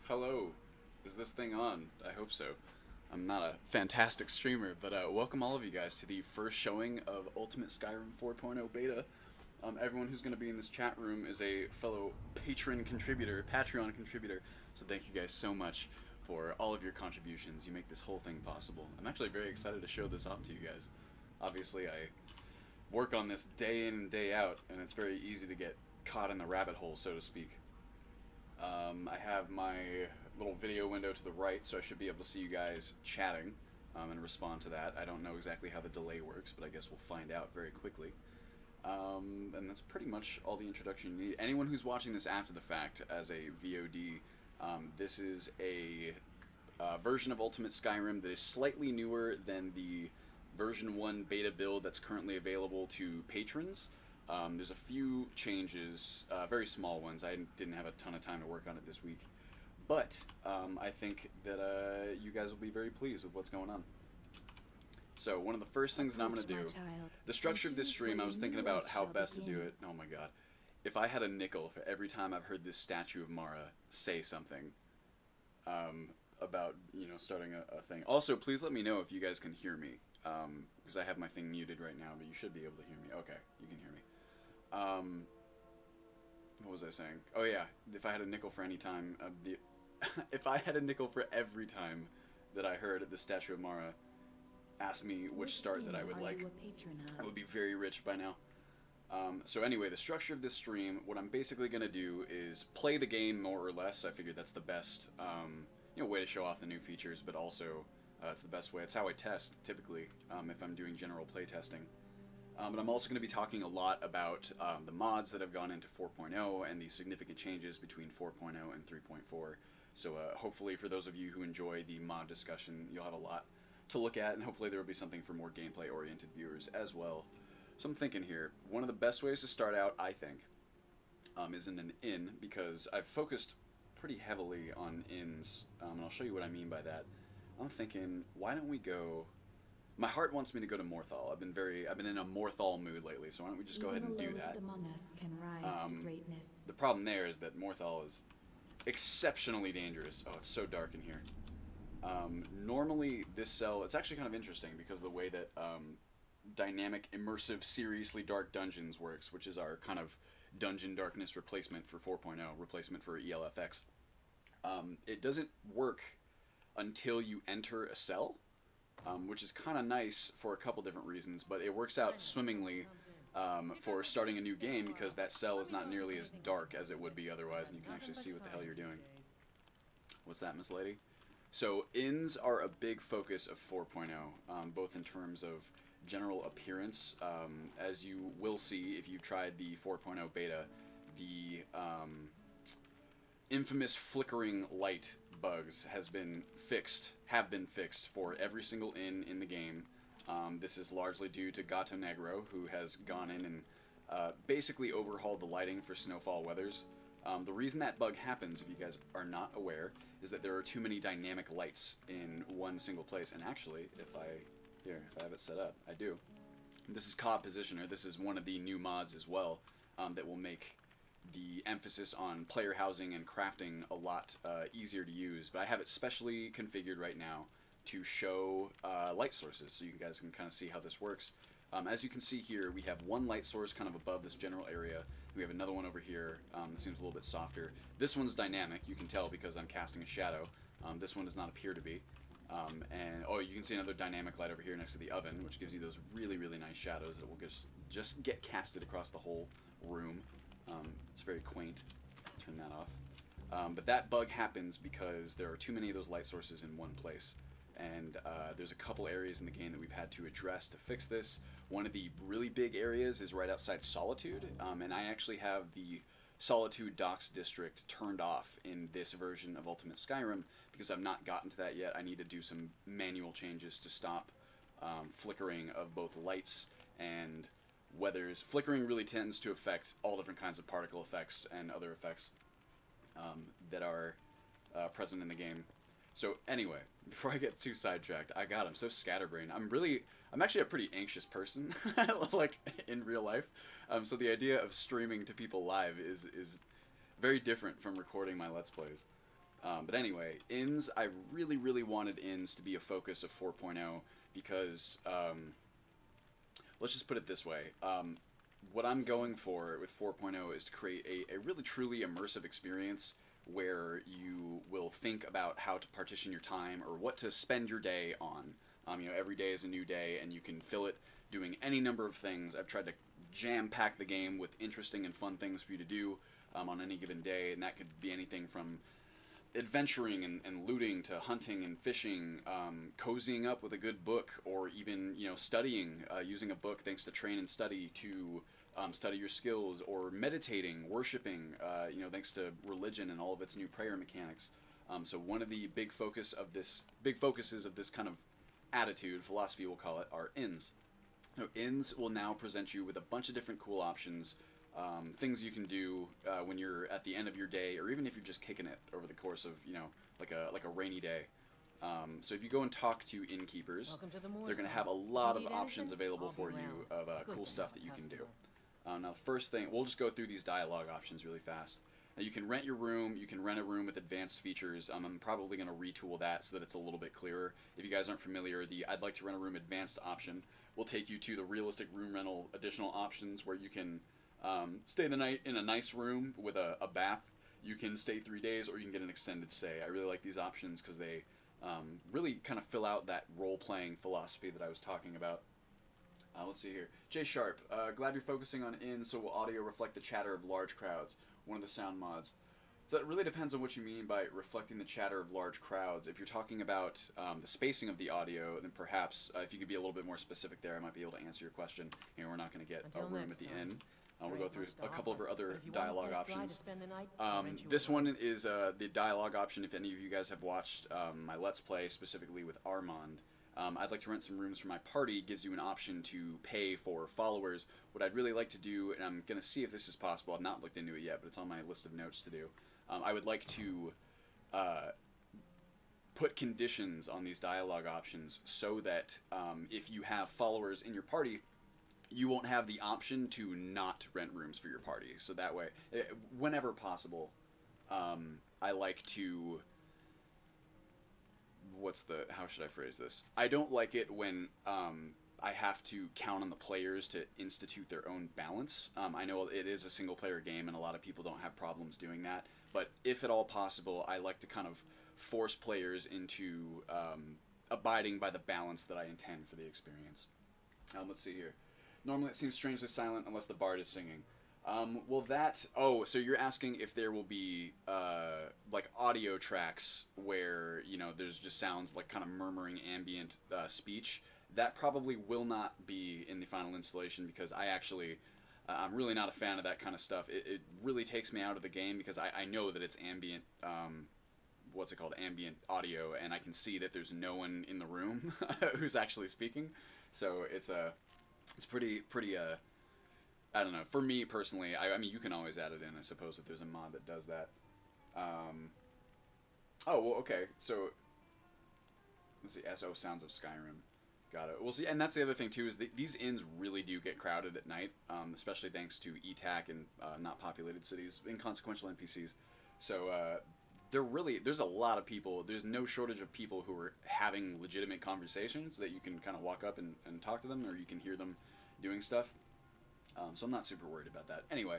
Hello. Is this thing on? I hope so. I'm not a fantastic streamer, but welcome all of you guys to the first showing of Ultimate Skyrim 4.0 beta. Everyone who's going to be in this chat room is a fellow Patron contributor, so thank you guys so much for all of your contributions. You make this whole thing possible. I'm actually very excited to show this off to you guys. Obviously, I work on this day in and day out, and it's very easy to get caught in the rabbit hole, so to speak. I have my little video window to the right, so I should be able to see you guys chatting and respond to that. I don't know exactly how the delay works, but I guess we'll find out very quickly. And that's pretty much all the introduction you need. Anyone who's watching this after the fact as a VOD, this is a version of Ultimate Skyrim that is slightly newer than the version 1 beta build that's currently available to patrons. There's a few changes, very small ones. I didn't have a ton of time to work on it this week. But I think that you guys will be very pleased with what's going on. So one of the first things that I'm going to do, the structure of this stream, I was thinking about how best to do it. Oh my god. If I had a nickel for every time I've heard this statue of Mara say something about, you know, starting a thing. Also, please let me know if you guys can hear me, because I have my thing muted right now, but you should be able to hear me. Okay, you can hear me. What was I saying? Oh yeah, if I had a nickel for any time, if I had a nickel for every time that I heard the statue of Mara ask me which start that I would like, I would be very rich by now. So anyway, the structure of this stream, what I'm basically going to do is play the game more or less. I figured that's the best you know, way to show off the new features, but also it's the best way. It's how I test, typically, if I'm doing general play testing. But I'm also going to be talking a lot about the mods that have gone into 4.0 and the significant changes between 4.0 and 3.4. So hopefully for those of you who enjoy the mod discussion, you'll have a lot to look at, and hopefully there will be something for more gameplay-oriented viewers as well. So I'm thinking here, one of the best ways to start out, I think, is in an inn, because I've focused pretty heavily on inns, and I'll show you what I mean by that. I'm thinking, why don't we go... My heart wants me to go to Morthal. I've been in a Morthal mood lately, so why don't we just go ahead and do that. The problem there is that Morthal is exceptionally dangerous. Oh, it's so dark in here. Normally, this cell, it's actually kind of interesting because of the way that dynamic, immersive, seriously dark dungeons works, which is our kind of dungeon darkness replacement for 4.0, replacement for ELFX. It doesn't work until you enter a cell, which is kind of nice for a couple different reasons, but it works out swimmingly for starting a new game because that cell is not nearly as dark as it would be otherwise, and you can actually see what the hell you're doing. What's that, Miss Lady? So inns are a big focus of 4.0, both in terms of general appearance. As you will see if you tried the 4.0 beta, the infamous flickering light bugs have been fixed for every single inn in the game. This is largely due to Gato Negro, who has gone in and basically overhauled the lighting for snowfall weathers. The reason that bug happens, if you guys are not aware, is that there are too many dynamic lights in one single place. And actually, if I have it set up, I do. This is Cobb Positioner. This is one of the new mods as well that will make the emphasis on player housing and crafting a lot easier to use. But I have it specially configured right now to show light sources, so you guys can kind of see how this works. As you can see here, we have one light source kind of above this general area. We have another one over here that seems a little bit softer. This one's dynamic, you can tell because I'm casting a shadow. This one does not appear to be. And oh, you can see another dynamic light over here next to the oven, which gives you those really, really nice shadows that will just get casted across the whole room. It's very quaint. Turn that off. But that bug happens because there are too many of those light sources in one place. And there's a couple areas in the game that we've had to address to fix this. One of the really big areas is right outside Solitude, and I actually have the Solitude Docks District turned off in this version of Ultimate Skyrim because I've not gotten to that yet. I need to do some manual changes to stop flickering of both lights and weathers. Flickering really tends to affect all different kinds of particle effects and other effects that are present in the game. So anyway, before I get too sidetracked, I'm so scatterbrained. I'm actually a pretty anxious person, like in real life. So the idea of streaming to people live is very different from recording my Let's Plays. But anyway, inns, I really wanted inns to be a focus of 4.0 because, let's just put it this way. What I'm going for with 4.0 is to create a really truly immersive experience where you will think about how to partition your time or what to spend your day on. Every day is a new day, and you can fill it doing any number of things. I've tried to jam-pack the game with interesting and fun things for you to do on any given day, and that could be anything from adventuring and looting to hunting and fishing, cozying up with a good book, or even studying, using a book thanks to train and study to study your skills, or meditating, worshiping, thanks to religion and all of its new prayer mechanics. So one of the big focuses of this kind of attitude, philosophy we'll call it, are inns. Now, inns will now present you with a bunch of different cool options, things you can do when you're at the end of your day, or even if you're just kicking it over the course of like a rainy day. So if you go and talk to innkeepers, they're going to have a lot of options available for you of cool stuff that you can do. Now, the first thing, we'll just go through these dialogue options really fast. Now, you can rent your room. You can rent a room with advanced features. I'm probably going to retool that so that it's a little bit clearer. If you guys aren't familiar, the I'd like to rent a room advanced option will take you to the realistic room rental additional options, where you can stay the night in a nice room with a bath. You can stay 3 days, or you can get an extended stay. I really like these options because they really kind of fill out that role-playing philosophy that I was talking about. Let's see here. Jay Sharp, glad you're focusing on inns, so will audio reflect the chatter of large crowds? One of the sound mods. So that really depends on what you mean by reflecting the chatter of large crowds. If you're talking about the spacing of the audio, then perhaps if you could be a little bit more specific there, I might be able to answer your question. We're not going to get a room at the inn. We'll go through a couple of our other dialogue options. This one is the dialogue option. If any of you guys have watched my Let's Play, specifically with Armand, I'd like to rent some rooms for my party. Gives you an option to pay for followers. What I'd really like to do, and I'm going to see if this is possible, I've not looked into it yet, but it's on my list of notes to do. I would like to put conditions on these dialogue options so that if you have followers in your party, you won't have the option to not rent rooms for your party. So that way, whenever possible, I like to... how should I phrase this? I don't like it when I have to count on the players to institute their own balance. I know it is a single player game and a lot of people don't have problems doing that, but if at all possible, I like to kind of force players into abiding by the balance that I intend for the experience. Let's see here. Normally it seems strangely silent unless the bard is singing. So you're asking if there will be like audio tracks where there's just sounds like kind of murmuring ambient speech. That probably will not be in the final installation because I'm really not a fan of that kind of stuff. It really takes me out of the game because I know that it's ambient ambient audio, and I can see that there's no one in the room who's actually speaking. So it's pretty I don't know. For me personally, I mean, you can always add it in, I suppose, if there's a mod that does that. Oh, well, okay. So, let's see. SO Sounds of Skyrim. Got it. Well, see, and that's the other thing, too, is these inns really do get crowded at night, especially thanks to ETAC and not populated cities, inconsequential NPCs. So, there's a lot of people. There's no shortage of people who are having legitimate conversations that you can kind of walk up and talk to them, or you can hear them doing stuff. So I'm not super worried about that. Anyway,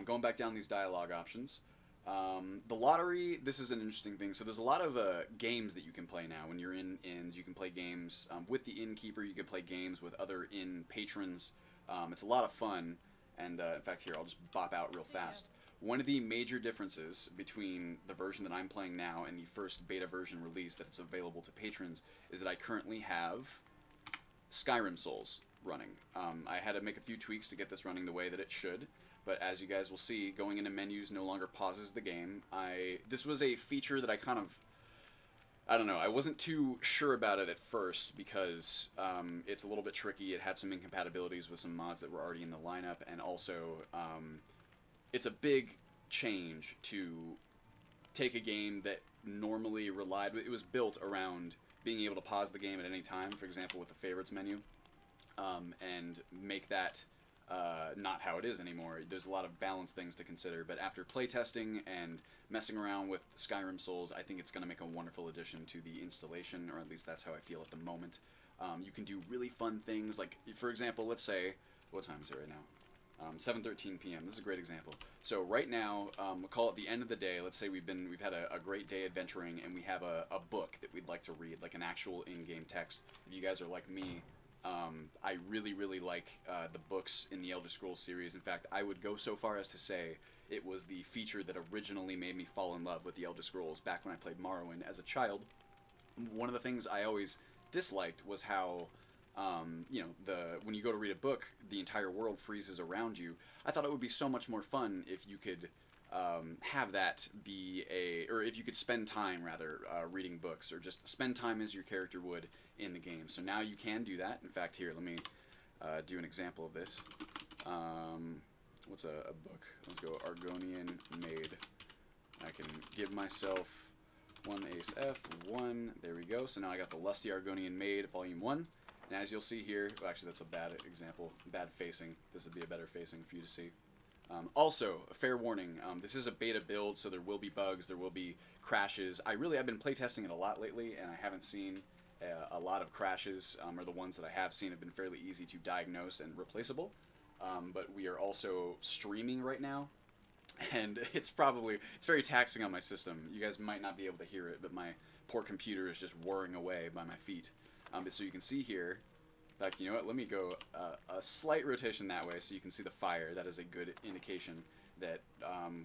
going back down these dialogue options. The lottery, this is an interesting thing. So there's a lot of games that you can play now. When you're in inns, you can play games with the innkeeper. You can play games with other inn patrons. It's a lot of fun. And in fact, here, I'll just bop out real fast. One of the major differences between the version that I'm playing now and the first beta version release that's available to patrons is that I currently have Skyrim Souls running. I had to make a few tweaks to get this running the way that it should, but as you guys will see, going into menus no longer pauses the game. This was a feature that I don't know, I wasn't too sure about it at first because it's a little bit tricky. It had some incompatibilities with some mods that were already in the lineup, and also it's a big change to take a game that normally it was built around being able to pause the game at any time, for example with the favorites menu, and make that not how it is anymore. There's a lot of balance things to consider, but after playtesting and messing around with Skyrim Souls, I think it's going to make a wonderful addition to the installation, or at least that's how I feel at the moment. You can do really fun things, like, for example, let's say, what time is it right now? 7:13 p.m. This is a great example. So right now, we'll call it the end of the day. Let's say we've had a great day adventuring, and we have a book that we'd like to read, like an actual in-game text. If you guys are like me, I really like the books in the Elder Scrolls series. In fact, I would go so far as to say it was the feature that originally made me fall in love with the Elder Scrolls back when I played Morrowind as a child. One of the things I always disliked was how you know, when you go to read a book, the entire world freezes around you. I thought it would be so much more fun if you could have that be or if you could spend time, rather, reading books, or just spend time as your character would in the game. So now you can do that. In fact, here, let me do an example of this. What's a book? Let's go Argonian Maid. I can give myself 1 Ace F, 1, there we go. So now I got the Lusty Argonian Maid, Volume 1. And as you'll see here, well, actually that's a bad example, bad facing. This would be a better facing for you to see. Also, a fair warning, this is a beta build, so there will be bugs, there will be crashes. I've been playtesting it a lot lately, and I haven't seen a lot of crashes, or the ones that I have seen have been fairly easy to diagnose and replaceable. But we are also streaming right now, and it's very taxing on my system. You guys might not be able to hear it, but my poor computer is just whirring away by my feet. So you can see here, in fact, you know what, let me go a slight rotation that way so you can see the fire. That is a good indication that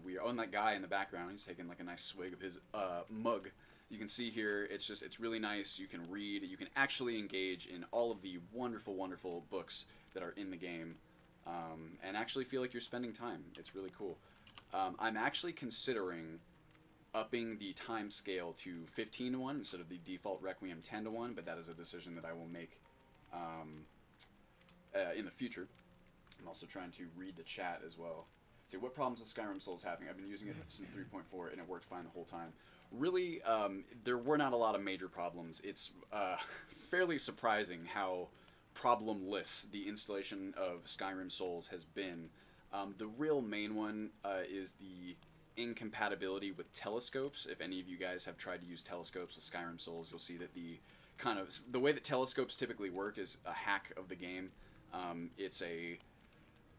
we own that guy in the background. He's taking like a nice swig of his mug. You can see here, it's really nice. You can read, you can actually engage in all of the wonderful, wonderful books that are in the game, and actually feel like you're spending time. It's really cool. I'm actually considering upping the time scale to 15:1 instead of the default Requiem 10:1, but that is a decision that I will make in the future. I'm also trying to read the chat as well. See, what problems is Skyrim Souls having? I've been using it since 3.4 and it worked fine the whole time. Really, there were not a lot of major problems. It's fairly surprising how problemless the installation of Skyrim Souls has been. The real main one is the incompatibility with telescopes. If any of you guys have tried to use telescopes with Skyrim Souls, you'll see that the way that telescopes typically work is a hack of the game. It's a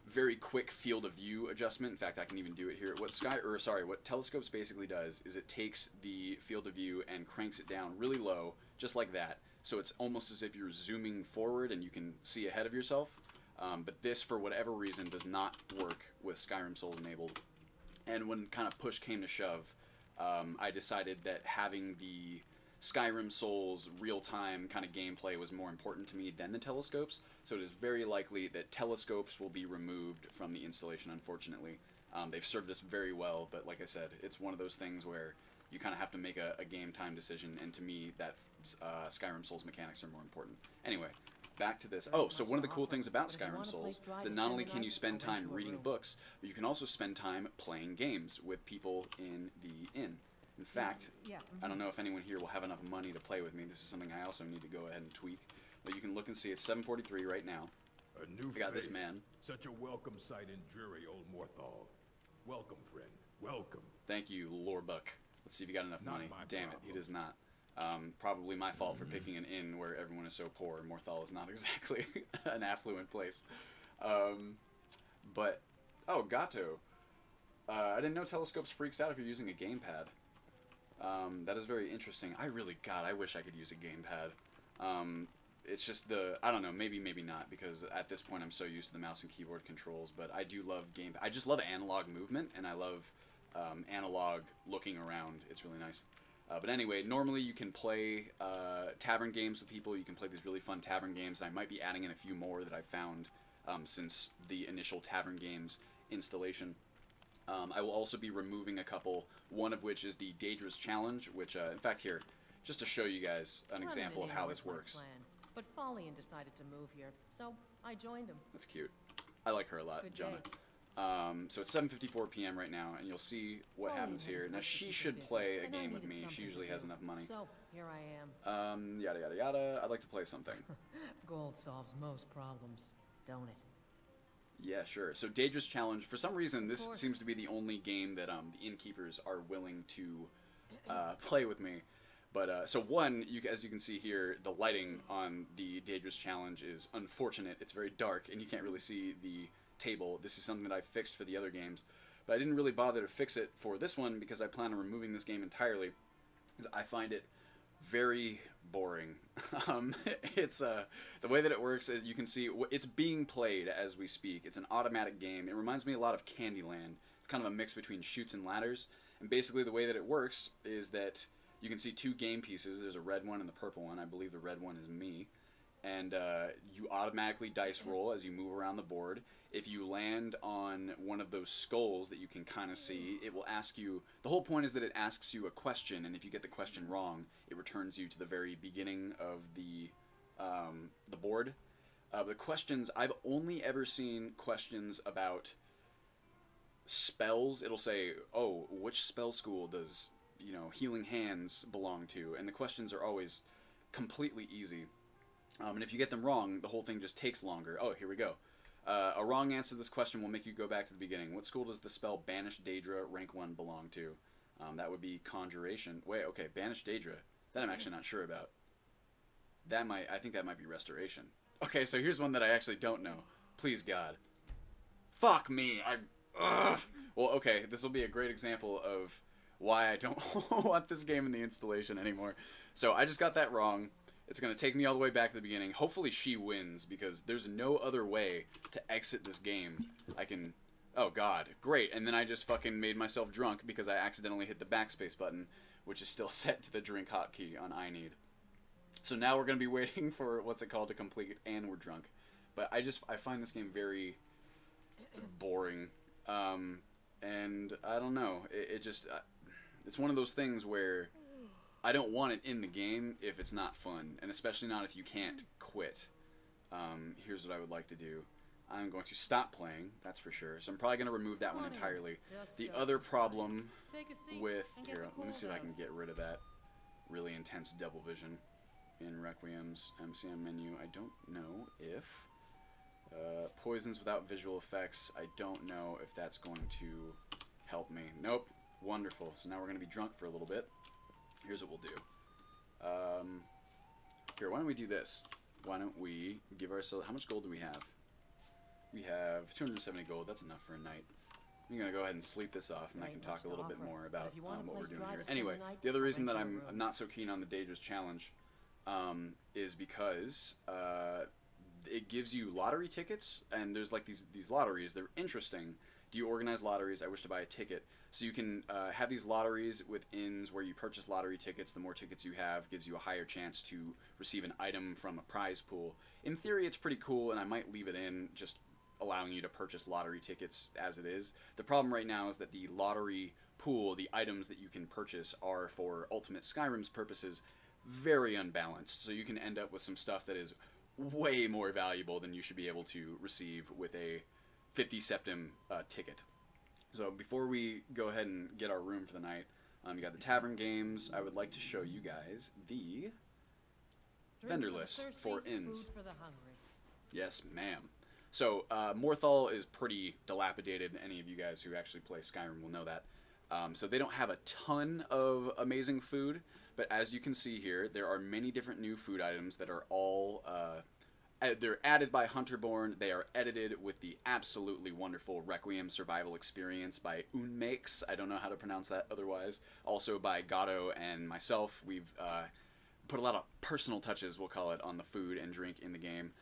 very quick field of view adjustment. In fact, I can even do it here. What telescopes basically does is it takes the field of view and cranks it down really low, just like that. So it's almost as if you're zooming forward and you can see ahead of yourself. But this, for whatever reason, does not work with Skyrim Souls enabled. And when kind of push came to shove, I decided that having the Skyrim Souls real-time kind of gameplay was more important to me than the telescopes. So it is very likely that telescopes will be removed from the installation, unfortunately. They've served us very well, but like I said, it's one of those things where you kind of have to make a game time decision, and to me, that Skyrim Souls mechanics are more important. Anyway, back to this. Oh, so one of the cool things about Skyrim Souls is that not only can you spend time reading books, but you can also spend time playing games with people in the inn. In fact, I don't know if anyone here will have enough money to play with me. This is something I also need to go ahead and tweak. But you can look and see it's 7:43 right now. I got this man. Such a welcome sight in dreary old Morthal. Welcome, friend. Welcome. Thank you, Lorebuck. Let's see if you got enough money. Damn it, he does not. Probably my fault for picking an inn where everyone is so poor. Morthal is not exactly an affluent place. But, oh, Gato. I didn't know Telescopes freaks out if you're using a gamepad. That is very interesting. I wish I could use a gamepad. It's just I don't know, maybe not, because at this point I'm so used to the mouse and keyboard controls, but I do love I just love analog movement, and I love analog looking around. It's really nice. But anyway, normally you can play tavern games with people. You can play these really fun tavern games. I might be adding in a few more that I've found since the initial tavern games installation. I will also be removing a couple, one of which is the Daedra's Challenge, which, in fact, here, just to show you guys an example of how this works. But Folian decided to move here, so I joined him. That's cute. I like her a lot, Jonah. So it's 7:54 p.m. right now, and you'll see what happens here. Now, she should play a game with me. She usually has enough money. So, here I am. Yada, yada, yada. I'd like to play something. Gold solves most problems, don't it? Yeah, sure. So Daedra's Challenge, for some reason, this course. seems to be the only game that the innkeepers are willing to play with me. But so one, as you can see here, the lighting on the Daedra's Challenge is unfortunate. It's very dark, and you can't really see the table. This is something that I fixed for the other games, but I didn't really bother to fix it for this one because I plan on removing this game entirely. Because I find it very boring. It's the way that it works is you can see it's being played as we speak. It's an automatic game. It reminds me a lot of Candyland. It's kind of a mix between Chutes and Ladders. And basically the way that it works is that you can see two game pieces. There's a red one and the purple one. I believe the red one is me. And you automatically dice roll as you move around the board. If you land on one of those skulls that you can kind of see, it will ask you... The whole point is that it asks you a question, and if you get the question wrong, it returns you to the very beginning of the board. The questions... I've only ever seen questions about spells. It'll say, oh, which spell school does, you know, Healing Hands belong to? And the questions are always completely easy. And if you get them wrong, the whole thing just takes longer. Oh, here we go. A wrong answer to this question will make you go back to the beginning. What school does the spell Banish Daedra rank 1 belong to? That would be Conjuration. Wait, okay, Banish Daedra. That I'm actually not sure about. I think that might be Restoration. Okay, so here's one that I actually don't know. Please, God. Fuck me. Ugh. Well, okay, this will be a great example of why I don't want this game in the installation anymore. So I just got that wrong. It's going to take me all the way back to the beginning. Hopefully she wins, because there's no other way to exit this game. I can... Oh, God. Great. And then I just fucking made myself drunk because I accidentally hit the backspace button, which is still set to the drink hotkey on I need. So now we're going to be waiting for, what's it called, to complete, and we're drunk. But I find this game very boring. And I don't know. It's one of those things where... I don't want it in the game if it's not fun, and especially not if you can't quit. Here's what I would like to do. I'm going to stop playing, that's for sure. So I'm probably going to remove that one entirely. The other problem with... Here, let me see if I can get rid of that really intense double vision in Requiem's MCM menu. I don't know if... poisons without visual effects, I don't know if that's going to help me. Nope. Wonderful. So now we're going to be drunk for a little bit. Here's what we'll do. Here, why don't we do this? Why don't we give ourselves... How much gold do we have? We have 270 gold. That's enough for a night. I'm going to go ahead and sleep this off, and I can talk a little bit more about what we're doing here. Anyway, the other reason that I'm not so keen on the Daedra's Challenge is because it gives you lottery tickets, and there's like these lotteries. They're interesting. Do you organize lotteries? I wish to buy a ticket. So you can have these lotteries with inns where you purchase lottery tickets. The more tickets you have gives you a higher chance to receive an item from a prize pool. In theory, it's pretty cool, and I might leave it in, just allowing you to purchase lottery tickets as it is. The problem right now is that the lottery pool, the items that you can purchase, are, for Ultimate Skyrim's purposes, very unbalanced. So you can end up with some stuff that is way more valuable than you should be able to receive with a 50 septim ticket. So before we go ahead and get our room for the night, you got the tavern games. I would like to show you guys the vendor list for inns. Yes, ma'am. So Morthal is pretty dilapidated. Any of you guys who actually play Skyrim will know that. So they don't have a ton of amazing food, but as you can see here, there are many different new food items that are all... they're added by Hunterborn. They are edited with the absolutely wonderful Requiem Survival Experience by Unmakes. I don't know how to pronounce that otherwise. Also by Gatto and myself. We've put a lot of personal touches, we'll call it, on the food and drink in the game.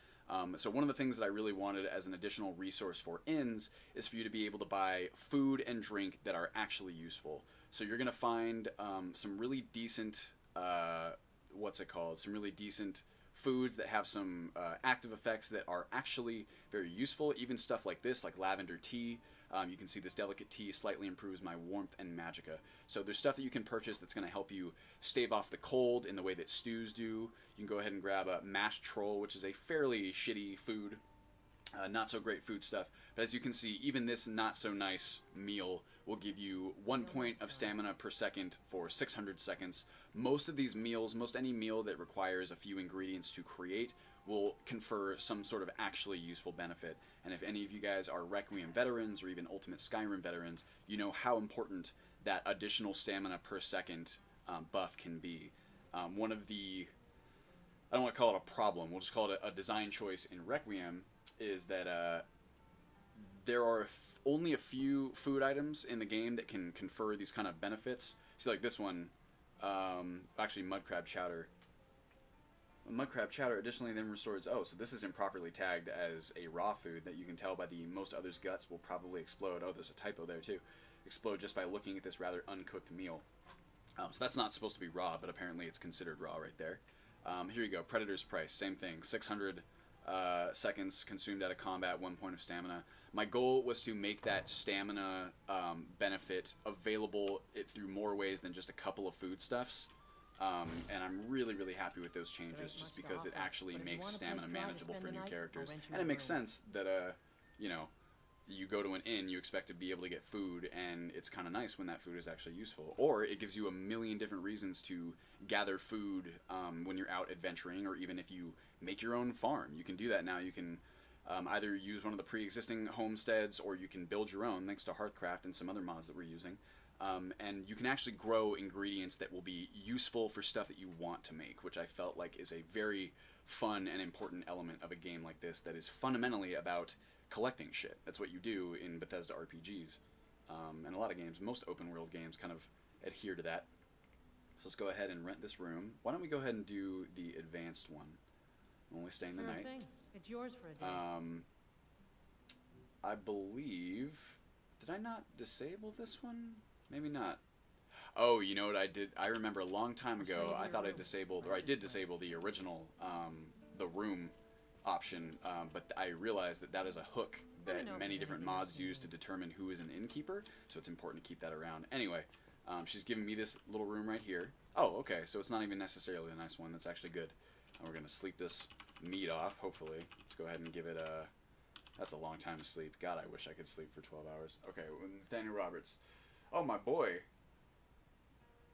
So one of the things that I really wanted as an additional resource for inns is for you to be able to buy food and drink that are actually useful. So you're going to find some really decent, some really decent foods that have some active effects that are actually very useful. Even stuff like this, like lavender tea. You can see this delicate tea slightly improves my warmth and magicka. So there's stuff that you can purchase that's going to help you stave off the cold in the way that stews do. You can go ahead and grab a mashed troll, which is a fairly shitty food. Not so great food stuff. But as you can see, even this not so nice meal will give you 1 point of stamina per second for 600 seconds. Most of these meals, most any meal that requires a few ingredients to create, will confer some sort of actually useful benefit. And if any of you guys are Requiem veterans or even Ultimate Skyrim veterans, you know how important that additional stamina per second buff can be. One of the, I don't want to call it a problem, we'll just call it a design choice in Requiem, is that there are only a few food items in the game that can confer these kind of benefits. See, like this one, actually Mudcrab Chowder. Mudcrab Chowder additionally then restores, oh, so this is improperly tagged as a raw food that you can tell by the most others' guts will probably explode. Oh, there's a typo there too. Explode just by looking at this rather uncooked meal. So that's not supposed to be raw, but apparently it's considered raw right there. Here you go, Predator's Price, same thing, 600 seconds consumed out of combat, 1 point of stamina. My goal was to make that stamina benefit available through more ways than just a couple of foodstuffs. And I'm really, really happy with those changes just because it actually makes stamina manageable for new characters. And it makes sense that, you know, you go to an inn, you expect to be able to get food, and it's kind of nice when that food is actually useful. Or it gives you a million different reasons to gather food when you're out adventuring, or even if you make your own farm. You can do that now. You can either use one of the pre-existing homesteads, or you can build your own, thanks to Hearthcraft and some other mods that we're using. And you can actually grow ingredients that will be useful for stuff that you want to make, which I felt like is a very fun and important element of a game like this that is fundamentally about collecting shit. That's what you do in Bethesda RPGs. And a lot of games, most open world games, kind of adhere to that. So let's go ahead and rent this room. Why don't we go ahead and do the advanced one? Only staying the Sure night. thing. It's yours for a day. I believe... Did I not disable this one? Maybe not. Oh, you know what I did? I remember a long time ago, I thought I disabled, or I did disable the original, the room option, but I realized that that is a hook that many different mods use to determine who is an innkeeper, so it's important to keep that around. Anyway, she's giving me this little room right here. Oh, okay, so it's not even necessarily a nice one. That's actually good. And we're going to sleep this meat off, hopefully. Let's go ahead and give it a... That's a long time to sleep. God, I wish I could sleep for 12 hours. Okay, Nathaniel Roberts. Oh, my boy.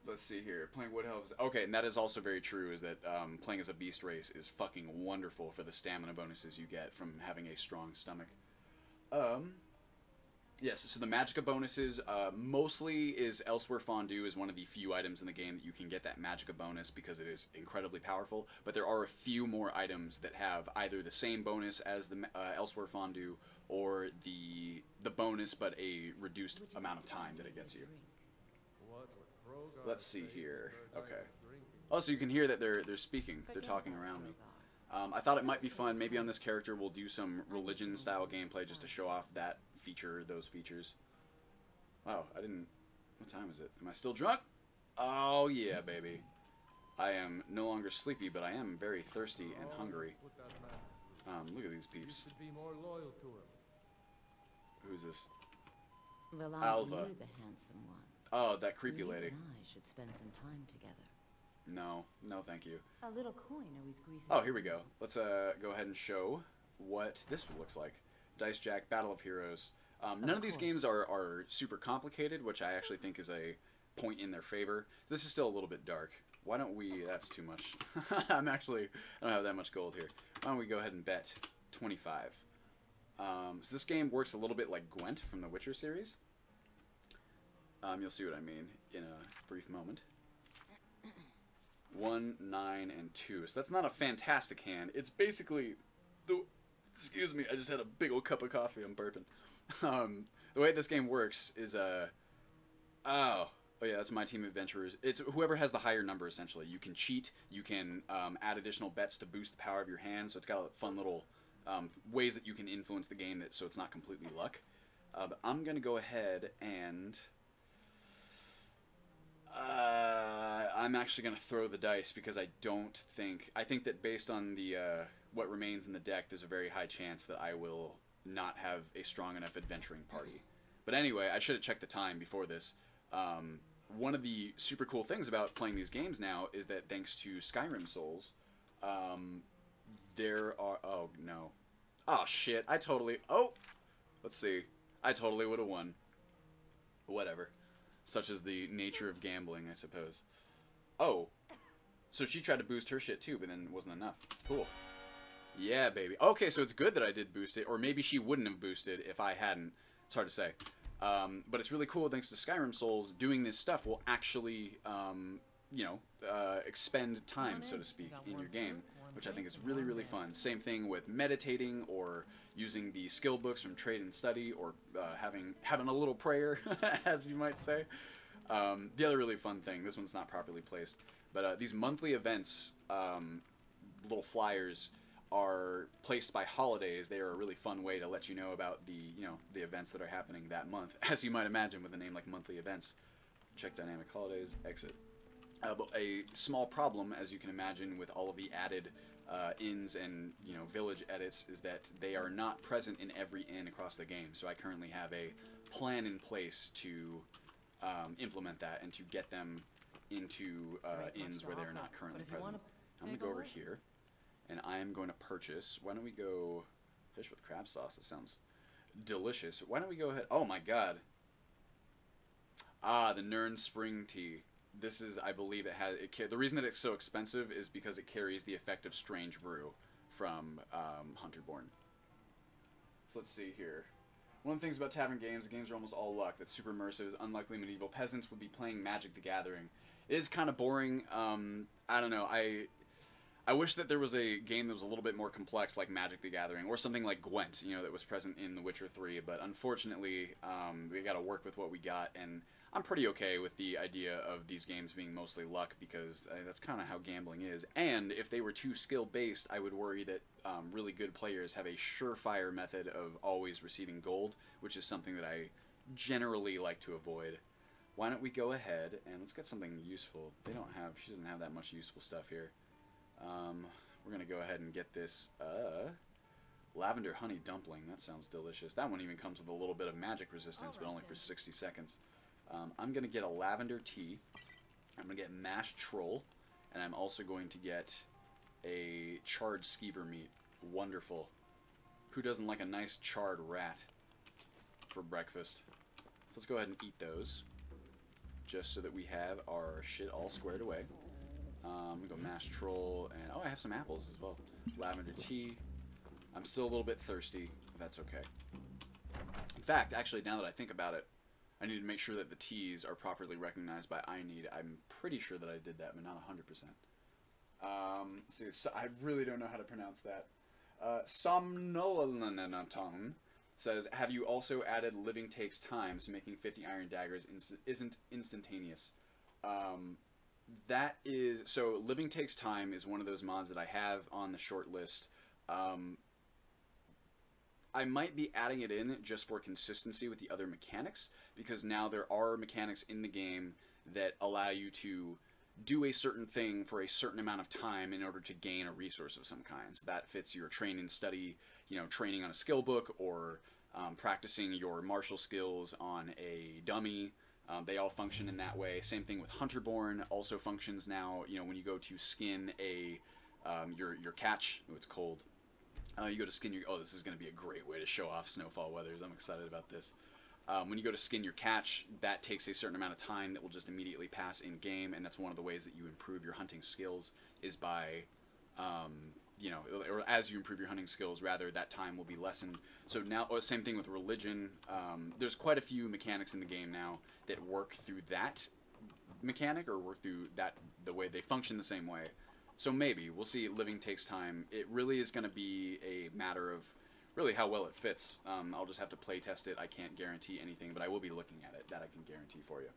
Let's see here. Playing Wood Elves. Okay, and that is also very true, is that playing as a beast race is fucking wonderful for the stamina bonuses you get from having a strong stomach. Yes, so the Magicka bonuses, mostly is Elsewhere Fondue is one of the few items in the game that you can get that Magicka bonus because it is incredibly powerful, but there are a few more items that have either the same bonus as the Elsewhere Fondue or the bonus but a reduced amount of time that it gets you. Let's see here. Okay. Also, you can hear that they're speaking. They're talking around me. I thought it might be fun. Maybe on this character we'll do some religion-style gameplay just to show off that feature, those features. Wow, I didn't... What time is it? Am I still drunk? Oh, yeah, baby. I am no longer sleepy, but I am very thirsty and hungry. Look at these peeps. Who's this? Well, Alva. aren't you the handsome one? Oh, that creepy lady. You and I should spend some time together. No, no thank you. A little coin always greases. Oh, here we go. Let's go ahead and show what this looks like. Dice Jack, Battle of Heroes. None of these games are super complicated, which I actually think is a point in their favor. This is still a little bit dark. Why don't we... That's too much. I don't have that much gold here. Why don't we go ahead and bet 25. So this game works a little bit like Gwent from the Witcher series. You'll see what I mean in a brief moment. 1, 9, and 2. So that's not a fantastic hand. It's basically the... Excuse me, I just had a big old cup of coffee. I'm burping. The way this game works is oh yeah, that's my team of adventurers. It's whoever has the higher number, essentially. You can cheat. You can add additional bets to boost the power of your hand. So it's got a fun little ways that you can influence the game so it's not completely luck. But I'm going to go ahead and... I'm actually going to throw the dice because I think that based on the what remains in the deck, there's a very high chance that I will not have a strong enough adventuring party. But anyway, I should have checked the time before this. One of the super cool things about playing these games now is that thanks to Skyrim Souls, there are... Oh, no. Oh, shit. Let's see. I totally would have won. Whatever. Such is the nature of gambling, I suppose. Oh. So she tried to boost her shit too, but then it wasn't enough. Cool. Yeah, baby. Okay, so it's good that I did boost it, or maybe she wouldn't have boosted if I hadn't. It's hard to say. But it's really cool, thanks to Skyrim Souls, doing this stuff will actually, you know, expend time, so to speak, in your game, which I think is really, really fun. Same thing with meditating, or using the skill books from Trade and Study, or having a little prayer, as you might say. The other really fun thing, this one's not properly placed, but these monthly events, little flyers, are placed by holidays. They are a really fun way to let you know about the events that are happening that month, as you might imagine with a name like monthly events. Check dynamic holidays, exit. But a small problem, as you can imagine, with all of the added inns and village edits, is that they are not present in every inn across the game. So I currently have a plan in place to implement that and to get them into inns where they're not currently present. I'm going to go over here, and I am going to purchase. Why don't we go fish with crab sauce? That sounds delicious. Why don't we go ahead? Oh my god. Ah, the Nern Spring Tea. This is, I believe, the reason that it's so expensive is because it carries the effect of Strange Brew from Hunterborn. So let's see here. One of the things about tavern games, the games are almost all luck. That's super immersive. Unlikely medieval peasants would be playing Magic the Gathering. It is kind of boring. I don't know. I wish that there was a game that was a little bit more complex, like Magic the Gathering, or something like Gwent, that was present in The Witcher 3. But unfortunately, we got to work with what we got, and I'm pretty okay with the idea of these games being mostly luck, because that's kind of how gambling is. And if they were too skill-based, I would worry that really good players have a surefire method of always receiving gold, which is something that I generally like to avoid. Why don't we go ahead and let's get something useful. She doesn't have that much useful stuff here. We're going to go ahead and get this lavender honey dumpling. That sounds delicious. That one even comes with a little bit of magic resistance, but only for 60 seconds. I'm going to get a lavender tea. I'm going to get mashed troll. And I'm also going to get a charred skeever meat. Wonderful. Who doesn't like a nice charred rat for breakfast? So let's go ahead and eat those, just so that we have our shit all squared away. I'm going to go mashed troll, and I have some apples as well. Lavender tea. I'm still a little bit thirsty, but that's okay. In fact, actually, now that I think about it, I need to make sure that the T's are properly recognized by iNeed. I'm pretty sure that I did that, but not 100%. See, so I really don't know how to pronounce that. Somnolanaton says, have you also added Living Takes Time, so making 50 iron daggers isn't instantaneous? That is... So, Living Takes Time is one of those mods that I have on the short list. I might be adding it in just for consistency with the other mechanics, because now there are mechanics in the game that allow you to do a certain thing for a certain amount of time in order to gain a resource of some kind. So that fits your train and study, training on a skill book, or practicing your martial skills on a dummy. They all function in that way. Same thing with Hunterborn also functions now. When you go to skin your catch, it's cold. You go to skin your... Oh, this is going to be a great way to show off snowfall weathers. I'm excited about this. When you go to skin your catch, that takes a certain amount of time that will just immediately pass in-game, and that's one of the ways that you improve your hunting skills, is by, or as you improve your hunting skills, rather, that time will be lessened. So now, same thing with religion. There's quite a few mechanics in the game now that work through that mechanic, or work through the way they function the same way. So maybe. We'll see. Living Takes Time. It really is going to be a matter of really how well it fits. I'll just have to play test it. I can't guarantee anything, but I will be looking at it. That I can guarantee for you.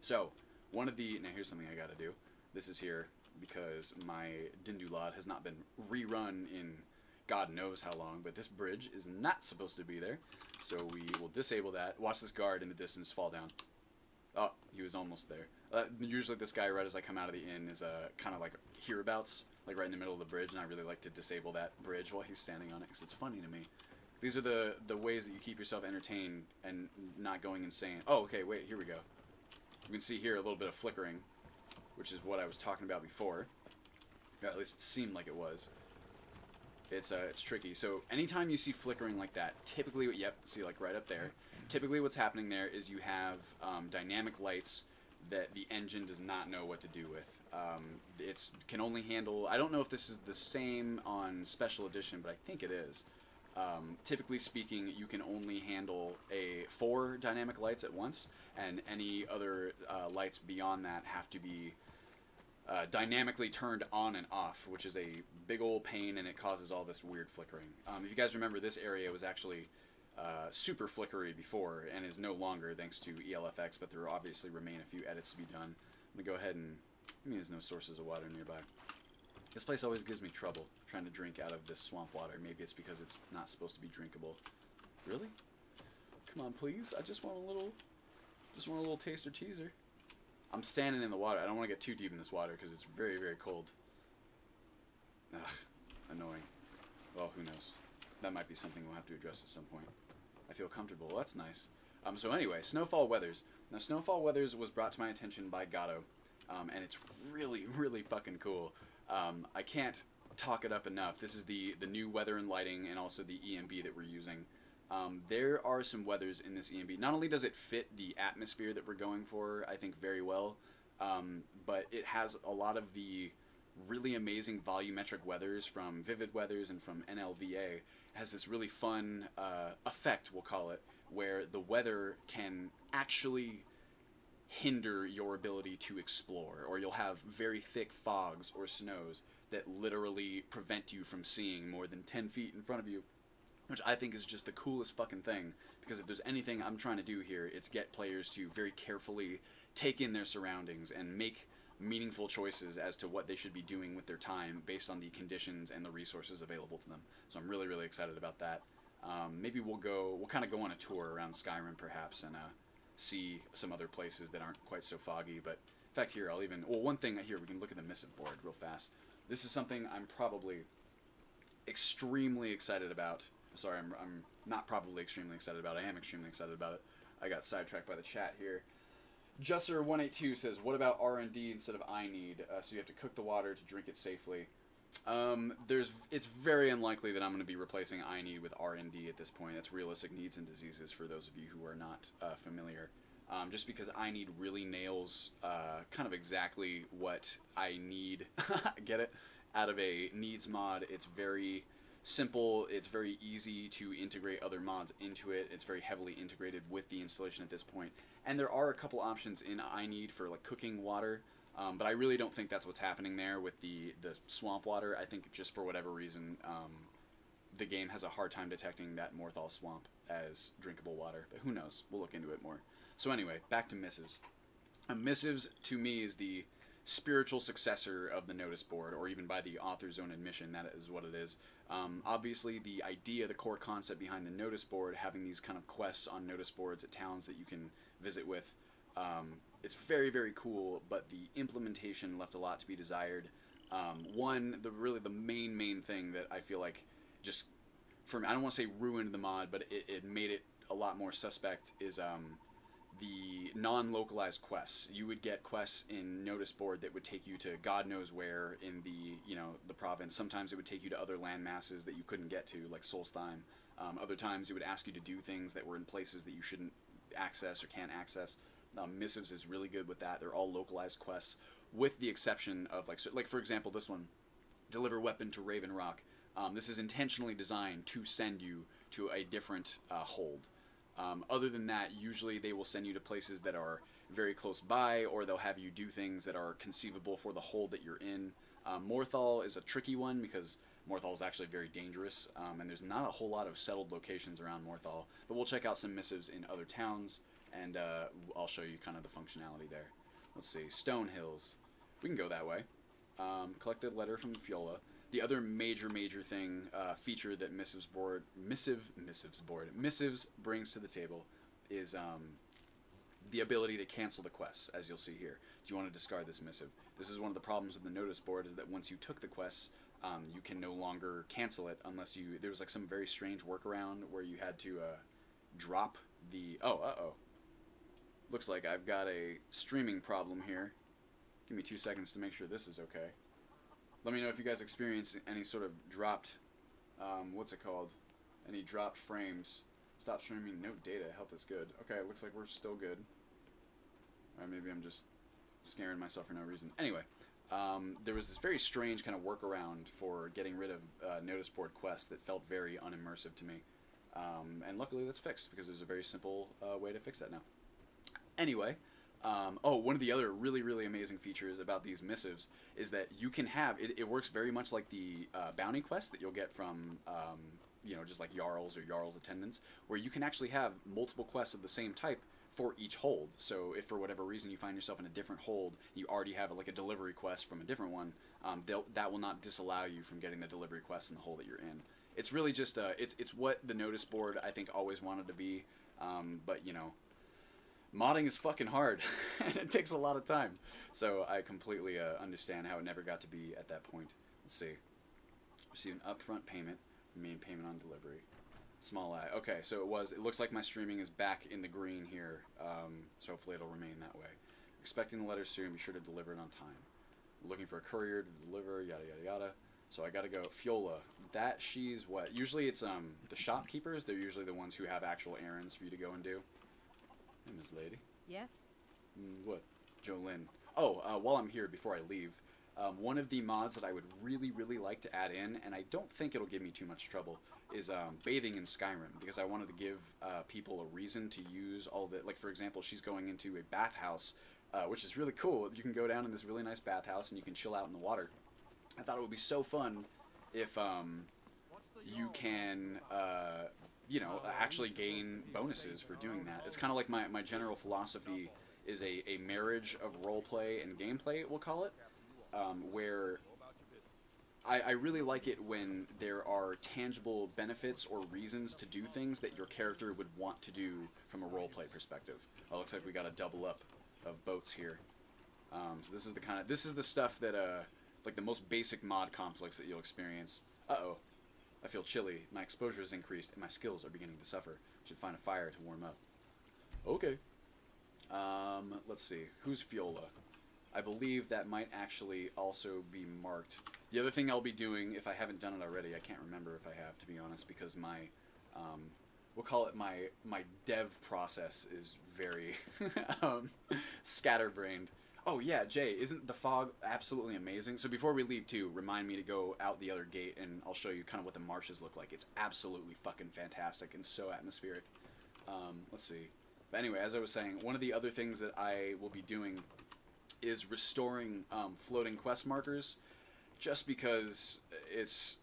So, now here's something I got to do. This is here because my Dindulad has not been rerun in God knows how long, but this bridge is not supposed to be there. So we will disable that. Watch this guard in the distance fall down. Oh, he was almost there. Usually this guy, right as I come out of the inn, is kind of like hereabouts, like right in the middle of the bridge, and I really like to disable that bridge while he's standing on it, because it's funny to me. These are the ways that you keep yourself entertained and not going insane. Oh, okay, wait, here we go. You can see here a little bit of flickering, which is what I was talking about before. At least it seemed like it was. It's tricky. So anytime you see flickering like that, typically, yep, see like right up there, typically what's happening there is you have dynamic lights that the engine does not know what to do with. It's can only handle. I don't know if this is the same on Special Edition, but I think it is. Typically speaking, you can only handle 4 dynamic lights at once, and any other lights beyond that have to be dynamically turned on and off, which is a big old pain, and it causes all this weird flickering. If you guys remember, this area was actually super flickery before, and is no longer thanks to ELFX, but there obviously remain a few edits to be done. I'm going to go ahead and... I mean, there's no sources of water nearby. This place always gives me trouble trying to drink out of this swamp water. Maybe it's because it's not supposed to be drinkable. Really? Come on, please. I just want a little taster teaser. I'm standing in the water. I don't want to get too deep in this water because it's very, very cold. Ugh, annoying. Well, who knows? That might be something we'll have to address at some point. I feel comfortable. Well, that's nice. So anyway, Snowfall Weathers. Now, Snowfall Weathers was brought to my attention by Gatto, and it's really, really fucking cool. I can't talk it up enough. This is the new weather and lighting, and also the EMB that we're using. There are some weathers in this EMB. Not only does it fit the atmosphere that we're going for, I think, very well, but it has a lot of the really amazing volumetric weathers from Vivid Weathers and from NLVA. It has this really fun effect, we'll call it, where the weather can actually hinder your ability to explore, or you'll have very thick fogs or snows that literally prevent you from seeing more than 10 feet in front of you, which I think is just the coolest fucking thing, because if there's anything I'm trying to do here, it's get players to very carefully take in their surroundings and make meaningful choices as to what they should be doing with their time based on the conditions and the resources available to them. So I'm really, really excited about that. Maybe we'll kind of go on a tour around Skyrim perhaps, and see some other places that aren't quite so foggy. But in fact, here, one thing here, we can look at the missive board real fast. This is something I'm probably extremely excited about. Sorry, I'm not probably extremely excited about it. I am extremely excited about it. I got sidetracked by the chat here. Jusser182 says, what about R&D instead of I need? So you have to cook the water to drink it safely. It's very unlikely that I'm going to be replacing I need with R&D at this point. That's realistic needs and diseases for those of you who are not familiar. Just because I need really nails kind of exactly what I need, get it, out of a needs mod. It's very simple. It's very easy to integrate other mods into it. It's very heavily integrated with the installation at this point. And there are a couple options in I need for like cooking water. But I really don't think that's what's happening there with the swamp water. I think just for whatever reason, the game has a hard time detecting that Morthal swamp as drinkable water. But who knows? We'll look into it more. So anyway, back to missives. Missives, to me, is the spiritual successor of the notice board, or even by the author's own admission, that is what it is. Obviously, the idea, the core concept behind the notice board, having these kind of quests on notice boards at towns that you can visit with, it's very, very cool, but the implementation left a lot to be desired. The main thing that I feel like just, I don't want to say ruined the mod, but it made it a lot more suspect, is the non-localized quests. You would get quests in notice board that would take you to God knows where in the province. Sometimes it would take you to other land masses that you couldn't get to, like Solstheim. Other times it would ask you to do things that were in places that you shouldn't access or can't access. Missives is really good with that. They're all localized quests, with the exception of like for example, this one, deliver weapon to Raven Rock. This is intentionally designed to send you to a different hold. Other than that, usually they will send you to places that are very close by, or they'll have you do things that are conceivable for the hold that you're in. Morthal is a tricky one because Morthal is actually very dangerous, and there's not a whole lot of settled locations around Morthal. But we'll check out some missives in other towns, and I'll show you kind of the functionality there. Let's see, Stone Hills. We can go that way. Collected letter from Fiola. The other major thing, feature that Missives brings to the table is the ability to cancel the quests, as you'll see here. Do you want to discard this missive? This is one of the problems with the notice board, is that once you took the quests, you can no longer cancel it unless there was like some very strange workaround where you had to drop the... Looks like I've got a streaming problem here. Give me 2 seconds to make sure this is okay. Let me know if you guys experience any sort of dropped, any dropped frames. Stop streaming, no data, health is good. Okay, it looks like we're still good. Or maybe I'm just scaring myself for no reason. Anyway, there was this very strange kind of workaround for getting rid of notice board quests that felt very unimmersive to me. And luckily that's fixed, because there's a very simple way to fix that now. Anyway, oh, one of the other really, really amazing features about these missives is that you can have, it works very much like the bounty quest that you'll get from, you know, just like Jarls or Jarls Attendants, where you can actually have multiple quests of the same type for each hold. So if for whatever reason you find yourself in a different hold, you already have like a delivery quest from a different one, that will not disallow you from getting the delivery quest in the hold that you're in. It's really just, it's what the notice board, I think, always wanted to be, but, you know, modding is fucking hard, and it takes a lot of time. So I completely understand how it never got to be at that point. Let's see. Receive an upfront payment, main payment on delivery. Small eye. Okay, so it looks like my streaming is back in the green here, so hopefully it'll remain that way. Expecting the letter soon, be sure to deliver it on time. Looking for a courier to deliver, yada yada yada. So I gotta go. Fiola, that she's what? Usually it's the shopkeepers, they're usually the ones who have actual errands for you to go and do. Hey, Miss Lady. Yes? What? Jolene. Oh, while I'm here, before I leave, one of the mods that I would really, really like to add in, and I don't think it'll give me too much trouble, is bathing in Skyrim, because I wanted to give people a reason to use all the, like for example, she's going into a bathhouse, which is really cool. You can go down in this really nice bathhouse and you can chill out in the water. I thought it would be so fun if you can, you know, actually gain bonuses for doing that. It's kind of like my general philosophy is a marriage of roleplay and gameplay, we'll call it, where I really like it when there are tangible benefits or reasons to do things that your character would want to do from a roleplay perspective. Oh, looks like we got a double up of boats here. So this is the stuff that like the most basic mod conflicts that you'll experience. Uh-oh. I feel chilly. My exposure has increased and my skills are beginning to suffer. Should find a fire to warm up. Okay. Let's see. Who's Fiola? I believe that might actually also be marked. The other thing I'll be doing, if I haven't done it already, I can't remember if I have, to be honest, because my, we'll call it my dev process is very scatterbrained. Oh yeah, Jay, isn't the fog absolutely amazing? So before we leave too, remind me to go out the other gate and I'll show you kind of what the marshes look like. It's absolutely fucking fantastic and so atmospheric. Let's see. But anyway, as I was saying, one of the other things that I will be doing is restoring floating quest markers, just because it's,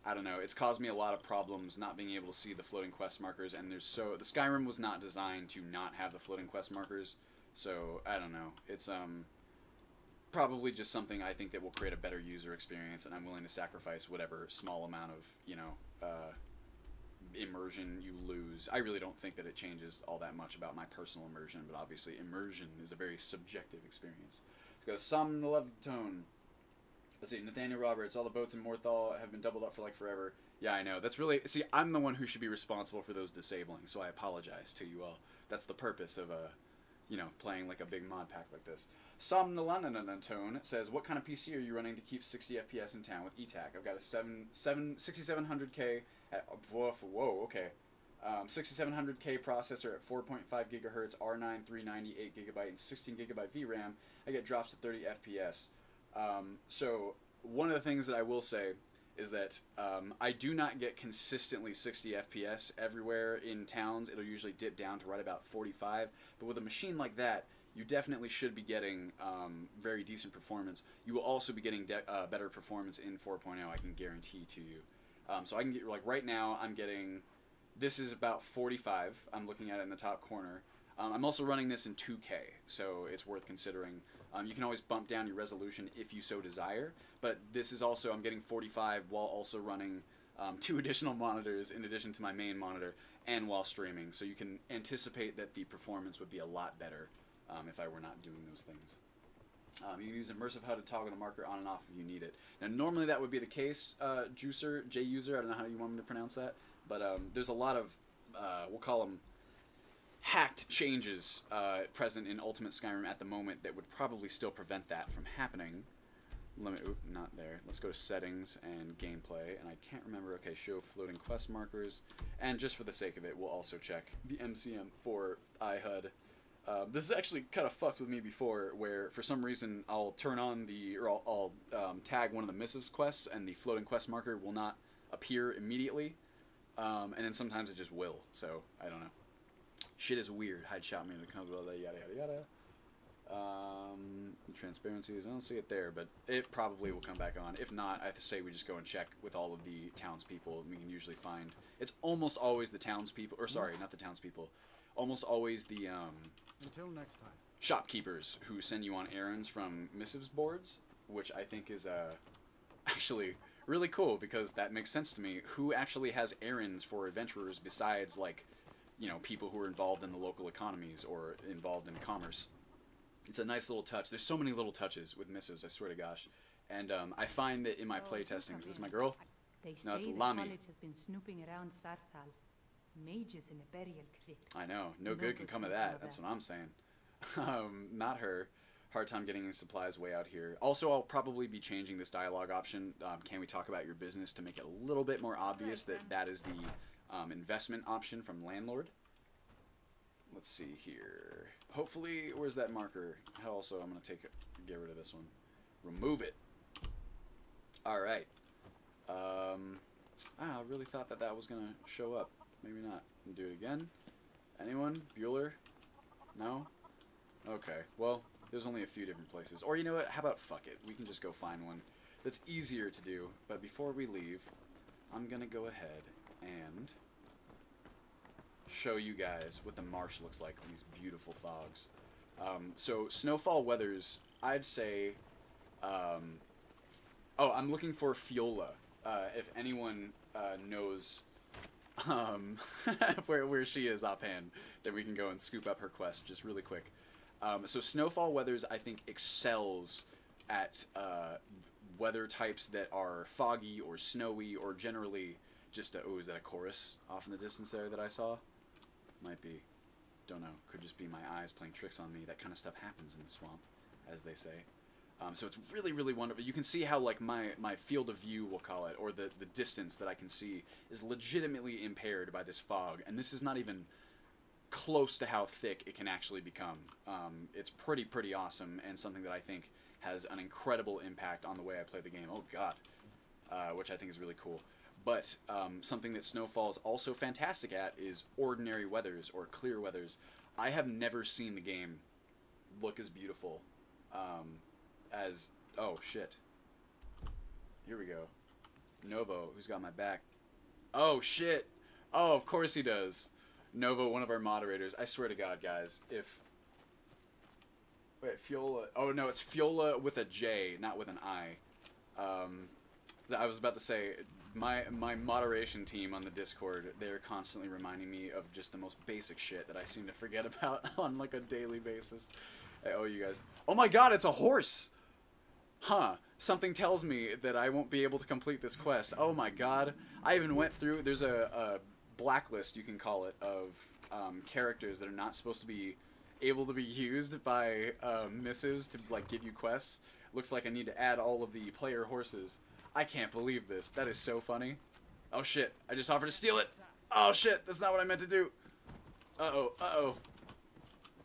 I don't know, it's caused me a lot of problems not being able to see the floating quest markers, and the Skyrim was not designed to not have the floating quest markers. So, I don't know, it's probably just something I think that will create a better user experience, and I'm willing to sacrifice whatever small amount of, you know, immersion you lose. I really don't think that it changes all that much about my personal immersion, but obviously immersion is a very subjective experience. Let's go, Somnolent Tone. Let's see, Nathaniel Roberts, all the boats in Morthal have been doubled up for like forever. Yeah, I know. That's really, see, I'm the one who should be responsible for those disabling, so I apologize to you all. That's the purpose of you know, playing like a big mod pack like this. Somnolentone says, what kind of PC are you running to keep 60 FPS in town with ETAC? I've got a 6700K at, whoa, okay. 6700K processor at 4.5 gigahertz, R9 390, 8 gigabyte, and 16 gigabyte VRAM. I get drops to 30 FPS. So one of the things that I will say is that I do not get consistently 60 FPS everywhere in towns. It'll usually dip down to right about 45. But with a machine like that, you definitely should be getting very decent performance. You will also be getting better performance in 4.0, I can guarantee to you. So I can get, like right now, I'm getting, this is about 45. I'm looking at it in the top corner. I'm also running this in 2K, so it's worth considering. You can always bump down your resolution if you so desire, but this is also, I'm getting 45 while also running 2 additional monitors in addition to my main monitor and while streaming, so you can anticipate that the performance would be a lot better if I were not doing those things. You can use immersive HUD to toggle the marker on and off if you need it. Now normally that would be the case, J-User, I don't know how you want me to pronounce that, but there's a lot of, we'll call them hacked changes present in Ultimate Skyrim at the moment that would probably still prevent that from happening. Not there. Let's go to settings and gameplay, and I can't remember. Okay, show floating quest markers, and just for the sake of it, we'll also check the MCM for iHUD. This is actually kind of fucked with me before, where for some reason I'll turn on I'll tag one of the missives quests, and the floating quest marker will not appear immediately, and then sometimes it just will. So I don't know. Shit is weird. Hide shot me in the comes with all that yada yada yada. Transparencies, I don't see it there, but it probably will come back on. If not, I have to say we just go and check with all of the townspeople. We can usually find, it's almost always the townspeople, or sorry, not the townspeople, almost always the Until next time. shopkeepers who send you on errands from missives boards, which I think is actually really cool, because that makes sense to me. Who actually has errands for adventurers besides, like, you know, people who are involved in the local economies or involved in commerce? It's a nice little touch. There's so many little touches with missives, I swear to gosh. And I find that in my playtesting, is this my girl? They No, it's say the Lami. college has been snooping around Sarthal. Mages in a burial crypt. I know. No good can come of that. That's what I'm saying. Not her. Hard time getting any supplies way out here. Also, I'll probably be changing this dialogue option. Can we talk about your business, to make it a little bit more obvious that that is the investment option from landlord. Let's see here. Hopefully, where's that marker? Also, I'm going to get rid of this one. Remove it. Alright. I really thought that was going to show up. Maybe not. Do it again. Anyone? Bueller? No? Okay. Well, there's only a few different places. Or you know what? How about fuck it? We can just go find one that's easier to do. But before we leave, I'm going to go ahead and show you guys what the marsh looks like with these beautiful fogs. So snowfall weathers, I'd say, oh, I'm looking for Fiola. If anyone knows where she is offhand, then we can go and scoop up her quest just really quick. So snowfall weathers, I think, excels at weather types that are foggy or snowy, or generally just oh, is that a chorus off in the distance there that I saw? Might be. Don't know. Could just be my eyes playing tricks on me. That kind of stuff happens in the swamp, as they say. So it's really, really wonderful. You can see how, like, my field of view, we'll call it, or the distance that I can see is legitimately impaired by this fog. And this is not even close to how thick it can actually become. It's pretty awesome, and something that I think has an incredible impact on the way I play the game. Oh, God. Which I think is really cool. But something that Snowfall is also fantastic at is ordinary weathers, or clear weathers. I have never seen the game look as beautiful as... Oh, shit. Here we go. Novo, who's got my back. Oh, shit. Oh, of course he does. Novo, one of our moderators. I swear to God, guys, if... Wait, Fiola... Oh, no, it's Fiola with a J, not with an I. I was about to say... My moderation team on the Discord, they're constantly reminding me of just the most basic shit that I seem to forget about on, like, a daily basis. I owe you guys. Oh my God, it's a horse! Huh. Something tells me that I won't be able to complete this quest. Oh my God. I even went through, there's a blacklist, you can call it, of characters that are not supposed to be able to be used by missives to, like, give you quests. Looks like I need to add all of the player horses. I can't believe this. That is so funny. Oh shit, I just offered to steal it. Oh shit, that's not what I meant to do. Uh-oh, uh-oh.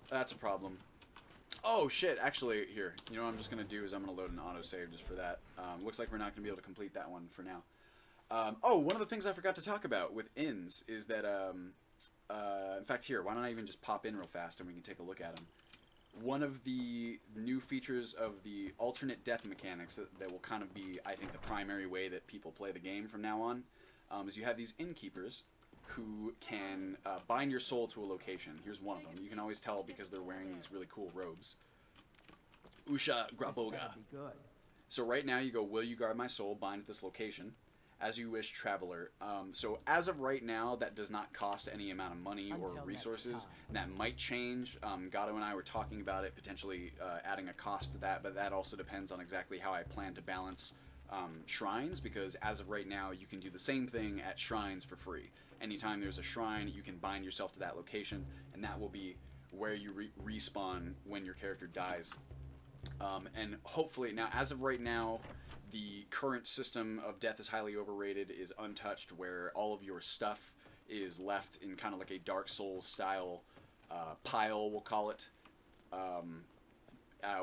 That's a problem. Oh shit, actually, here. You know what I'm just going to do is I'm going to load an autosave just for that. Looks like we're not going to be able to complete that one for now. Oh, one of the things I forgot to talk about with inns is that, in fact, here, why don't I even just pop in real fast and we can take a look at them. One of the new features of the alternate death mechanics that will kind of be, I think, the primary way that people play the game from now on, is you have these innkeepers who can bind your soul to a location. Here's one of them. You can always tell because they're wearing these really cool robes. Usha Graboga. So right now you go, will you guard my soul, bind at this location? As you wish, traveler. So as of right now, that does not cost any amount of money or resources. That might change. Gato and I were talking about it, potentially adding a cost to that, but that also depends on exactly how I plan to balance shrines, because as of right now, you can do the same thing at shrines for free. Anytime there's a shrine, you can bind yourself to that location, and that will be where you respawn when your character dies. And hopefully, now, as of right now, the current system of death is highly overrated is untouched, where all of your stuff is left in kind of like a Dark Souls style pile, we'll call it,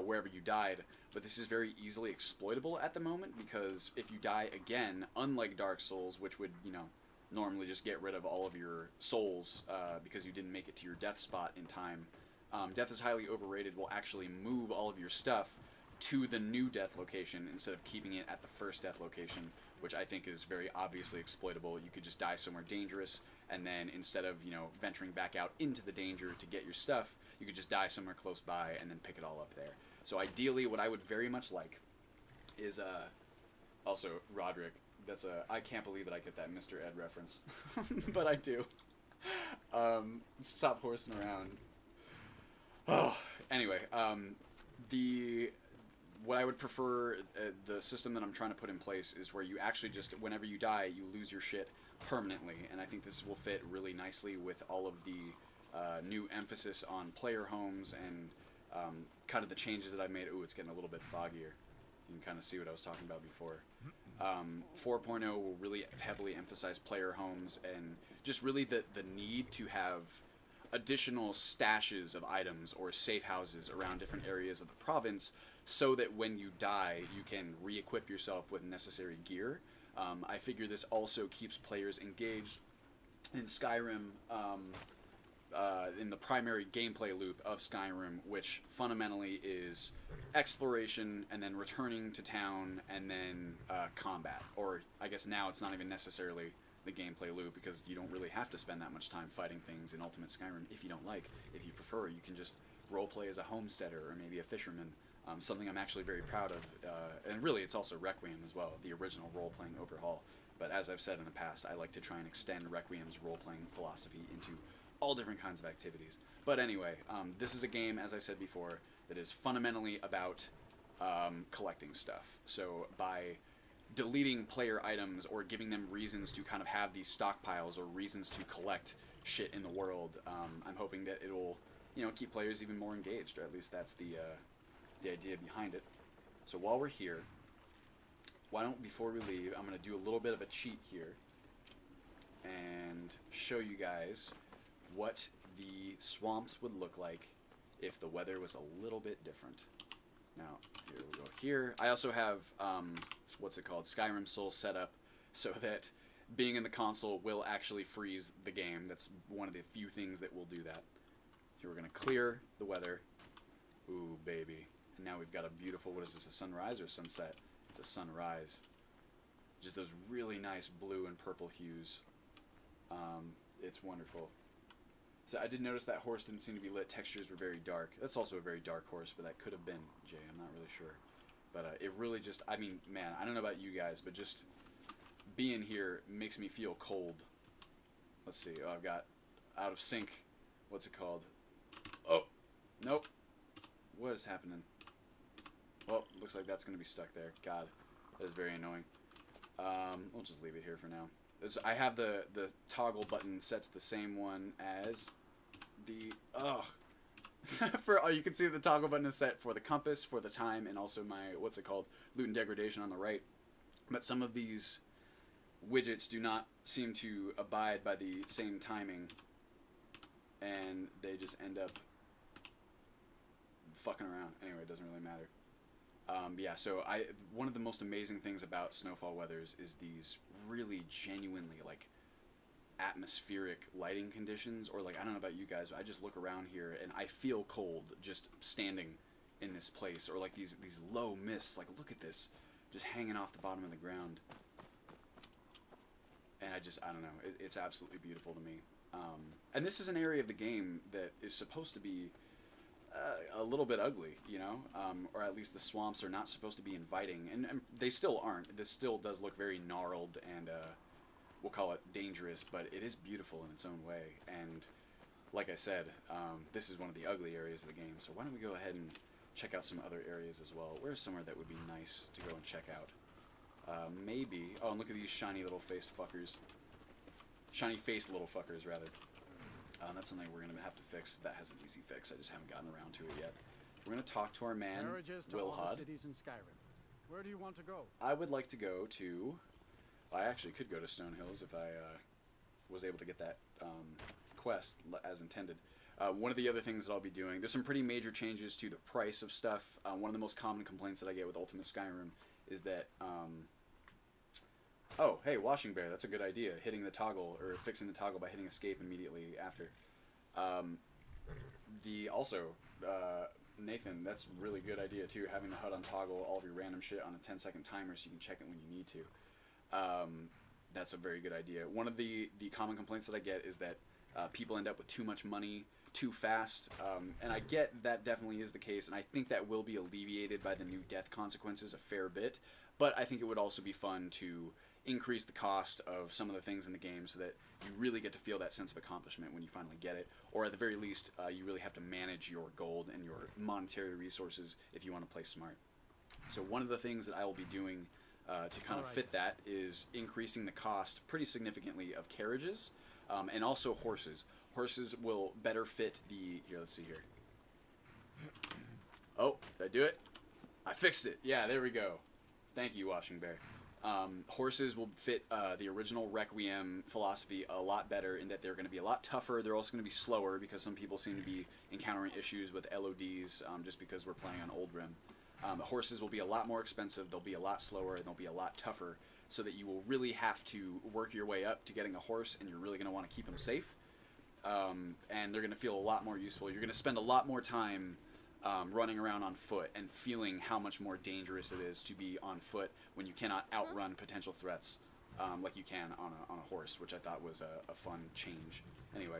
wherever you died. But this is very easily exploitable at the moment, because if you die again, unlike Dark Souls, which would, you know, normally just get rid of all of your souls because you didn't make it to your death spot in time, Death is Highly Overrated will actually move all of your stuff to the new death location instead of keeping it at the first death location, which I think is very obviously exploitable. You could just die somewhere dangerous, and then instead of, you know, venturing back out into the danger to get your stuff, you could just die somewhere close by and then pick it all up there. So ideally, what I would very much like is, also, Roderick, that's I can't believe that I get that Mr. Ed reference, but I do. Stop horsing around. Oh, anyway, what I would prefer, the system that I'm trying to put in place is where you actually just, whenever you die, you lose your shit permanently, and I think this will fit really nicely with all of the new emphasis on player homes and kind of the changes that I've made. Ooh, it's getting a little bit foggier. You can kind of see what I was talking about before. 4.0 will really heavily emphasize player homes and just really the need to have additional stashes of items or safe houses around different areas of the province, so that when you die, you can re-equip yourself with necessary gear. I figure this also keeps players engaged in Skyrim, in the primary gameplay loop of Skyrim, which fundamentally is exploration and then returning to town and then combat. Or I guess now it's not even necessarily the gameplay loop, because you don't really have to spend that much time fighting things in Ultimate Skyrim if you don't like. If you prefer, you can just roleplay as a homesteader or maybe a fisherman. Something I'm actually very proud of, and really it's also Requiem as well, the original role-playing overhaul. But as I've said in the past, I like to try and extend Requiem's role-playing philosophy into all different kinds of activities. But anyway, this is a game, as I said before, that is fundamentally about collecting stuff. So by deleting player items or giving them reasons to kind of have these stockpiles or reasons to collect shit in the world, I'm hoping that it'll, you know, keep players even more engaged, or at least that's the idea behind it. So while we're here, why don't, before we leave, I'm going to do a little bit of a cheat here and show you guys what the swamps would look like if the weather was a little bit different. Now, here we go here. I also have, what's it called, Skyrim Soul set up so that being in the console will actually freeze the game. That's one of the few things that will do that. Here we're going to clear the weather. Ooh, baby. And now we've got a beautiful, what is this, a sunrise or sunset? It's a sunrise. Just those really nice blue and purple hues. It's wonderful. So I did notice that horse didn't seem to be lit. Textures were very dark. That's also a very dark horse, but that could have been Jay. I'm not really sure. But it really just, I mean, man, I don't know about you guys, but just being here makes me feel cold. Let's see. Oh, I've got out of sync. What's it called? Oh, nope. What is happening? Well, looks like that's going to be stuck there. God, that is very annoying. We'll just leave it here for now. I have the toggle button set to the same one as the, you can see the toggle button is set for the compass, for the time, and also my, what's it called, loot and degradation on the right. But some of these widgets do not seem to abide by the same timing, and they just end up fucking around. Anyway, it doesn't really matter. Yeah, so one of the most amazing things about snowfall weathers is these really genuinely, like, atmospheric lighting conditions, or, like, I don't know about you guys, but I just look around here and I feel cold just standing in this place, or like these low mists, like, look at this, just hanging off the bottom of the ground. And I don't know, it's absolutely beautiful to me. And this is an area of the game that is supposed to be a little bit ugly, you know, or at least the swamps are not supposed to be inviting, and they still aren't. This still does look very gnarled and, we'll call it dangerous, but it is beautiful in its own way. And like I said, this is one of the ugly areas of the game, so why don't we go ahead and check out some other areas as well. Where's somewhere that would be nice to go and check out? Maybe, oh, and look at these shiny little faced fuckers. Shiny faced little fuckers, rather. That's something we're going to have to fix. That has an easy fix. I just haven't gotten around to it yet. We're going to talk to our man, Wilhod. Cities in Skyrim. Where do you want to go? I would like to go to... Well, I actually could go to Stone Hills if I was able to get that quest as intended. One of the other things that I'll be doing, there's some pretty major changes to the price of stuff. One of the most common complaints that I get with Ultimate Skyrim is that, oh, hey, Washing Bear, that's a good idea. Hitting the toggle, or fixing the toggle by hitting escape immediately after. Nathan, that's a really good idea too, having the HUD on toggle all of your random shit on a 10-second timer so you can check it when you need to. That's a very good idea. One of the common complaints that I get is that people end up with too much money too fast, and I get that definitely is the case, and I think that will be alleviated by the new death consequences a fair bit, but I think it would also be fun to increase the cost of some of the things in the game so that you really get to feel that sense of accomplishment when you finally get it, or at the very least, you really have to manage your gold and your monetary resources if you want to play smart. So one of the things that I will be doing to kind of fit that is increasing the cost pretty significantly of carriages, and also horses. Horses will better fit the... Here, let's see here. Oh, did I do it? I fixed it. Yeah, there we go. Thank you, Washing Bear. Horses will fit the original Requiem philosophy a lot better in that they're going to be a lot tougher. They're also going to be slower because some people seem to be encountering issues with LODs just because we're playing on Old Rim. Horses will be a lot more expensive, they'll be a lot slower, and they'll be a lot tougher, so that you will really have to work your way up to getting a horse, and you're really going to want to keep them safe. And they're going to feel a lot more useful. You're going to spend a lot more time running around on foot and feeling how much more dangerous it is to be on foot when you cannot outrun potential threats like you can on a horse, which I thought was a fun change. Anyway,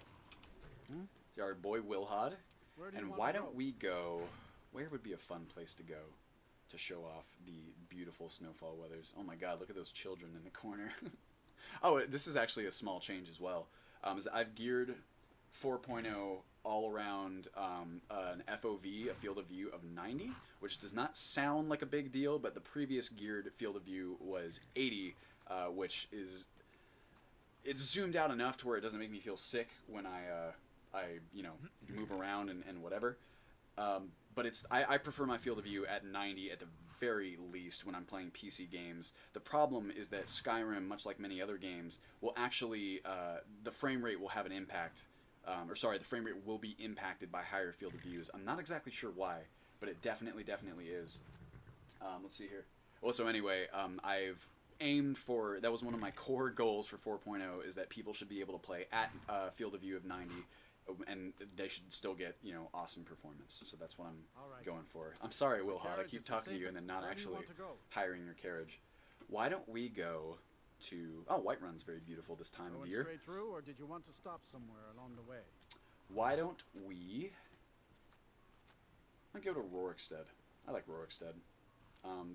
our boy Wilhod, and why don't we go... Where would be a fun place to go to show off the beautiful snowfall weathers? Oh my god, look at those children in the corner. Oh, this is actually a small change as well. Is I've geared 4.0 all around an FOV, a field of view of 90, which does not sound like a big deal, but the previous geared field of view was 80, which is... It's zoomed out enough to where it doesn't make me feel sick when I you know, move around and whatever. But I prefer my field of view at 90 at the very least when I'm playing PC games. The problem is that Skyrim, much like many other games, will actually, the frame rate will have an impact, the frame rate will be impacted by higher field of views. I'm not exactly sure why, but it definitely is. Let's see here. Well, so anyway, I've aimed for, that was one of my core goals for 4.0, is that people should be able to play at field of view of 90. And they should still get, you know, awesome performance. So that's what I'm going for. I'm sorry, Wilhod, I keep talking to you and then not actually hiring your carriage. Why don't we go to... Oh, Whiterun's very beautiful this time of year. Straight through, or did you want to stop somewhere along the way? Why don't we... I'll go to Rorikstead. I like Rorikstead.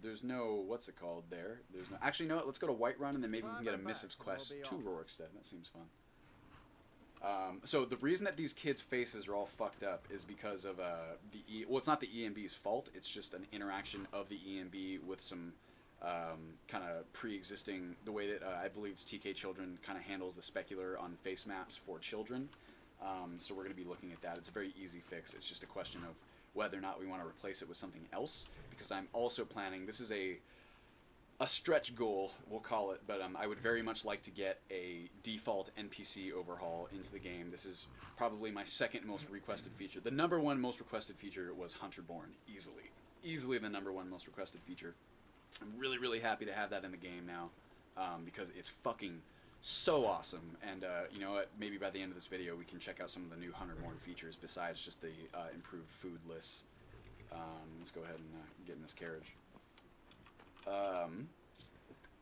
There's no... What's it called there? There's no... Actually, no, let's go to Whiterun and then maybe we can get a Missive's Quest to Rorikstead. That seems fun. So the reason that these kids' faces are all fucked up is because of well, it's not the EMB's fault. It's just an interaction of the EMB with some kind of pre-existing, the way that I believe it's TK Children kind of handles the specular on face maps for children. So we're going to be looking at that. It's a very easy fix. It's just a question of whether or not we want to replace it with something else, because I'm also planning, this is a stretch goal, we'll call it, but I would very much like to get a default NPC overhaul into the game. This is probably my second most requested feature. The number one most requested feature was Hunterborn, easily. Easily the number one most requested feature. I'm really, really happy to have that in the game now, because it's fucking so awesome. And you know what, maybe by the end of this video we can check out some of the new Hunterborn features besides just the improved food lists. Let's go ahead and get in this carriage.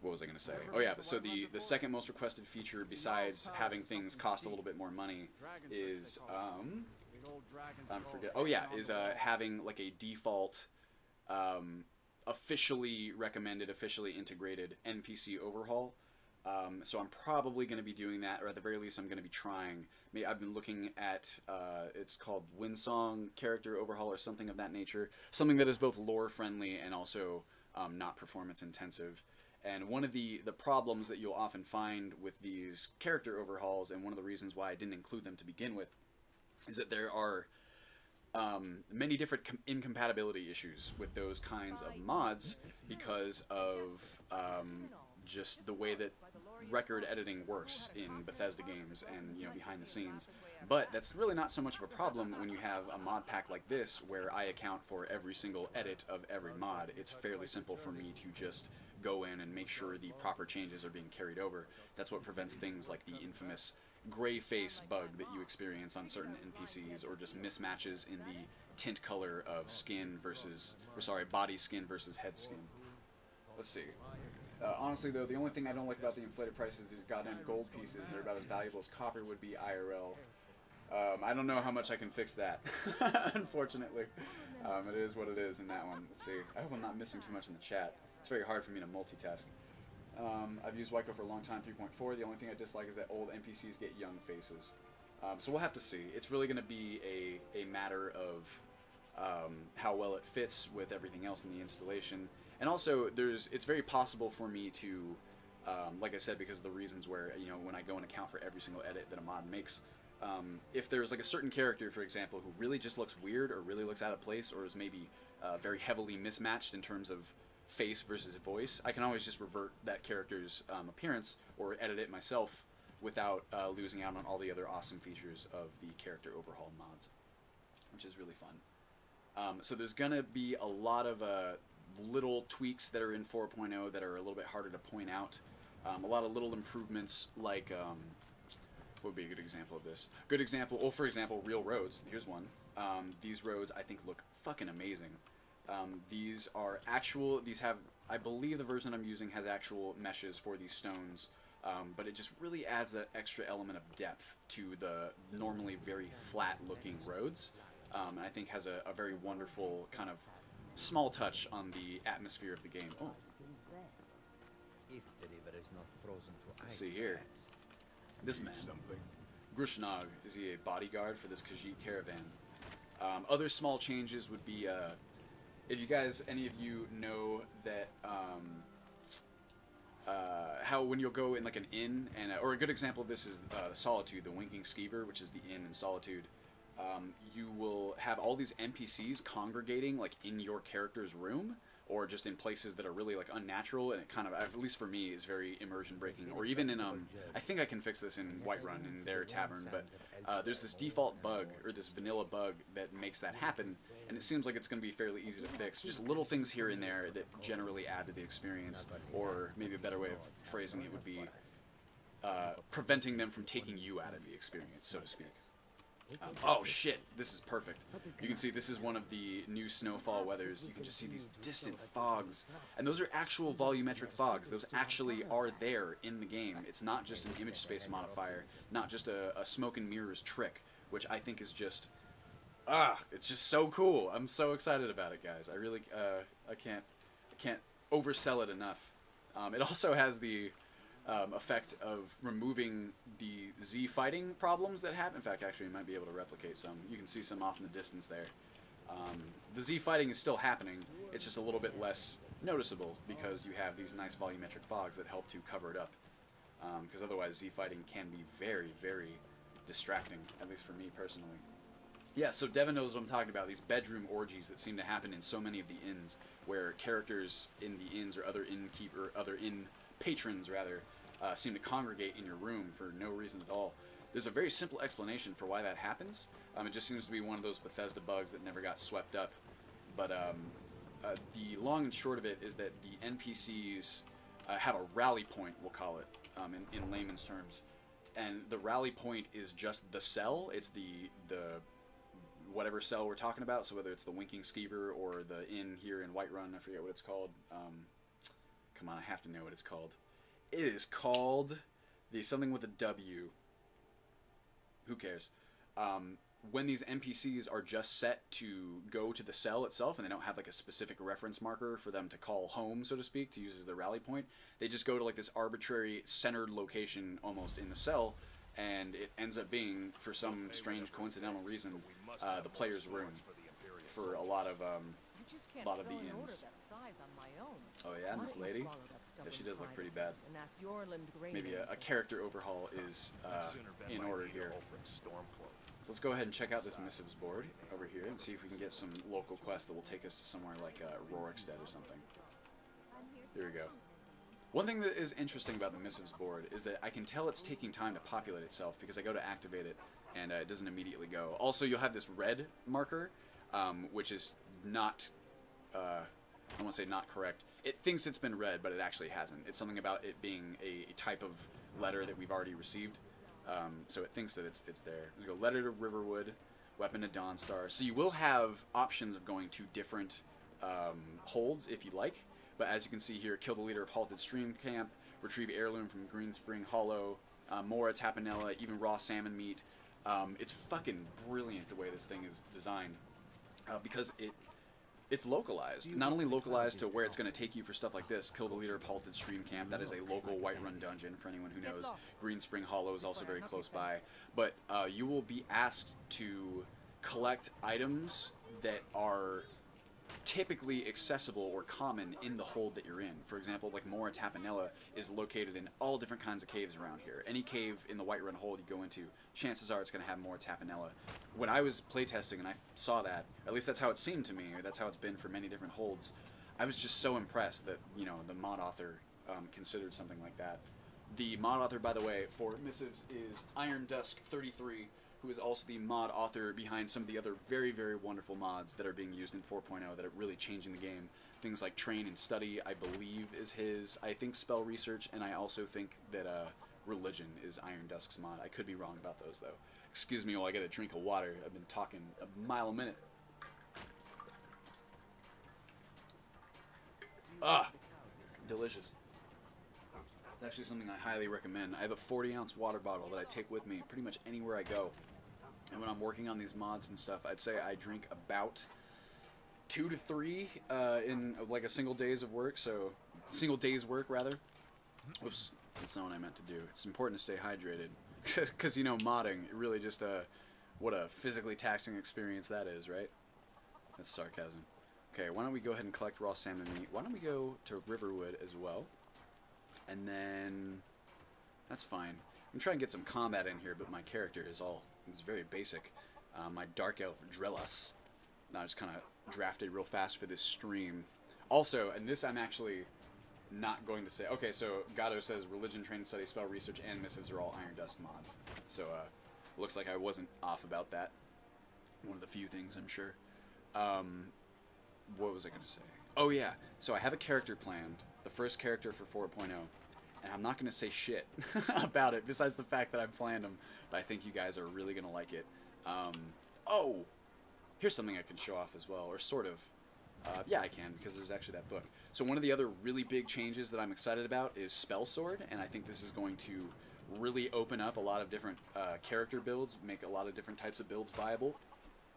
What was I going to say? Oh yeah, so the second most requested feature, besides having things cost a little bit more money, is having like a default, officially recommended, officially integrated NPC overhaul. So I'm probably going to be doing that, or at the very least I'm going to be trying. I've been looking at, it's called Windsong character overhaul or something of that nature. Something that is both lore friendly and also not performance intensive. And one of the problems that you'll often find with these character overhauls, and one of the reasons why I didn't include them to begin with, is that there are many different incompatibility issues with those kinds of mods because of just the way that record editing works in Bethesda games and, you know, behind the scenes. But that's really not so much of a problem when you have a mod pack like this, where I account for every single edit of every mod. It's fairly simple for me to just go in and make sure the proper changes are being carried over. That's what prevents things like the infamous gray face bug that you experience on certain NPCs, or just mismatches in the tint color of skin versus, or sorry, body skin versus head skin. Let's see. Honestly, though, the only thing I don't like about the inflated prices is these goddamn gold pieces. They're about as valuable as copper would be IRL. I don't know how much I can fix that, unfortunately. It is what it is in that one. Let's see. I hope I'm not missing too much in the chat. It's very hard for me to multitask. I've used Wyco for a long time, 3.4. The only thing I dislike is that old NPCs get young faces. So we'll have to see. It's really going to be a matter of how well it fits with everything else in the installation. And also, it's very possible for me to, like I said, because of the reasons where, you know, when I go and account for every single edit that a mod makes, if there's like a certain character, for example, who really just looks weird or really looks out of place, or is maybe very heavily mismatched in terms of face versus voice, I can always just revert that character's appearance or edit it myself without losing out on all the other awesome features of the character overhaul mods, which is really fun. So there's gonna be a lot of little tweaks that are in 4.0 that are a little bit harder to point out. A lot of little improvements, like what would be a good example of this? Good example, well, for example, real roads. Here's one. These roads I think look fucking amazing. These are actual, these have, I believe the version I'm using has actual meshes for these stones, but it just really adds that extra element of depth to the normally very flat looking roads, and I think has a very wonderful kind of small touch on the atmosphere of the game. Oh. Let's see here. This man, Grushnog, is he a bodyguard for this Khajiit caravan? Other small changes would be, if you guys, any of you know that, how when you'll go in like an inn, and or a good example of this is Solitude, the Winking Skeever, which is the inn in Solitude. You will have all these NPCs congregating like in your character's room, or just in places that are really like unnatural, and it kind of, at least for me, is very immersion breaking. Or even in I think I can fix this in Whiterun in their tavern, but there's this default bug, or this vanilla bug, that makes that happen, and it seems like it's going to be fairly easy to fix. Just little things here and there that generally add to the experience, or maybe a better way of phrasing it would be preventing them from taking you out of the experience, so to speak. Oh shit, this is perfect. You can see this is one of the new snowfall weathers. You can just see these distant fogs, and those are actual volumetric fogs. Those actually are there in the game. It's not just an image space modifier, not just a smoke and mirrors trick, which I think is just, it's just so cool. I'm so excited about it, guys. I really, I can't oversell it enough. It also has the effect of removing the Z fighting problems that happen. In fact, actually, you might be able to replicate some. You can see some off in the distance there. The Z fighting is still happening. It's just a little bit less noticeable because you have these nice volumetric fogs that help to cover it up. Because otherwise, Z fighting can be very, very distracting, at least for me personally. Yeah, so Devin knows what I'm talking about, these bedroom orgies that seem to happen in so many of the inns, where characters in the inns, or other inn patrons rather, seem to congregate in your room for no reason at all. There's a very simple explanation for why that happens. It just seems to be one of those Bethesda bugs that never got swept up. But the long and short of it is that the NPCs have a rally point, we'll call it, in layman's terms. And the rally point is just the cell. It's the whatever cell we're talking about. So whether it's the Winking Skeever or the inn here in Whiterun, I forget what it's called. Come on, I have to know what it's called. It is called something with a W. Who cares? When these NPCs are just set to go to the cell itself, and they don't have like a specific reference marker for them to call home, so to speak, to use as their rally point, they just go to like this arbitrary centered location almost in the cell, and it ends up being, for some strange coincidental reason, the player's room for a lot of the inns. Oh yeah, and this lady? Yeah, she does look pretty bad. Maybe a character overhaul is in order here. So let's go ahead and check out this missives board over here and see if we can get some local quests that will take us to somewhere like Rorikstead or something. Here we go. One thing that is interesting about the missives board is that I can tell it's taking time to populate itself because I go to activate it and it doesn't immediately go. Also, you'll have this red marker, which is not, I don't want to say not correct. It thinks it's been read, but it actually hasn't. It's something about it being a type of letter that we've already received. So it thinks that it's there. Let's go letter to Riverwood, weapon to Dawnstar. So you will have options of going to different holds if you like. But as you can see here, kill the leader of Halted Stream Camp, retrieve heirloom from Green Spring Hollow, Mora Tapanella, even raw salmon meat. It's fucking brilliant the way this thing is designed because it's localized. Not only localized to where it's going to take you for stuff like this, kill the leader of Halted Stream Camp. That is a local Whiterun dungeon for anyone who knows. Green Spring Hollow is also very close by. But you will be asked to collect items that are typically accessible or common in the hold that you're in. For example, like Mora Tapanella is located in all different kinds of caves around here. Any cave in the Whiterun hold you go into, chances are it's going to have Mora Tapanella. When I was playtesting and I saw that, at least that's how it seemed to me, or that's how it's been for many different holds, I was just so impressed that, you know, the mod author considered something like that. The mod author, by the way, for missives is Iron Dusk 33, who is also the mod author behind some of the other very, very wonderful mods that are being used in 4.0 that are really changing the game. Things like Train and Study, I believe, is his. I think Spell Research, and I also think that Religion is Iron Dusk's mod. I could be wrong about those, though. Excuse me while I get a drink of water. I've been talking a mile a minute. Ah! Delicious. It's actually something I highly recommend. I have a 40-ounce water bottle that I take with me pretty much anywhere I go. And when I'm working on these mods and stuff, I'd say I drink about 2 to 3 in like a single day's work, rather. Whoops, that's not what I meant to do. It's important to stay hydrated. Because, you know, modding, it really just, what a physically taxing experience that is, right? That's sarcasm. Okay, why don't we go ahead and collect raw salmon meat. Why don't we go to Riverwood as well? And then, that's fine. I'm trying to get some combat in here, but my character is very basic. My Dark Elf Drellas. I just kind of drafted real fast for this stream. Also, and this I'm actually not going to say. Okay, so Gatto says Religion, Train and Study, Spell Research, and Missives are all Iron Dust mods. So, looks like I wasn't off about that. One of the few things, I'm sure. What was I going to say? Oh yeah, so I have a character planned, the first character for 4.0, and I'm not going to say shit about it, besides the fact that I've planned them, but I think you guys are really going to like it. Oh, here's something I can show off as well, or sort of. Yeah, I can, because there's actually that book. So one of the other really big changes that I'm excited about is Spell Sword, and I think this is going to really open up a lot of different character builds, make a lot of different types of builds viable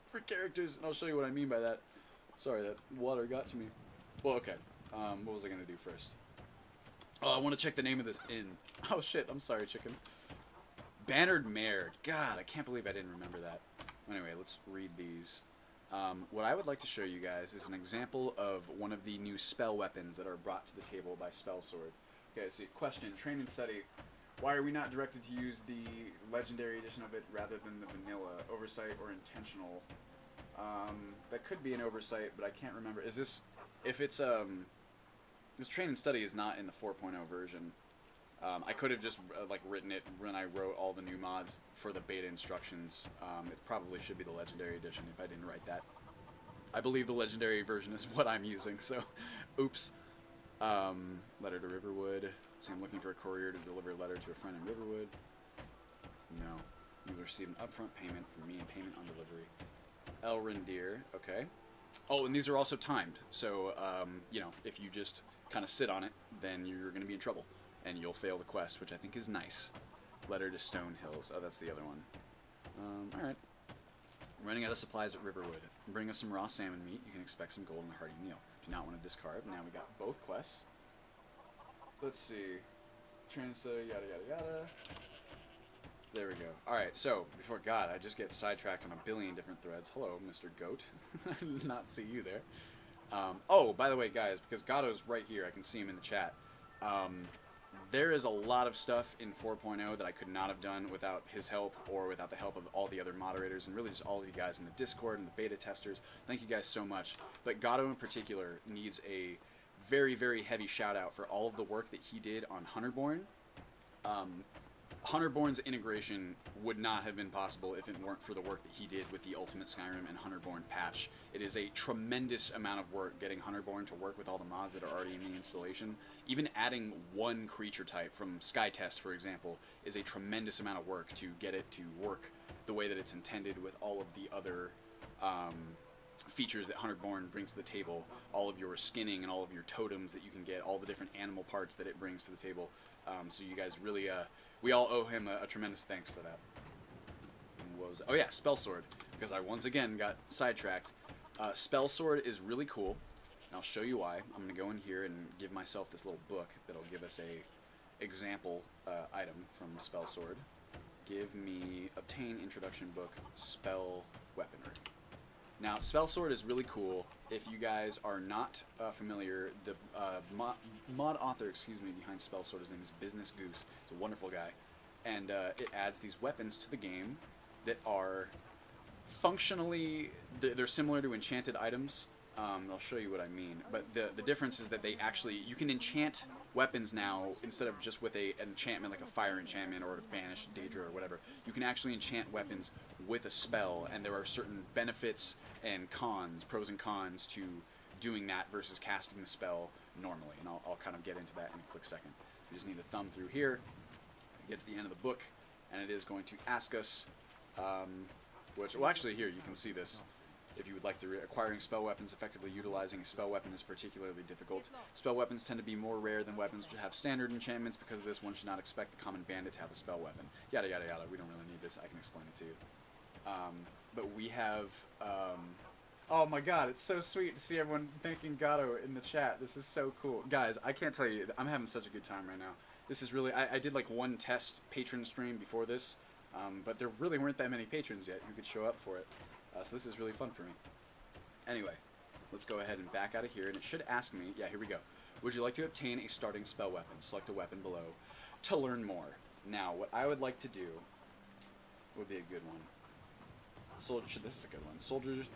for characters, and I'll show you what I mean by that. Sorry, that water got to me. Well, okay. What was I going to do first? Oh, I want to check the name of this inn. Oh, shit. I'm sorry, chicken. Bannered Mare. God, I can't believe I didn't remember that. Anyway, let's read these. What I would like to show you guys is an example of one of the new spell weapons that are brought to the table by Spell Sword. Okay, so question. Train and Study. Why are we not directed to use the Legendary Edition of it rather than the vanilla? Oversight or intentional? That could be an oversight, but I can't remember. Is this... If it's, this Train and Study is not in the 4.0 version. I could have just, like, written it when I wrote all the new mods for the beta instructions. It probably should be the Legendary Edition if I didn't write that. I believe the Legendary version is what I'm using, so, oops. Letter to Riverwood. See, I'm looking for a courier to deliver a letter to a friend in Riverwood. No. You will receive an upfront payment from me and payment on delivery. Elrendir, okay. Oh, and these are also timed, so, you know, if you just kind of sit on it, then you're going to be in trouble, and you'll fail the quest, which I think is nice. Letter to Stone Hills. Oh, that's the other one. Alright. Running out of supplies at Riverwood. Bring us some raw salmon meat. You can expect some gold and a hearty meal. Do not want to discard. Now we got both quests. Let's see. Translate, yada, yada, yada. There we go. Alright, so, before God, I just get sidetracked on a billion different threads. Hello, Mr. Goat. I did not see you there. Oh, by the way, guys, because Gatto's right here, I can see him in the chat. There is a lot of stuff in 4.0 that I could not have done without his help or without the help of all the other moderators and really just all of you guys in the Discord and the beta testers. Thank you guys so much. But Gatto in particular needs a very, very heavy shout out for all of the work that he did on Hunterborn. Hunterborn's integration would not have been possible if it weren't for the work that he did with the Ultimate Skyrim and Hunterborn patch. It is a tremendous amount of work getting Hunterborn to work with all the mods that are already in the installation. Even adding one creature type from Skytest, for example, is a tremendous amount of work to get it to work the way that it's intended with all of the other features that Hunterborn brings to the table, all of your skinning and all of your totems that you can get, all the different animal parts that it brings to the table. So you guys really, we all owe him a tremendous thanks for that. And what was it? Oh yeah, Spell Sword, because I once again got sidetracked. Spell Sword is really cool, and I'll show you why. I'm going to go in here and give myself this little book that'll give us a example item from Spell Sword. Give me Obtain Introduction Book, Spell Weaponry. Now, Spell Sword is really cool. If you guys are not familiar, the mod author, behind Spell Sword, his name is Business Goose. He's a wonderful guy. And it adds these weapons to the game that are functionally, they're similar to enchanted items. I'll show you what I mean. But the difference is that they actually, you can enchant weapons now instead of just with an enchantment like a fire enchantment or a banish Daedra or whatever. You can actually enchant weapons with a spell, and there are certain benefits and cons, pros and cons to doing that versus casting the spell normally. And I'll kind of get into that in a quick second. We just need to thumb through here, get to the end of the book, and it is going to ask us, well actually here you can see this. If you would like to acquiring spell weapons, effectively utilizing a spell weapon is particularly difficult. Spell weapons tend to be more rare than weapons which have standard enchantments. Because of this, one should not expect the common bandit to have a spell weapon. Yada yada yada. We don't really need this. I can explain it to you. But we have... oh my god, it's so sweet to see everyone thanking Gato in the chat. This is so cool. Guys, I can't tell you, I'm having such a good time right now. This is really... I did like one test patron stream before this, but there really weren't that many patrons yet who could show up for it. So this is really fun for me. Anyway, let's go ahead and back out of here, and it should ask me, yeah, here we go. Would you like to obtain a starting spell weapon? Select a weapon below to learn more. Now, what I would like to do would be a good one. This is a good one.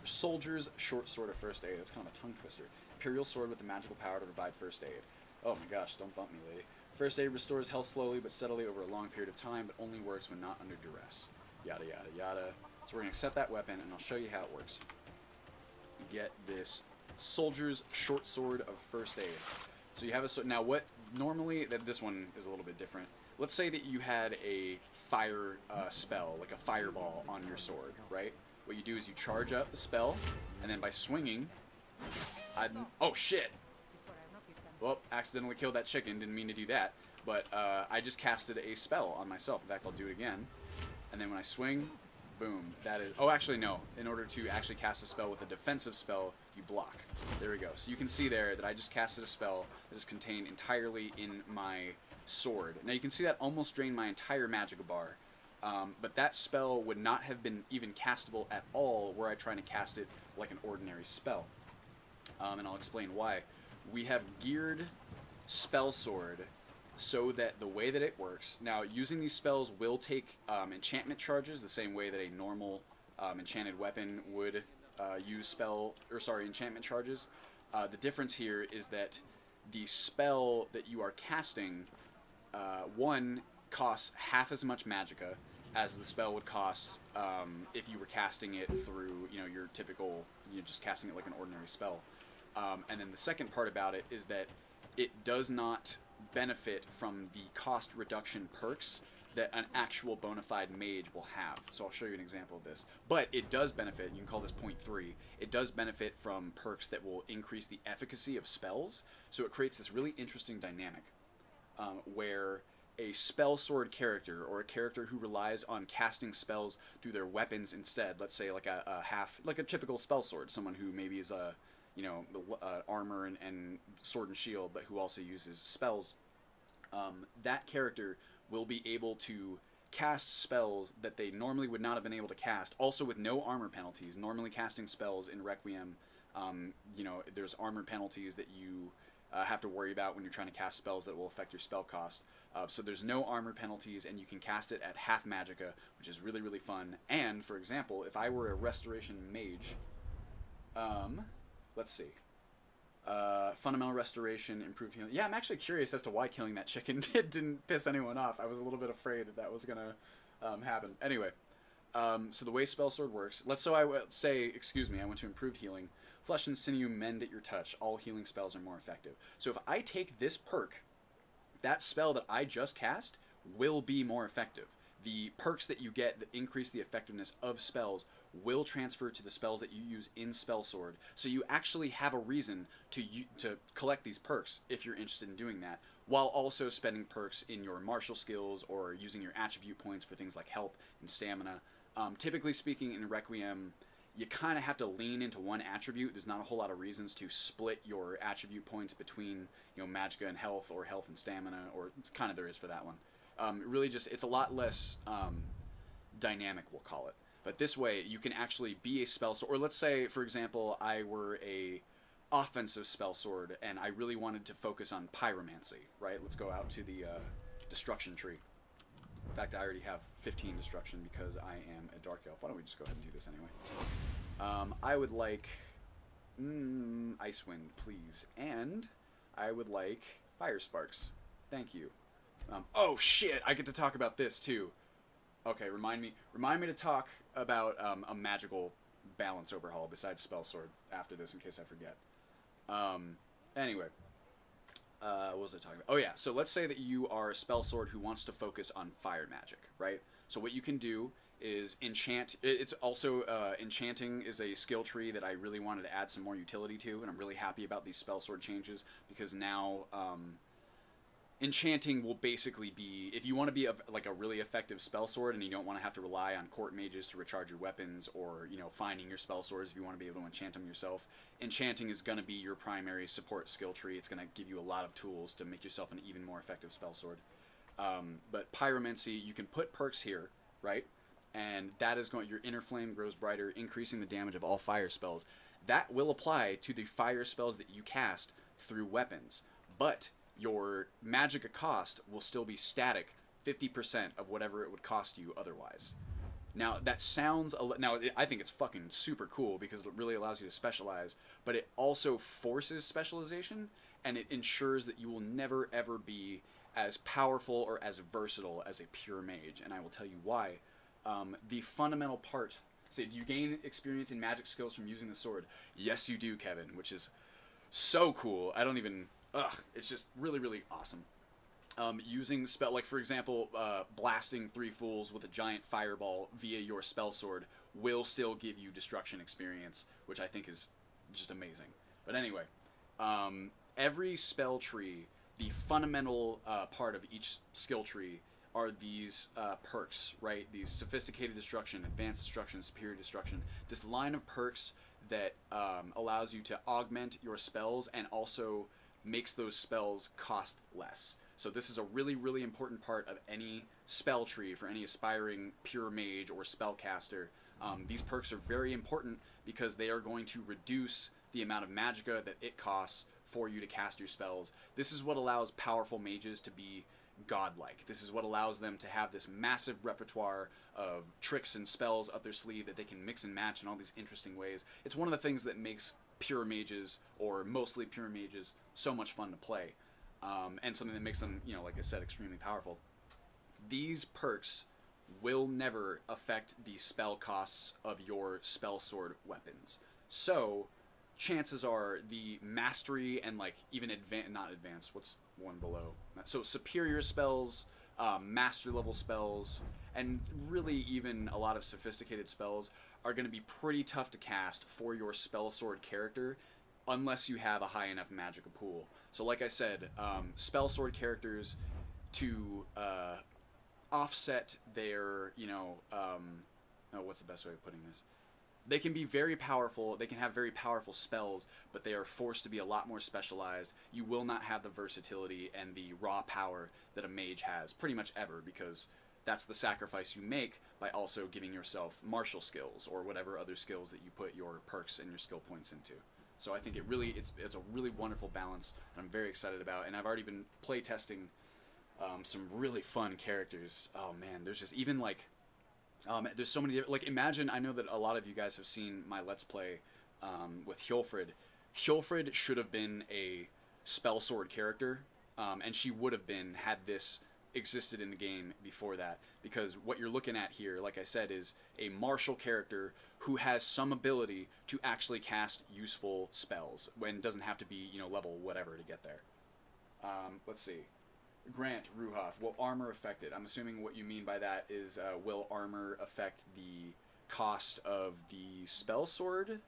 Soldier's Short Sword of First Aid. That's kind of a tongue twister. Imperial Sword with the magical power to provide first aid. Oh my gosh, don't bump me, lady. First aid restores health slowly but steadily over a long period of time, but only works when not under duress. Yada yada yada. So we're going to accept that weapon, and I'll show you how it works. Get this Soldier's Short Sword of First Aid. So you have a... Now, what... Normally, this one is a little bit different. Let's say that you had a fire spell, like a fireball, on your sword, right? What you do is you charge up the spell, and then by swinging... oh, shit! Well, accidentally killed that chicken. Didn't mean to do that. But I just casted a spell on myself. In fact, I'll do it again. And then when I swing... Boom. That is... Oh, actually, no. In order to actually cast a spell with a defensive spell, you block. There we go. So you can see there that I just casted a spell that is contained entirely in my sword. Now, you can see that almost drained my entire magic bar. But that spell would not have been even castable at all were I trying to cast it like an ordinary spell. And I'll explain why. We have geared Spell Sword so that the way that it works... Now, using these spells will take enchantment charges the same way that a normal enchanted weapon would use enchantment charges. The difference here is that the spell that you are casting, one, costs half as much magicka as the spell would cost if you were casting it through, your typical, just casting it like an ordinary spell. And then the second part about it is that it does not benefit from the cost reduction perks that an actual bona fide mage will have. So I'll show you an example of this. But it does benefit, you can call this 0.3, it does benefit from perks that will increase the efficacy of spells. So it creates this really interesting dynamic where a spell sword character, or a character who relies on casting spells through their weapons instead, let's say like like a typical spell sword, someone who maybe is a armor and sword and shield, but who also uses spells, that character will be able to cast spells that they normally would not have been able to cast, also with no armor penalties. Normally casting spells in Requiem, there's armor penalties that you have to worry about when you're trying to cast spells that will affect your spell cost. So there's no armor penalties, and you can cast it at half magicka, which is really, really fun. And, for example, if I were a restoration mage, let's see. Fundamental restoration, improved healing. Yeah, I'm actually curious as to why killing that chicken didn't piss anyone off. I was a little bit afraid that was gonna happen. Anyway, so the way Spell Sword works, excuse me, I went to improved healing. Flesh and sinew mend at your touch. All healing spells are more effective. So if I take this perk, that spell that I just cast will be more effective. The perks that you get that increase the effectiveness of spells will transfer to the spells that you use in Spell Sword. So you actually have a reason to collect these perks if you're interested in doing that, while also spending perks in your martial skills or using your attribute points for things like health and stamina. Typically speaking, in Requiem, you kind of have to lean into one attribute. There's not a whole lot of reasons to split your attribute points between, magicka and health, or health and stamina, or kind of there is for that one. Really just, it's a lot less dynamic, we'll call it. But this way, you can actually be a spell sword. Or let's say, for example, I were a offensive spell sword, and I really wanted to focus on pyromancy, right? Let's go out to the destruction tree. In fact, I already have 15 destruction because I am a dark elf. Why don't we just go ahead and do this anyway? I would like Icewind, please. And I would like Fire Sparks. Thank you. Oh shit, I get to talk about this too. Okay, remind me to talk about a magical balance overhaul besides Spell Sword after this in case I forget. Anyway, what was I talking about? Oh yeah, so let's say that you are a Spell Sword who wants to focus on fire magic, right? So what you can do is enchant. It's also enchanting is a skill tree that I really wanted to add some more utility to, and I'm really happy about these Spell Sword changes because now enchanting will basically be, if you want to be like a really effective spell sword and you don't want to have to rely on court mages to recharge your weapons, or finding your spell swords if you want to be able to enchant them yourself, enchanting is going to be your primary support skill tree. It's going to give you a lot of tools to make yourself an even more effective spell sword. But pyromancy, you can put perks here, right? And that is going, your inner flame grows brighter, increasing the damage of all fire spells. That will apply to the fire spells that you cast through weapons, but your magicka cost will still be static, 50% of whatever it would cost you otherwise. Now, that sounds... I think it's fucking super cool because it really allows you to specialize, but it also forces specialization, and it ensures that you will never, ever be as powerful or as versatile as a pure mage, and I will tell you why. The fundamental part... Say, do you gain experience in magic skills from using the sword? Yes, you do, Kevin, which is so cool. I don't even... it's just really, really awesome. Using spell, like for example, blasting 3 fools with a giant fireball via your spell sword will still give you destruction experience, which I think is just amazing. But anyway, every spell tree, the fundamental part of each skill tree are these perks, right? These sophisticated destruction, advanced destruction, superior destruction. This line of perks that allows you to augment your spells and also makes those spells cost less. So this is a really, really important part of any spell tree for any aspiring pure mage or spellcaster. These perks are very important because they are going to reduce the amount of magicka that it costs for you to cast your spells. This is what allows powerful mages to be godlike. This is what allows them to have this massive repertoire of tricks and spells up their sleeve that they can mix and match in all these interesting ways. It's one of the things that makes pure mages, or mostly pure mages, so much fun to play, and something that makes them, like I said, extremely powerful. These perks will never affect the spell costs of your spell sword weapons. So chances are the mastery and even not advanced, what's one below? So superior spells, master level spells, and really even a lot of sophisticated spells are going to be pretty tough to cast for your spell sword character unless you have a high enough magicka pool. So like I said, spell sword characters, to offset their, what's the best way of putting this? They can be very powerful, they can have very powerful spells, but they are forced to be a lot more specialized. You will not have the versatility and the raw power that a mage has pretty much ever, because that's the sacrifice you make by also giving yourself martial skills or whatever other skills that you put your perks and your skill points into. So I think it's a really wonderful balance that I'm very excited about, and I've already been play testing some really fun characters. Oh man, there's just even there's so many, imagine, I know that a lot of you guys have seen my Let's Play with Hjolfred. Hjolfrid should have been a spell sword character, and she would have been had this existed in the game before that, because what you're looking at here, like I said, is a martial character who has some ability to actually cast useful spells when it doesn't have to be, you know, level whatever to get there. Let's see. Grant Ruhoff, will armor affect it? I'm assuming what you mean by that is will armor affect the cost of the spell sword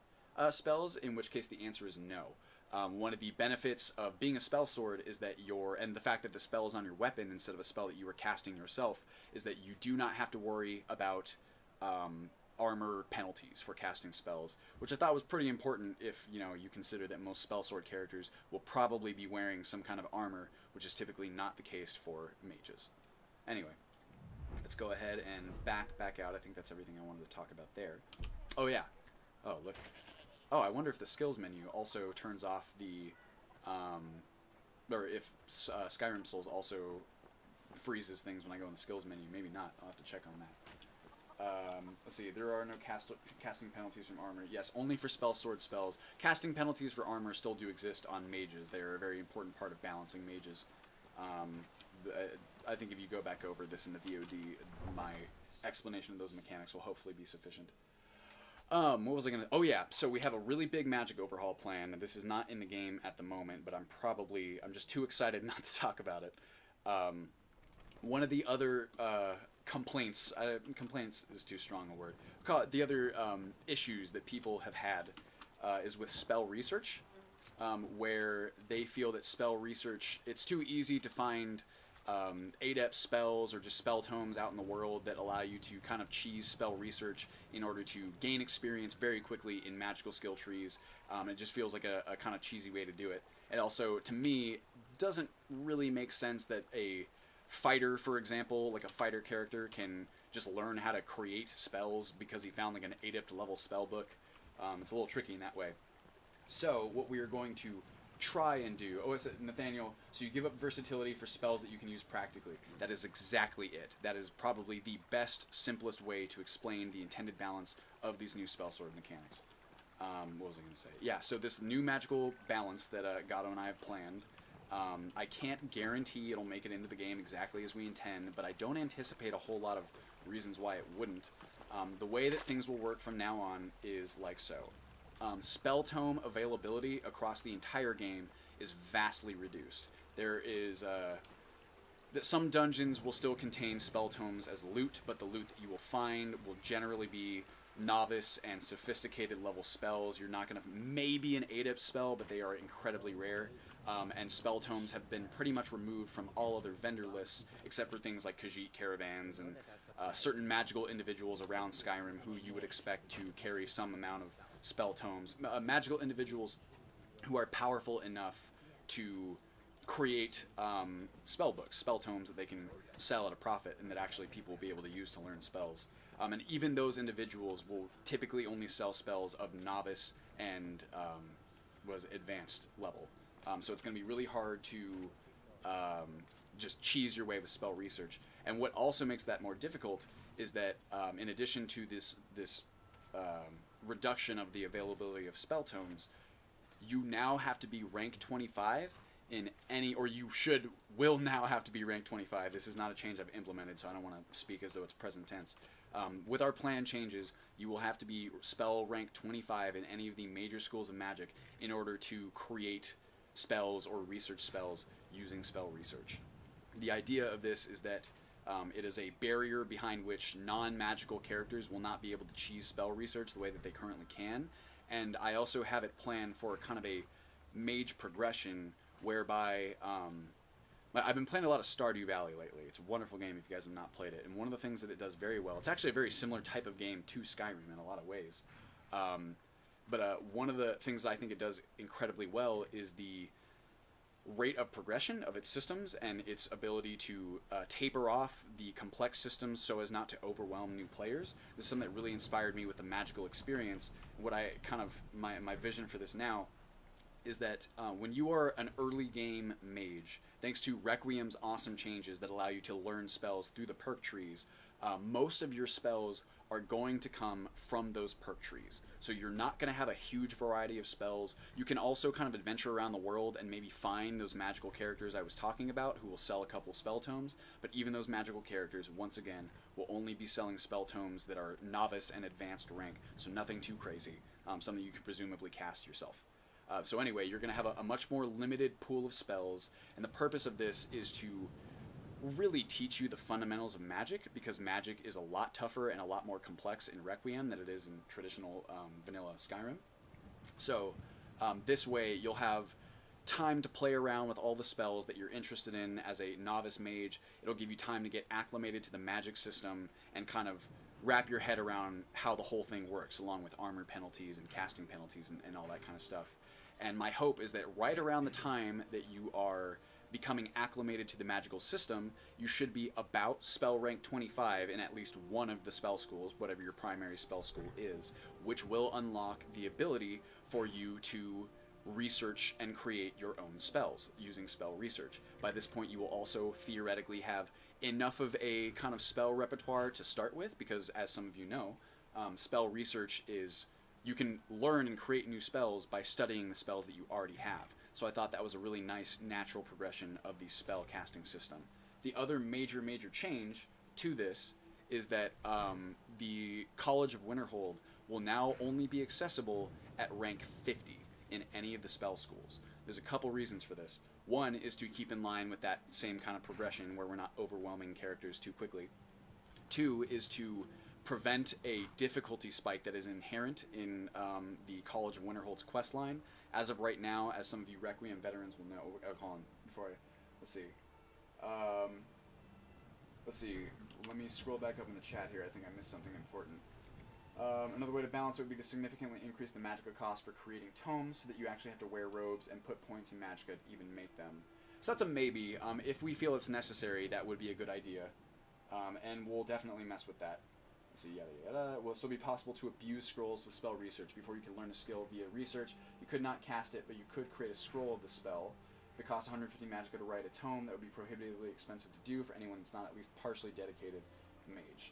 spells, in which case the answer is no. One of the benefits of being a spell sword is that and the fact that the spell is on your weapon instead of a spell that you were casting yourself, is that you do not have to worry about armor penalties for casting spells, which I thought was pretty important if, you know, you consider that most spell sword characters will probably be wearing some kind of armor, which is typically not the case for mages. Anyway, let's go ahead and back out. I think that's everything I wanted to talk about there. Oh yeah. Oh, look. Oh, I wonder if the skills menu also turns off the, or if Skyrim Souls also freezes things when I go in the skills menu. Maybe not. I'll have to check on that. Let's see. There are no casting penalties from armor. Yes, only for spell sword spells. Casting penalties for armor still do exist on mages. They are a very important part of balancing mages. I think if you go back over this in the VOD, my explanation of those mechanics will hopefully be sufficient. What was I gonna... Oh yeah, so we have a really big magic overhaul plan. This is not in the game at the moment, but I'm just too excited not to talk about it. One of the other complaints is too strong a word. Call it the other issues that people have had is with spell research, where they feel that spell research, it's too easy to find adept spells or just spell tomes out in the world that allow you to kind of cheese spell research in order to gain experience very quickly in magical skill trees. It just feels like a kind of cheesy way to do it. And also, to me, doesn't really make sense that a fighter, for example, like a fighter character, can just learn how to create spells because he found like an adept level spell book. It's a little tricky in that way. So what we are going to try and do... Oh, it's Nathaniel. So you give up versatility for spells that you can use practically. That is exactly it. That is probably the best, simplest way to explain the intended balance of these new spell sword mechanics. What was I going to say? Yeah, so this new magical balance that Gatto and I have planned, I can't guarantee it'll make it into the game exactly as we intend, but I don't anticipate a whole lot of reasons why it wouldn't. The way that things will work from now on is like so. Spell tome availability across the entire game is vastly reduced. There is that some dungeons will still contain spell tomes as loot, but the loot that you will find will generally be novice and sophisticated level spells. You're not going to maybe an adept spell, but they are incredibly rare. And spell tomes have been pretty much removed from all other vendor lists, except for things like Khajiit caravans and certain magical individuals around Skyrim who you would expect to carry some amount of spell tomes. Magical individuals who are powerful enough to create spell books, spell tomes that they can sell at a profit and that actually people will be able to use to learn spells. And even those individuals will typically only sell spells of novice and advanced level. So it's going to be really hard to just cheese your way with spell research. And what also makes that more difficult is that in addition to this reduction of the availability of spell tomes, you now have to be rank 25 in any, or will now have to be rank 25. This is not a change I've implemented, so I don't want to speak as though it's present tense. With our plan changes, you will have to be spell rank 25 in any of the major schools of magic in order to create spells or research spells using spell research. The idea of this is that it is a barrier behind which non-magical characters will not be able to cheese spell research the way that they currently can. And I also have it planned for kind of a mage progression whereby I've been playing a lot of Stardew Valley lately. It's a wonderful game if you guys have not played it. And one of the things that it does very well, it's actually a very similar type of game to Skyrim in a lot of ways. But one of the things I think it does incredibly well is the rate of progression of its systems and its ability to taper off the complex systems so as not to overwhelm new players. This is something that really inspired me with the magical experience. What I kind of, my vision for this now is that when you are an early game mage, thanks to Requiem's awesome changes that allow you to learn spells through the perk trees, most of your spells are going to come from those perk trees. So you're not going to have a huge variety of spells. You can also kind of adventure around the world and maybe find those magical characters I was talking about who will sell a couple spell tomes, but even those magical characters, once again, will only be selling spell tomes that are novice and advanced rank, so nothing too crazy, something you can presumably cast yourself. So anyway, you're going to have a much more limited pool of spells, and the purpose of this is to really teach you the fundamentals of magic, because magic is a lot tougher and a lot more complex in Requiem than it is in traditional vanilla Skyrim. So this way you'll have time to play around with all the spells that you're interested in as a novice mage. It'll give you time to get acclimated to the magic system and kind of wrap your head around how the whole thing works, along with armor penalties and casting penalties and all that kind of stuff. And my hope is that right around the time that you are becoming acclimated to the magical system, you should be about spell rank 25 in at least one of the spell schools, whatever your primary spell school is, which will unlock the ability for you to research and create your own spells using spell research. By this point, you will also theoretically have enough of a kind of spell repertoire to start with, because as some of you know, spell research is, you can learn and create new spells by studying the spells that you already have. So I thought that was a really nice natural progression of the spell casting system. The other major change to this is that the College of Winterhold will now only be accessible at rank 50 in any of the spell schools. There's a couple reasons for this. One is to keep in line with that same kind of progression where we're not overwhelming characters too quickly. Two is to prevent a difficulty spike that is inherent in the College of Winterhold's questline. As of right now, as some of you Requiem veterans will know, hold on, before I, let's see, let me scroll back up in the chat here. I think I missed something important. Another way to balance it would be to significantly increase the magicka cost for creating tomes, so that you actually have to wear robes and put points in magicka to even make them. So that's a maybe. If we feel it's necessary, that would be a good idea, and we'll definitely mess with that. So yada yada. Will still be possible to abuse scrolls with spell research. Before you could learn a skill via research, you could not cast it, but you could create a scroll of the spell. If it costs 150 magicka to write a tome, that would be prohibitively expensive to do for anyone that's not at least partially dedicated mage.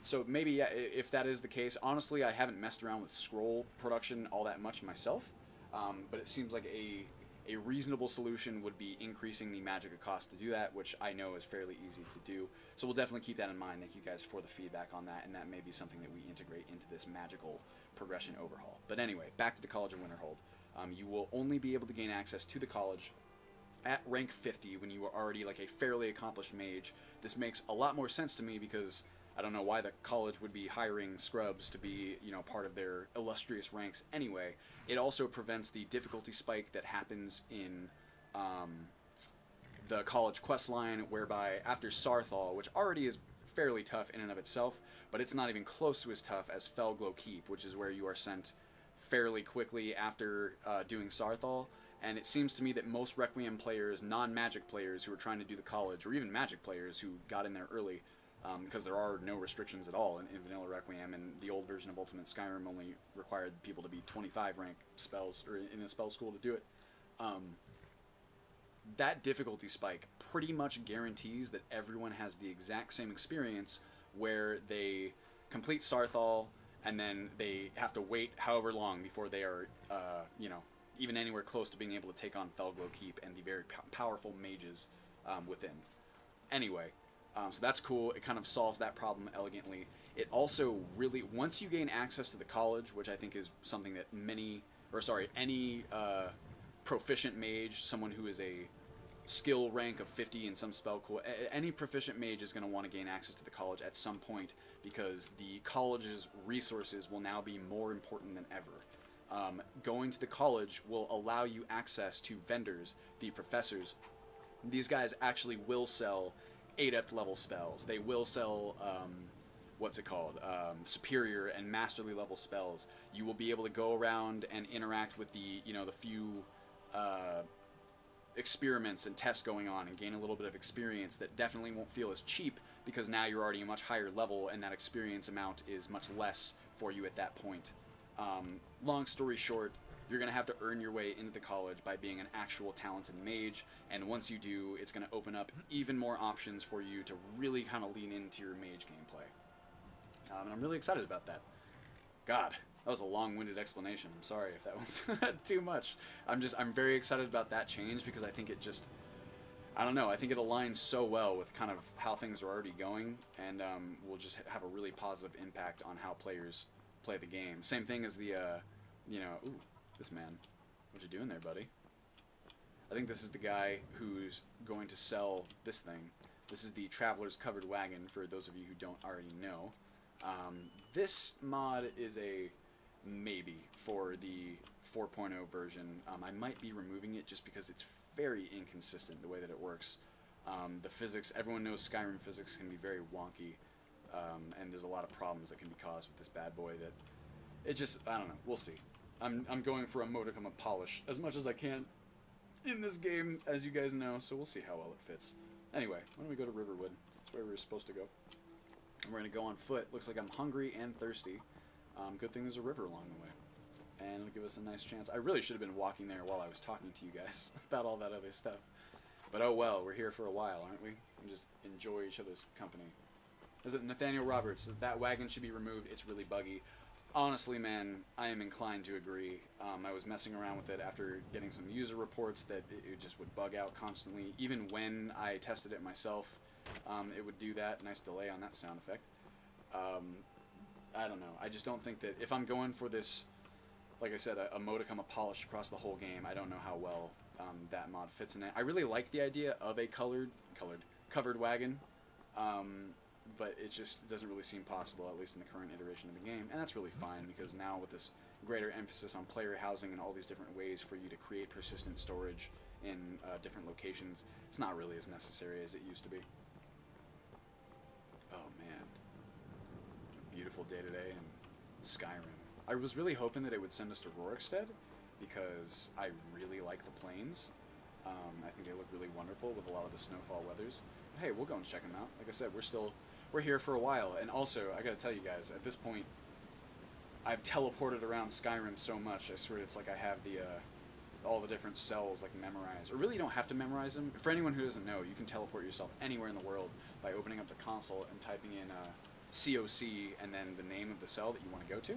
So maybe, yeah, if that is the case, honestly, I haven't messed around with scroll production all that much myself, but it seems like a reasonable solution would be increasing the magicka cost to do that, which I know is fairly easy to do. So we'll definitely keep that in mind. Thank you guys for the feedback on that, and that may be something that we integrate into this magical progression overhaul. But anyway, back to the College of Winterhold. You will only be able to gain access to the college at rank 50 when you are already like a fairly accomplished mage. This makes a lot more sense to me because I don't know why the college would be hiring scrubs to be, you know, part of their illustrious ranks anyway. It also prevents the difficulty spike that happens in the college questline, whereby after Sarthal, which already is fairly tough in and of itself, but it's not even close to as tough as Felglow Keep, which is where you are sent fairly quickly after doing Sarthal. And it seems to me that most Requiem players, non-Magic players who are trying to do the college, or even Magic players who got in there early, because there are no restrictions at all in Vanilla Requiem, and the old version of Ultimate Skyrim only required people to be 25 rank spells, or in a spell school to do it. That difficulty spike pretty much guarantees that everyone has the exact same experience, where they complete Sarthal, and then they have to wait however long before they are, you know, even anywhere close to being able to take on Felglow Keep and the very powerful mages within. Anyway, so that's cool. It kind of solves that problem elegantly. It also really, once you gain access to the college, which I think is something that any proficient mage, someone who is a skill rank of 50 in some spell cool, any proficient mage is going to want to gain access to the college at some point, because the college's resources will now be more important than ever. Going to the college will allow you access to vendors, the professors. These guys actually will sell adept level spells. They will sell superior and masterly level spells. You will be able to go around and interact with the few experiments and tests going on and gain a little bit of experience that definitely won't feel as cheap, because now you're already a much higher level and that experience amount is much less for you at that point. Long story short, You're going to have to earn your way into the college by being an actual talented mage, and once you do, it's going to open up even more options for you to really kind of lean into your mage gameplay. And I'm really excited about that. God, that was a long-winded explanation. I'm sorry if that was too much. I'm very excited about that change because I think it just, I don't know, I think it aligns so well with kind of how things are already going, and will just have a really positive impact on how players play the game. Same thing as the, you know, ooh, this man. What you doing there, buddy? I think this is the guy who's going to sell this thing. This is the Traveler's Covered Wagon, for those of you who don't already know. This mod is a maybe for the 4.0 version. I might be removing it just because it's very inconsistent the way that it works. The physics, everyone knows Skyrim physics can be very wonky, and there's a lot of problems that can be caused with this bad boy that it just, I don't know, we'll see. I'm going for a modicum of polish as much as I can in this game, as you guys know, so we'll see how well it fits. Anyway, why don't we go to Riverwood? That's where we were supposed to go. And we're going to go on foot. Looks like I'm hungry and thirsty. Good thing there's a river along the way. And it'll give us a nice chance. I really should have been walking there while I was talking to you guys about all that other stuff. But oh well, we're here for a while, aren't we? And just enjoy each other's company. Is it Nathaniel Roberts? That wagon should be removed. It's really buggy. Honestly, man, I am inclined to agree. I was messing around with it after getting some user reports that it just would bug out constantly. Even when I tested it myself, it would do that. Nice delay on that sound effect. I don't know. I just don't think that if I'm going for this, like I said, a modicum of polish across the whole game, I don't know how well that mod fits in it. I really like the idea of a covered wagon, but it just doesn't really seem possible, at least in the current iteration of the game, and that's really fine, because now with this greater emphasis on player housing and all these different ways for you to create persistent storage in different locations, it's not really as necessary as it used to be. Oh man, a beautiful day today in Skyrim. I was really hoping that it would send us to Rorikstead, because I really like the plains. I think they look really wonderful with a lot of the snowfall weathers. But hey, we'll go and check them out. Like I said, we're here for a while, and also, I gotta tell you guys, at this point, I've teleported around Skyrim so much, I swear it's like I have the, all the different cells, like, memorized. Or really, you don't have to memorize them. For anyone who doesn't know, you can teleport yourself anywhere in the world by opening up the console and typing in, COC, and then the name of the cell that you want to go to.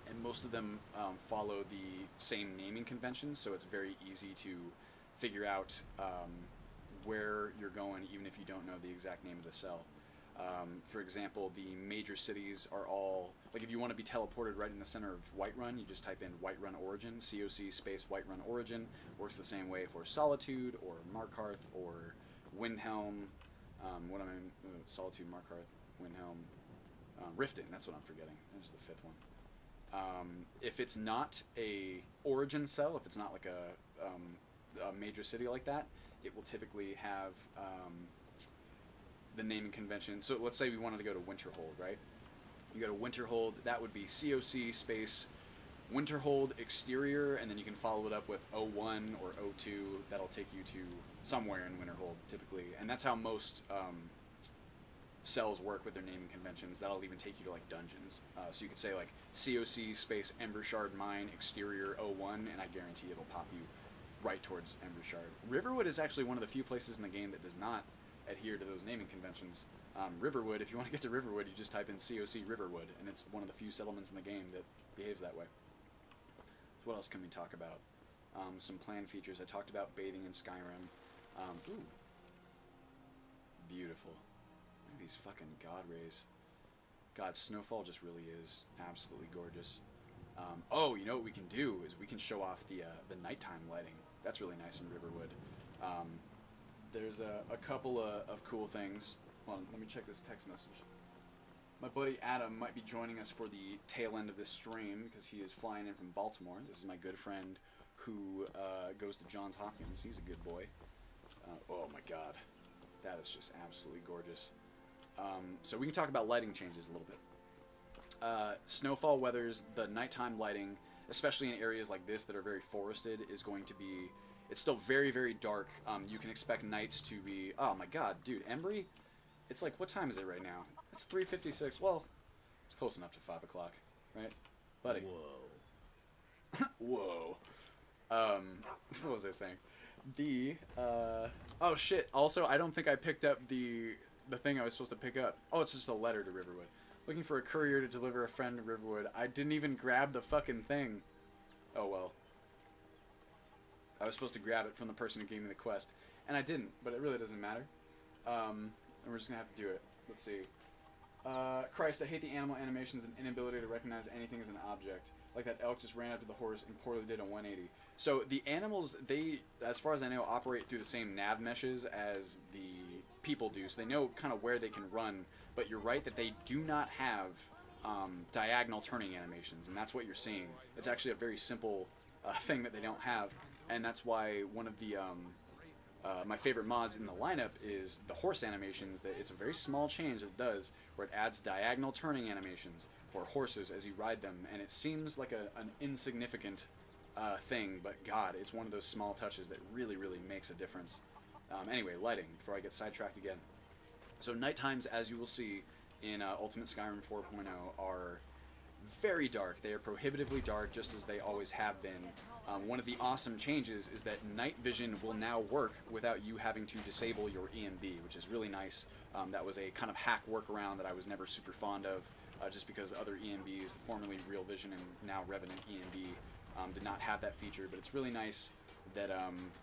And most of them follow the same naming conventions, so it's very easy to figure out where you're going, even if you don't know the exact name of the cell. For example, the major cities are all, like if you want to be teleported right in the center of Whiterun, you just type in Whiterun Origin, COC space Whiterun Origin. Works the same way for Solitude, or Markarth, or Windhelm, Solitude, Markarth, Windhelm, Riften, that's what I'm forgetting. There's the fifth one. If it's not a origin cell, if it's not like a major city like that, it will typically have the naming convention. So let's say we wanted to go to Winterhold, right? You go to Winterhold, that would be COC space Winterhold exterior, and then you can follow it up with 01 or 02. That'll take you to somewhere in Winterhold, typically. And that's how most cells work with their naming conventions. That'll even take you to like dungeons. So you could say like COC space Embershard Mine exterior 01, and I guarantee it'll pop you right towards Embershard. Riverwood is actually one of the few places in the game that does not adhere to those naming conventions. Riverwood, if you want to get to Riverwood, you just type in COC Riverwood, and it's one of the few settlements in the game that behaves that way. So what else can we talk about? Some plan features. I talked about bathing in Skyrim. Ooh. Beautiful. Look at these fucking god rays. God, snowfall just really is absolutely gorgeous. Oh, you know what we can do is we can show off the nighttime lighting. That's really nice in Riverwood. There's a couple of cool things. Hold on, let me check this text message. My buddy Adam might be joining us for the tail end of this stream because he is flying in from Baltimore. This is my good friend who goes to Johns Hopkins. He's a good boy. Oh my god. That is just absolutely gorgeous. So we can talk about lighting changes a little bit. Snowfall weathers, the nighttime lighting, especially in areas like this that are very forested, is going to be... It's still very, very dark. You can expect nights to be... Oh my god, dude, Embry? It's like, what time is it right now? It's 3:56. Well, it's close enough to 5 o'clock, right? Buddy. Whoa. Whoa. What was I saying? Oh shit. Also, I don't think I picked up the thing I was supposed to pick up. Oh, it's just a letter to Riverwood. Looking for a courier to deliver a friend to Riverwood. I didn't even grab the fucking thing. Oh well. I was supposed to grab it from the person who gave me the quest, and I didn't, but it really doesn't matter. And we're just gonna have to do it. Let's see. Christ, I hate the animal animations and inability to recognize anything as an object. Like that elk just ran up to the horse and poorly did a 180. So the animals, they, as far as I know, operate through the same nav meshes as the people do. So they know kind of where they can run. But you're right that they do not have diagonal turning animations, and that's what you're seeing. It's actually a very simple thing that they don't have, and that's why one of the my favorite mods in the lineup is the horse animations. That it's a very small change that it does, where it adds diagonal turning animations for horses as you ride them, and it seems like an insignificant thing, but God, it's one of those small touches that really, really makes a difference. Anyway, lighting, before I get sidetracked again. So night times, as you will see in Ultimate Skyrim 4.0, are very dark. They are prohibitively dark, just as they always have been. One of the awesome changes is that night vision will now work without you having to disable your EMB, which is really nice. That was a kind of hack workaround that I was never super fond of, just because other EMBs, formerly Real Vision and now Revenant EMB, did not have that feature. But it's really nice that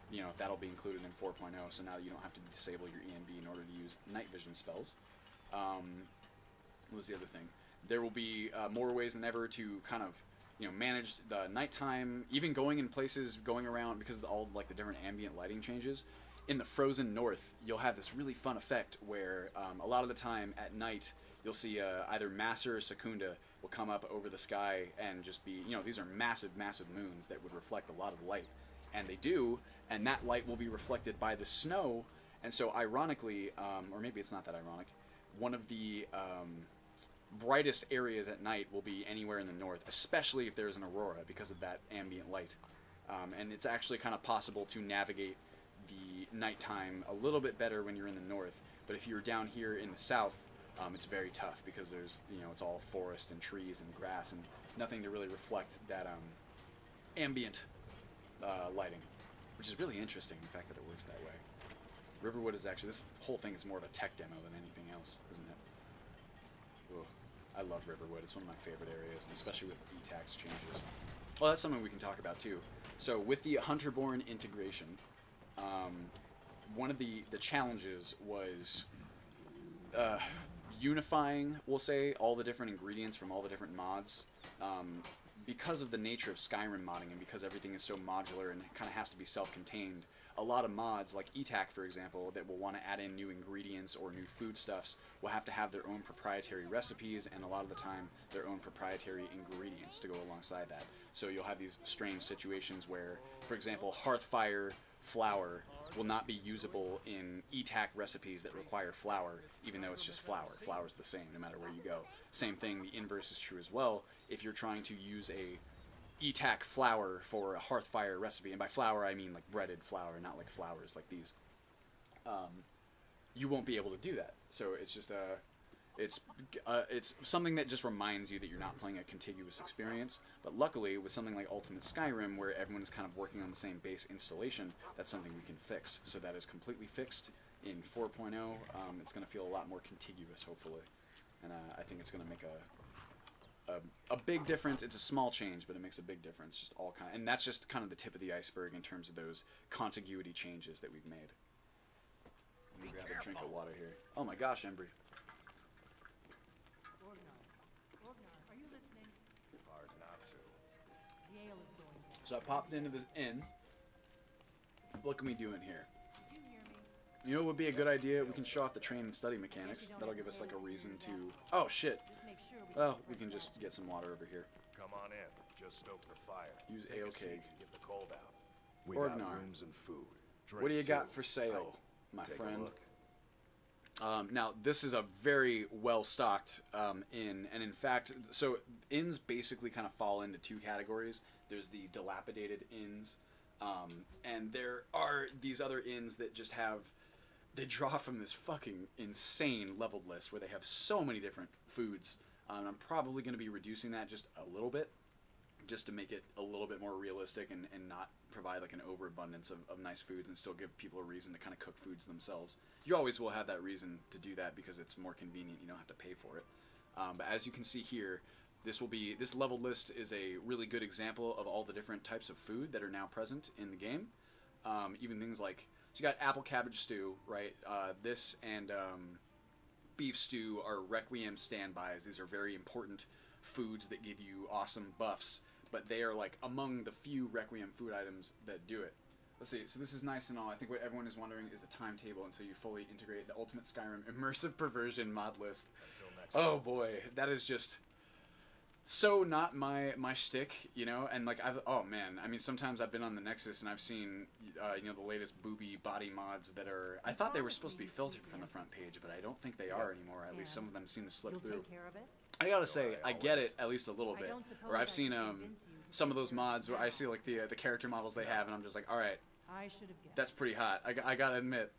you know, that'll be included in 4.0, so now you don't have to disable your EMB in order to use night vision spells. What was the other thing? There will be more ways than ever to kind of, you know, manage the nighttime, even going in places, going around, because of all like the different ambient lighting changes. In the frozen north, you'll have this really fun effect where a lot of the time at night, you'll see either Master or Secunda will come up over the sky and just be, you know, these are massive, massive moons that would reflect a lot of light. And they do, and that light will be reflected by the snow. And so ironically, or maybe it's not that ironic, one of the brightest areas at night will be anywhere in the north, especially if there's an aurora, because of that ambient light. And it's actually kind of possible to navigate the nighttime a little bit better when you're in the north, but if you're down here in the south, it's very tough, because there's, you know, it's all forest and trees and grass and nothing to really reflect that ambient lighting, which is really interesting, the fact that it works that way. Riverwood is actually, this whole thing is more of a tech demo than anything else, isn't it? Ugh. I love Riverwood. It's one of my favorite areas, and especially with E-tax changes. Well, that's something we can talk about too. So with the Hunterborn integration, one of the challenges was unifying, we'll say, all the different ingredients from all the different mods. Because of the nature of Skyrim modding, and because everything is so modular and kind of has to be self-contained, a lot of mods, like ETAC for example, that will want to add in new ingredients or new foodstuffs will have to have their own proprietary recipes, and a lot of the time their own proprietary ingredients to go alongside that. So you'll have these strange situations where, for example, Hearthfire flour will not be usable in ETAC recipes that require flour, even though it's just flour. Flour's the same no matter where you go. Same thing, the inverse is true as well. If you're trying to use a ETAC flour for a Hearthfire recipe, and by flour I mean like breaded flour, not like flours like these, you won't be able to do that. So it's just it's something that just reminds you that you're not playing a contiguous experience. But luckily, with something like Ultimate Skyrim, where everyone is kind of working on the same base installation, that's something we can fix. So that is completely fixed in 4.0. It's going to feel a lot more contiguous, hopefully, and I think it's going to make a big difference. It's a small change, but it makes a big difference. Just all kind, and that's just kind of the tip of the iceberg in terms of those contiguity changes that we've made. Let me grab a drink of water here. Oh my gosh, Embry. Are you listening? Hard not to. The ale is going down. So I popped into this inn. What can we do in here? Did you hear me? You know what would be a good idea? We can show off the train and study mechanics. That'll give us like a reason to... Oh shit! Just make sure we Well, we can just get some water over here. Come on in. Just stoke the fire. Use Take ale a seat cake. and get the cold out. We Orgnar. got rooms and food. What do you Drink, got too. for sale, my Take a friend? look. Now, this is a very well-stocked inn, and in fact, so inns basically kind of fall into two categories. There's the dilapidated inns, and there are these other inns that just have, they draw from this fucking insane leveled list where they have so many different foods. I'm probably going to be reducing that just a little bit, just to make it a little bit more realistic and not provide like an overabundance of nice foods and still give people a reason to kind of cook foods themselves. You always will have that reason to do that because it's more convenient. You don't have to pay for it. But as you can see here, this level list is a really good example of all the different types of food that are now present in the game. Even things like, so you got apple cabbage stew, right? This and beef stew are Requiem standbys. These are very important foods that give you awesome buffs, but they are like among the few Requiem food items that do it. Let's see, so this is nice and all. I think what everyone is wondering is the timetable until you fully integrate the Ultimate Skyrim Immersive Perversion mod list. Oh boy, that is just so not my shtick, you know. And like oh man, I mean, sometimes I've been on the Nexus and I've seen you know, the latest booby body mods that are, I thought they were supposed to be filtered from the front page, but I don't think they are anymore. At least some of them seem to slip through. I gotta say, I get it at least a little bit. Or I've seen some of those mods where I see like the character models they have, and I'm just like, all right, that's pretty hot. I gotta admit,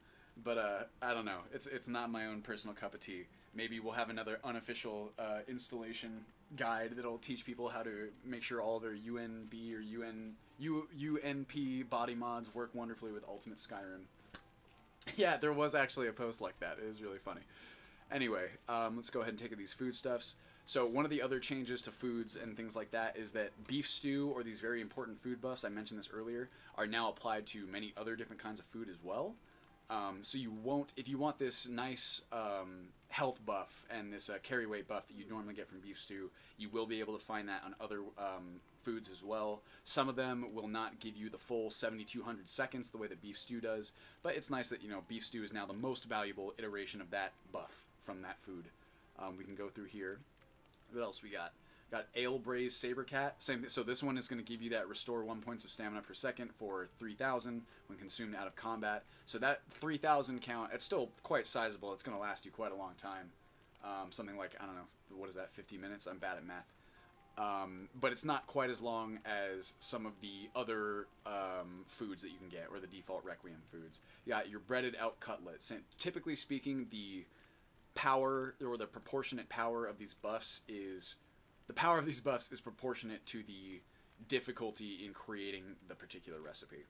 but I don't know. It's not my own personal cup of tea. Maybe we'll have another unofficial installation guide that'll teach people how to make sure all their UNB or UNP body mods work wonderfully with Ultimate Skyrim. Yeah, there was actually a post like that. It was really funny. Anyway, let's go ahead and take these foodstuffs. So one of the other changes to foods and things like that is that beef stew, or these very important food buffs, I mentioned this earlier, are now applied to many other different kinds of food as well. So you won't, if you want this nice health buff and this carry weight buff that you normally get from beef stew, you will be able to find that on other foods as well. Some of them will not give you the full 7,200 seconds the way that beef stew does, but it's nice that, you know, beef stew is now the most valuable iteration of that buff from that food. We can go through here. What else we got? Got Ale Braised Saber Cat. Same. So this one is going to give you that restore 1 points of stamina per second for 3,000 when consumed out of combat. So that 3,000 count, it's still quite sizable. It's going to last you quite a long time. Something like, I don't know, what is that, 50 minutes? I'm bad at math. But it's not quite as long as some of the other foods that you can get, or the default Requiem foods. You got your breaded out cutlets. And typically speaking, the power, or the proportionate power of these buffs is... The power of these buffs is proportionate to the difficulty in creating the particular recipe.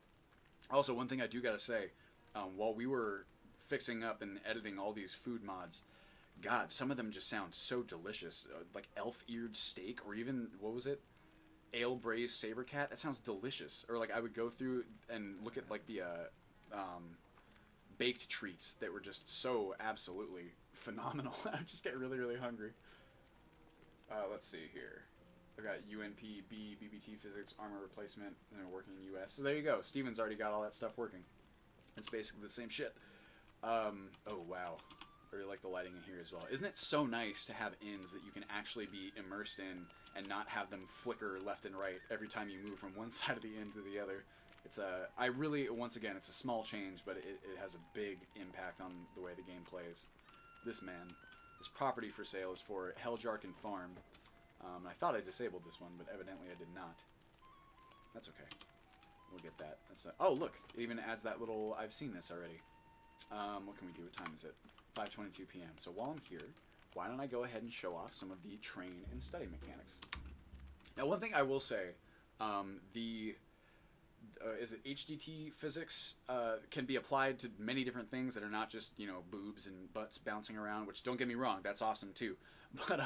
Also, one thing I do gotta say, while we were fixing up and editing all these food mods, God, some of them just sound so delicious. Like elf-eared steak, or even, what was it? Ale Braised Saber Cat. That sounds delicious. Or like I would go through and look at like the baked treats that were just so absolutely phenomenal. I would just get really, really hungry. Let's see here. I've got UNP, B, BBT Physics, Armor Replacement, and they're working in US. So there you go. Steven's already got all that stuff working. It's basically the same shit. Oh, wow. I really like the lighting in here as well. Isn't it so nice to have inns that you can actually be immersed in and not have them flicker left and right every time you move from one side of the inn to the other? It's I really, once again, it's a small change, but it has a big impact on the way the game plays. This property for sale is for Helljarken Farm. I thought I disabled this one, but evidently I did not. That's okay. We'll get that. That's oh, look. It even adds that little... I've seen this already. What can we do? What time is it? 5:22 p.m. So while I'm here, why don't I go ahead and show off some of the train and study mechanics. Now, one thing I will say, is it HDT physics can be applied to many different things that are not just, you know, boobs and butts bouncing around, which, don't get me wrong, that's awesome too. But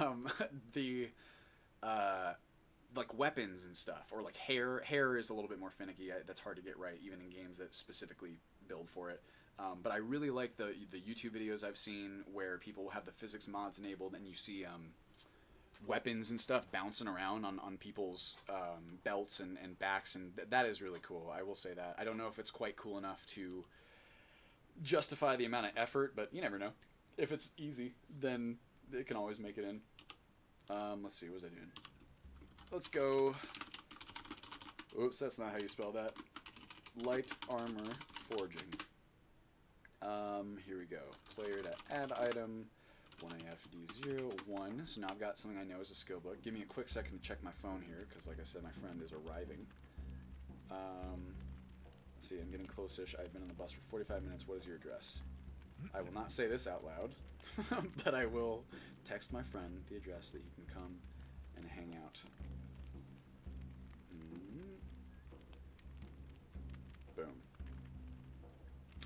like weapons and stuff, or like hair is a little bit more finicky. That's hard to get right even in games that specifically build for it. But I really like the YouTube videos I've seen where people have the physics mods enabled and you see weapons and stuff bouncing around on people's belts and backs, and that is really cool. I will say that. I don't know if it's quite cool enough to justify the amount of effort, but you never know. If it's easy, then it can always make it in. Let's see, what was I doing? Let's go... Oops, that's not how you spell that. Light Armor Forging. Here we go. Player to add item. 1AFD01. So now I've got something I know is a skill book. Give me a quick second to check my phone here, because like I said, my friend is arriving. Let's see, I'm getting close-ish. I've been on the bus for 45 minutes. What is your address? I will not say this out loud, but I will text my friend the address that he can come and hang out.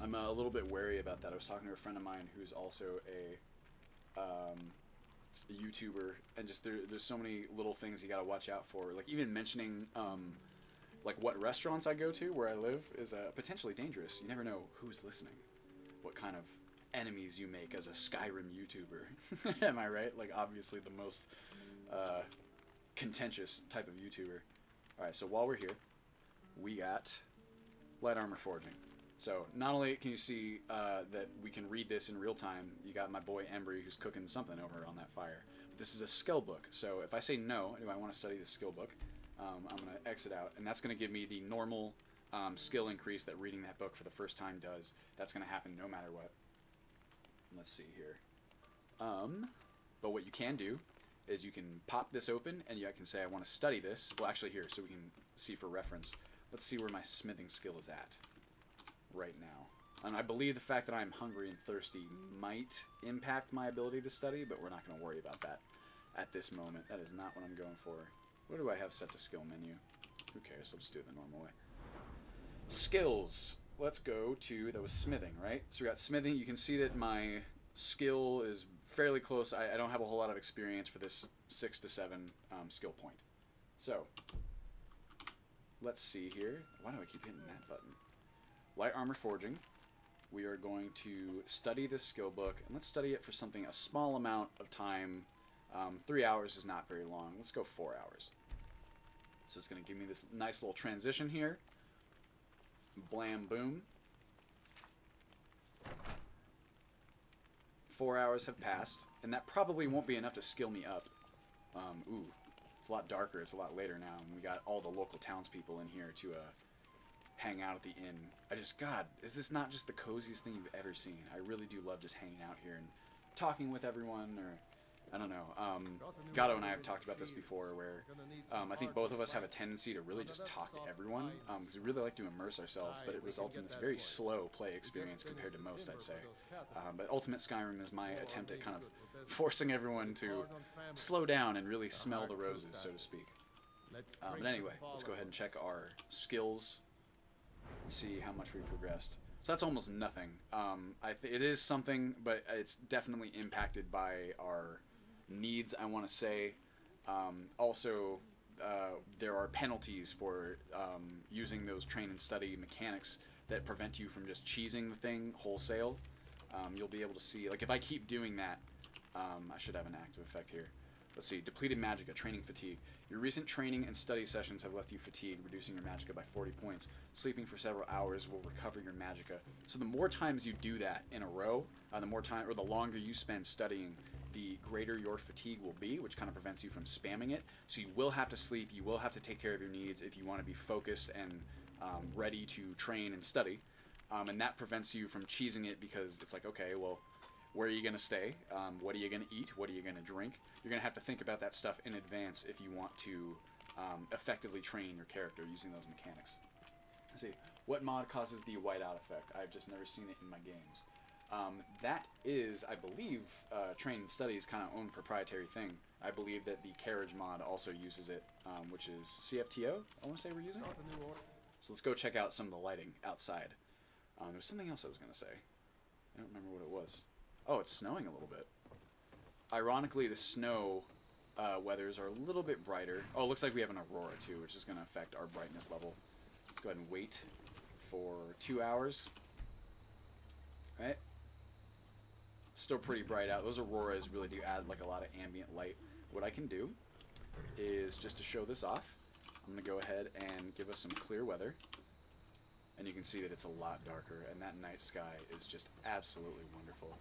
I'm a little bit wary about that. I was talking to a friend of mine who's also a YouTuber, and just there's so many little things you gotta watch out for. Like even mentioning like what restaurants I go to where I live is potentially dangerous. You never know who's listening, what kind of enemies you make as a Skyrim YouTuber. Am I right? Like obviously the most contentious type of YouTuber. Alright, so while we're here, we got light armor forging. So not only can you see that we can read this in real time, you got my boy Embry who's cooking something over on that fire. This is a skill book, so if I say no, do I want to study this skill book, I'm going to exit out, and that's going to give me the normal skill increase that reading that book for the first time does. That's going to happen no matter what. Let's see here. But what you can do is you can pop this open, and I can say I want to study this. Well, actually here, so we can see for reference. Let's see where my smithing skill is at right now. And I believe the fact that I'm hungry and thirsty might impact my ability to study, but we're not going to worry about that at this moment. That is not what I'm going for. What do I have set to skill menu? Who cares? I'll just do it the normal way. Skills. Let's go to, that was smithing, right? So we got smithing. You can see that my skill is fairly close. I don't have a whole lot of experience for this 6 to 7 skill point. So, let's see here. Why do I keep hitting that button? Light armor forging. We are going to study this skill book, and let's study it for something, a small amount of time. 3 hours is not very long. Let's go 4 hours. So it's going to give me this nice little transition here. Blam, boom. 4 hours have passed, and that probably won't be enough to skill me up. Ooh, it's a lot darker. It's a lot later now, and we got all the local townspeople in here to hang out at the inn. God, is this not just the coziest thing you've ever seen? I really do love just hanging out here and talking with everyone, or I don't know. Gatto and I have talked about this before, where I think both of us have a tendency to really just talk to everyone, because we really like to immerse ourselves, but it results in this very slow play experience compared to most, I'd say. But Ultimate Skyrim is my attempt at kind of forcing everyone to slow down and really smell the roses, so to speak. But anyway, let's go ahead and check our skills and see how much we've progressed. So that's almost nothing. It is something, but it's definitely impacted by our needs, I want to say. Also, there are penalties for using those train and study mechanics that prevent you from just cheesing the thing wholesale. You'll be able to see, like if I keep doing that, I should have an active effect here. Let's see, depleted magicka, training fatigue. Your recent training and study sessions have left you fatigued, reducing your magicka by 40 points. Sleeping for several hours will recover your magicka. So the more times you do that in a row, the more time, or the longer you spend studying, the greater your fatigue will be, which kind of prevents you from spamming it. So you will have to sleep, you will have to take care of your needs if you want to be focused and ready to train and study. And that prevents you from cheesing it, because it's like, okay, well, where are you going to stay? What are you going to eat? What are you going to drink? You're going to have to think about that stuff in advance if you want to effectively train your character using those mechanics. Let's see. What mod causes the whiteout effect? I've just never seen it in my games. That is, I believe, Train and Study's kind of own proprietary thing. I believe that the carriage mod also uses it, which is CFTO, I want to say we're using. So let's go check out some of the lighting outside. There was something else I was going to say. I don't remember what it was. Oh, it's snowing a little bit. Ironically, the snow weathers are a little bit brighter. Oh, it looks like we have an aurora too, which is going to affect our brightness level. Let's go ahead and wait for 2 hours. Right? Still pretty bright out. Those auroras really do add like a lot of ambient light. What I can do is, just to show this off, I'm going to go ahead and give us some clear weather. And you can see that it's a lot darker, and that night sky is just absolutely wonderful.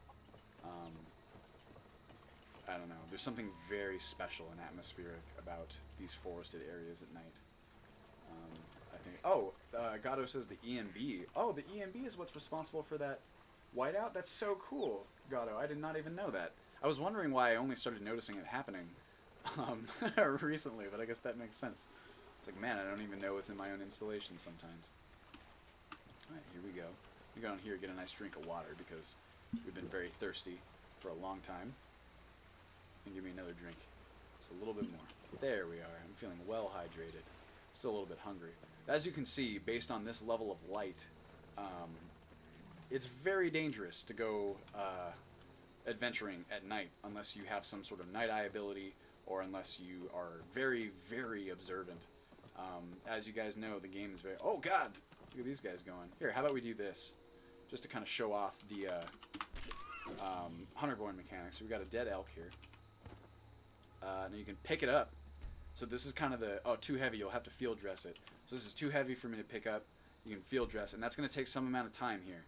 I don't know. There's something very special and atmospheric about these forested areas at night. I think. Oh, Gatto says the EMB. Oh, the EMB is what's responsible for that whiteout? That's so cool, Gatto. I did not even know that. I was wondering why I only started noticing it happening recently, but I guess that makes sense. It's like, man, I don't even know what's in my own installation sometimes. Alright, here we go. We go down here and get a nice drink of water, because we've been very thirsty for a long time. And give me another drink. Just a little bit more. There we are. I'm feeling well hydrated. Still a little bit hungry. As you can see, based on this level of light, it's very dangerous to go adventuring at night unless you have some sort of night eye ability or unless you are very, very observant. As you guys know, the game is very... Oh, God! Look at these guys going. Here, how about we do this? Just to kind of show off the Hunterborn mechanics. So we've got a dead elk here. Now you can pick it up. So this is kind of the... Oh, too heavy. You'll have to field dress it. So this is too heavy for me to pick up. You can field dress, and that's going to take some amount of time here.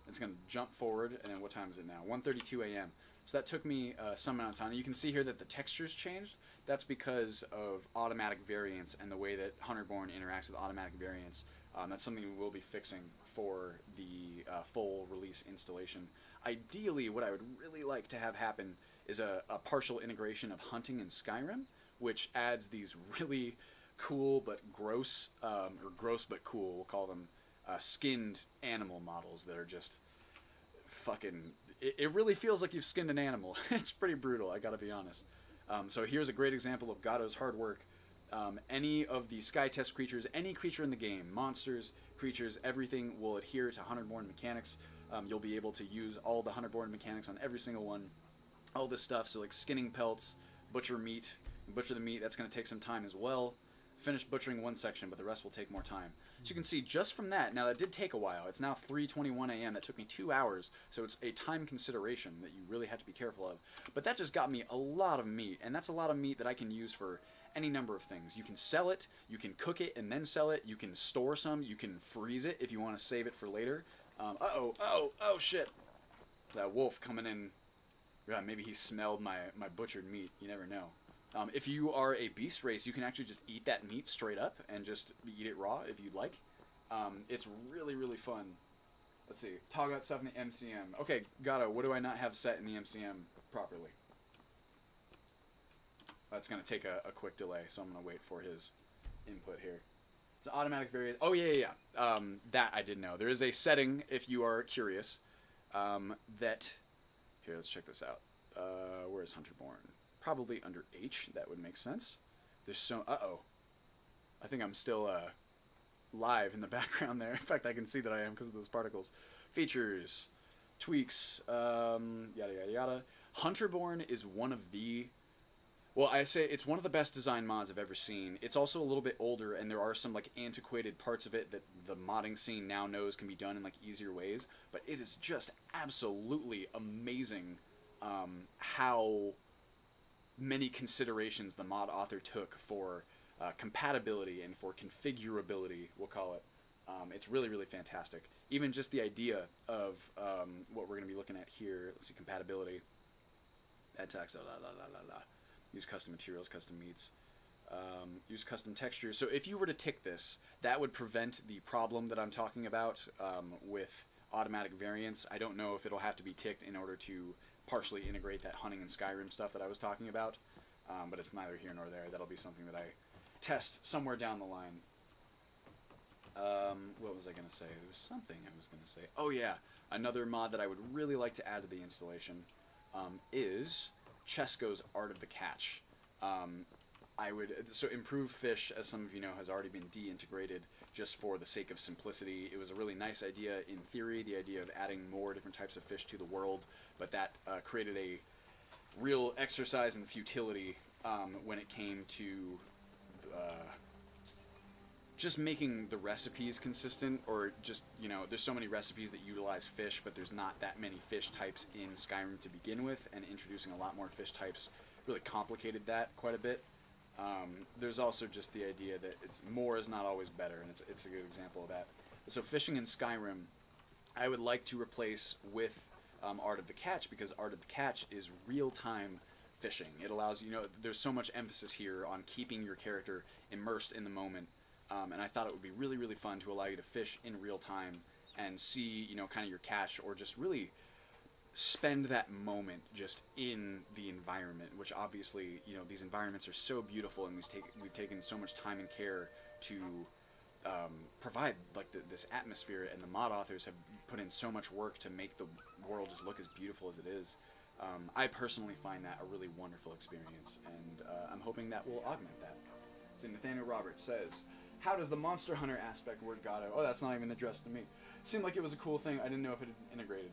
It's going to jump forward, and then what time is it now? 1:32 a.m. So that took me some amount of time. You can see here that the texture's changed. That's because of automatic variants and the way that Hunterborn interacts with automatic variants. That's something we will be fixing for the full release installation. Ideally, what I would really like to have happen is a partial integration of hunting in Skyrim, which adds these really cool but gross, or gross but cool, we'll call them, skinned animal models that are just fucking... It really feels like you've skinned an animal. It's pretty brutal, I gotta be honest. So here's a great example of Gatto's hard work. Any of the sky test creatures, any creature in the game, monsters, creatures, everything will adhere to Hunterborn mechanics. You'll be able to use all the Hunterborn mechanics on every single one. All this stuff, so like skinning pelts, butcher meat, butcher the meat, that's going to take some time as well. Finish butchering one section, but the rest will take more time. So you can see just from that, now that did take a while. It's now 3:21 a.m. That took me 2 hours, so it's a time consideration that you really have to be careful of. But that just got me a lot of meat, and that's a lot of meat that I can use for any number of things. You can sell it, you can cook it and then sell it, you can store some, you can freeze it if you want to save it for later. Oh shit. That wolf coming in. Yeah, maybe he smelled my butchered meat. You never know. If you are a beast race, you can actually just eat that meat straight up and just eat it raw if you'd like. It's really, really fun. Let's see. Tog out stuff in the MCM. Okay, Gatto, what do I not have set in the MCM properly? That's going to take a quick delay, so I'm going to wait for his input here. It's automatic variant. Oh, yeah. That I did know. There is a setting, if you are curious, that... Here, let's check this out. Where is Hunterborn? Probably under H. That would make sense. There's so... Uh-oh. I think I'm still live in the background there. In fact, I can see that I am because of those particles. Features. Tweaks. Yada, yada, yada. Hunterborn is one of the... Well, I say it's one of the best design mods I've ever seen. It's also a little bit older, and there are some like antiquated parts of it that the modding scene now knows can be done in like easier ways. But it is just absolutely amazing how many considerations the mod author took for compatibility and for configurability, we'll call it. It's really, really fantastic. Even just the idea of what we're going to be looking at here. Let's see, compatibility. Add tax, use custom materials, custom meats. Use custom textures. So if you were to tick this, that would prevent the problem that I'm talking about with automatic variants. I don't know if it'll have to be ticked in order to partially integrate that hunting and Skyrim stuff that I was talking about, but it's neither here nor there. That'll be something that I test somewhere down the line. What was I going to say? There was something I was going to say. Oh yeah, another mod that I would really like to add to the installation is Chesko's Art of the Catch. So improve fish, as some of you know, has already been de-integrated just for the sake of simplicity. It was a really nice idea in theory, the idea of adding more different types of fish to the world, but that created a real exercise in futility when it came to just making the recipes consistent, or just, you know, there's so many recipes that utilize fish, but there's not that many fish types in Skyrim to begin with, and introducing a lot more fish types really complicated that quite a bit. There's also just the idea that more is not always better, and it's a good example of that. So fishing in Skyrim, I would like to replace with Art of the Catch, because Art of the Catch is real-time fishing. It allows, you know, there's so much emphasis here on keeping your character immersed in the moment, and I thought it would be really, really fun to allow you to fish in real time and see, you know, kind of your catch, or just really spend that moment just in the environment, which obviously, you know, these environments are so beautiful, and we've taken so much time and care to provide like this atmosphere, and the mod authors have put in so much work to make the world just look as beautiful as it is. I personally find that a really wonderful experience, and I'm hoping that will augment that. So Nathaniel Roberts says, how does the Monster Hunter aspect work, Gato? Oh, that's not even addressed to me. It seemed like it was a cool thing. I didn't know if it had integrated.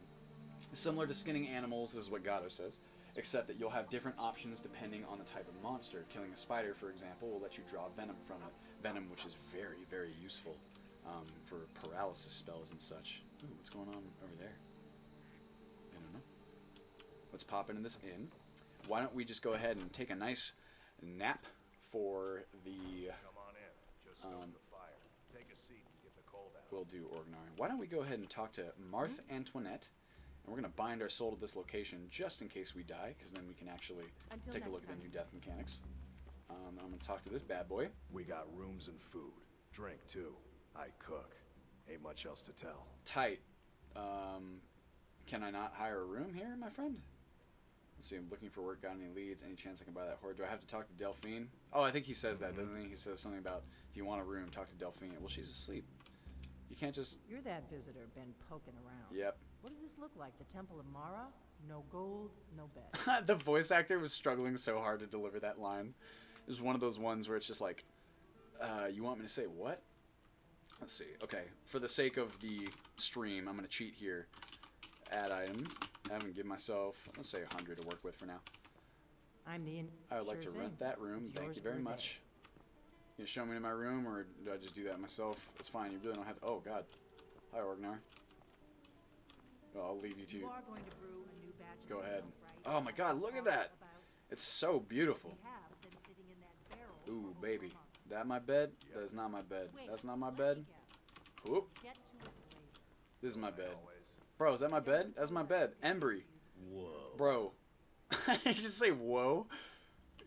Similar to skinning animals, this is what Gato says, except that you'll have different options depending on the type of monster. Killing a spider, for example, will let you draw venom from it. Venom, which is very, very useful for paralysis spells and such. Ooh, what's going on over there? I don't know. Let's pop into this inn. Why don't we just go ahead and take a nice nap for the... Come on in. Just stoke the fire. Take a seat and get the cold out. We'll do Orgnar. Why don't we go ahead and talk to Marthe Antoinette, and we're going to bind our soul to this location just in case we die, because then we can actually take a look at the new death mechanics. I'm going to talk to this bad boy. We got rooms and food. Drink, too. I cook. Ain't much else to tell. Tight. Can I not hire a room here, my friend? Let's see, I'm looking for work. Got any leads? Any chance I can buy that horde? Do I have to talk to Delphine? Oh, I think he says that, doesn't he? He says something about, if you want a room, talk to Delphine. Well, she's asleep. You can't just... You're that visitor been poking around. Yep. What does this look like? The Temple of Mara? No gold, no bed. The voice actor was struggling so hard to deliver that line. It was one of those ones where it's just like, you want me to say what? Let's see. Okay, for the sake of the stream, I'm going to cheat here. Add item. I haven't given myself, let's say 100 to work with for now. I'm the I would like to rent that room. Thank you very much. You gonna show me to my room, or do I just do that myself? It's fine. You really don't have to. Oh, God. Hi, Orgnar. Well, I'll leave you to... Go ahead. Oh, my God. Look at that. It's so beautiful. Ooh, baby. That my bed? That is not my bed. That's not my bed. Whoop. This is my bed. Bro, is that my bed? That's my bed. Embry. Whoa. Bro. You just say whoa?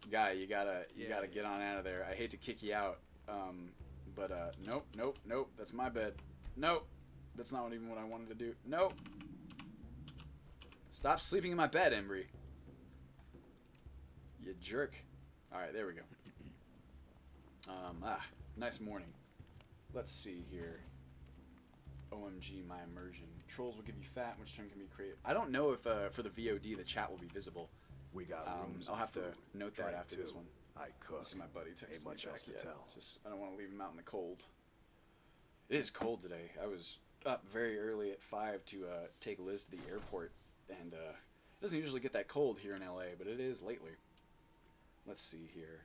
Guy, you gotta get on out of there. I hate to kick you out. But nope, nope, nope. That's my bed. Nope. That's not even what I wanted to do. Nope. Stop sleeping in my bed, Embry. You jerk. Alright, there we go. Nice morning. Let's see here. OMG, my immersion. Trolls will give you fat, which turn can be created. I don't know if for the VOD the chat will be visible. We got rooms. I'll have to note that Drink, after too. this one. I cook. This is my buddy texting me much else back to yet. tell. Just I don't want to leave him out in the cold. It is cold today. I was up very early at 5 to take Liz to the airport, and it doesn't usually get that cold here in LA, but it is lately. Let's see here.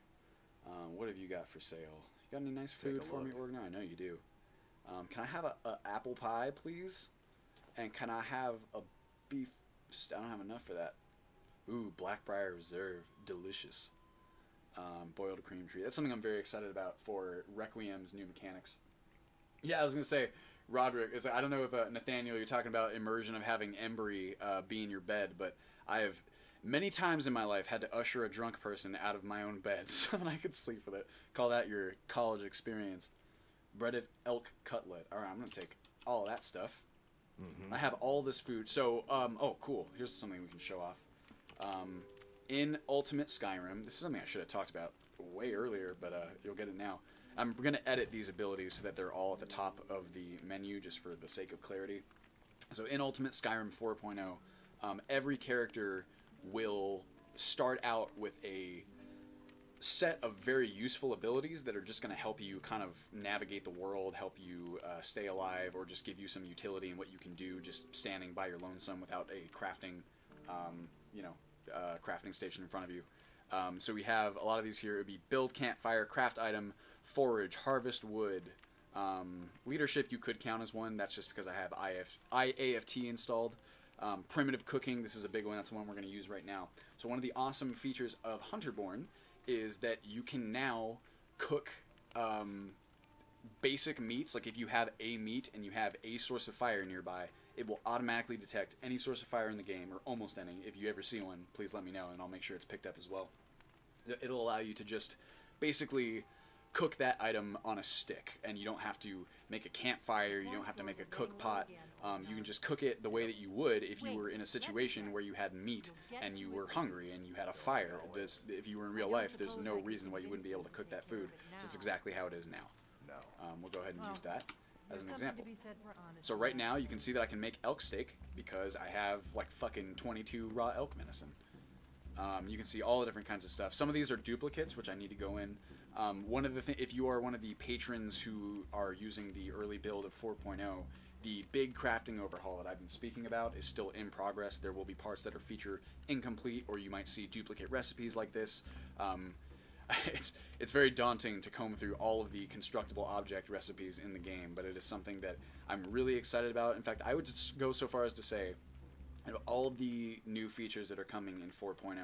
What have you got for sale? You got any nice food for me, Orgnar? I know you do. Can I have a apple pie, please? And can I have a beef? I don't have enough for that. Ooh, Blackbriar Reserve, delicious. Boiled cream tree. That's something I'm very excited about for Requiem's new mechanics. Yeah, I was gonna say, Roderick. I don't know if Nathaniel, you're talking about immersion of having Embry be in your bed, but I have many times in my life had to usher a drunk person out of my own bed so that I could sleep with it. Call that your college experience. Breaded elk cutlet. All right, I'm gonna take all of that stuff. I have all this food. So, oh, cool. Here's something we can show off. In Ultimate Skyrim, this is something I should have talked about way earlier, but you'll get it now. I'm going to edit these abilities so that they're all at the top of the menu just for the sake of clarity. So in Ultimate Skyrim 4.0, every character will start out with a set of very useful abilities that are just going to help you kind of navigate the world, help you stay alive, or just give you some utility in what you can do just standing by your lonesome without a crafting, crafting station in front of you. So we have a lot of these here. It would be build campfire, craft item, forage, harvest wood. Leadership you could count as one. That's just because I have IAFT installed. Primitive cooking, this is a big one. That's the one we're going to use right now. So one of the awesome features of Hunterborn is that you can now cook basic meats. Like if you have a meat and you have a source of fire nearby, it will automatically detect any source of fire in the game, or almost any. If you ever see one, please let me know and I'll make sure it's picked up as well. It'll allow you to just basically cook that item on a stick, and you don't have to make a campfire, you don't have to make a cook pot. You can just cook it the way that you would if you were in a situation where you had meat and you were hungry and you had a fire. If you were in real life, there's no reason why you wouldn't be able to cook that food. So it's exactly how it is now. We'll go ahead and use that as an example. So right now you can see that I can make elk steak because I have like fucking 22 raw elk venison. You can see all the different kinds of stuff. Some of these are duplicates, which I need to go in. One of the if you are one of the patrons who are using the early build of 4.0, the big crafting overhaul that I've been speaking about is still in progress. There will be parts that are feature incomplete, or you might see duplicate recipes like this. It's very daunting to comb through all of the constructible object recipes in the game, but it is something that I'm really excited about. In fact, I would just go so far as to say, all the new features that are coming in 4.0,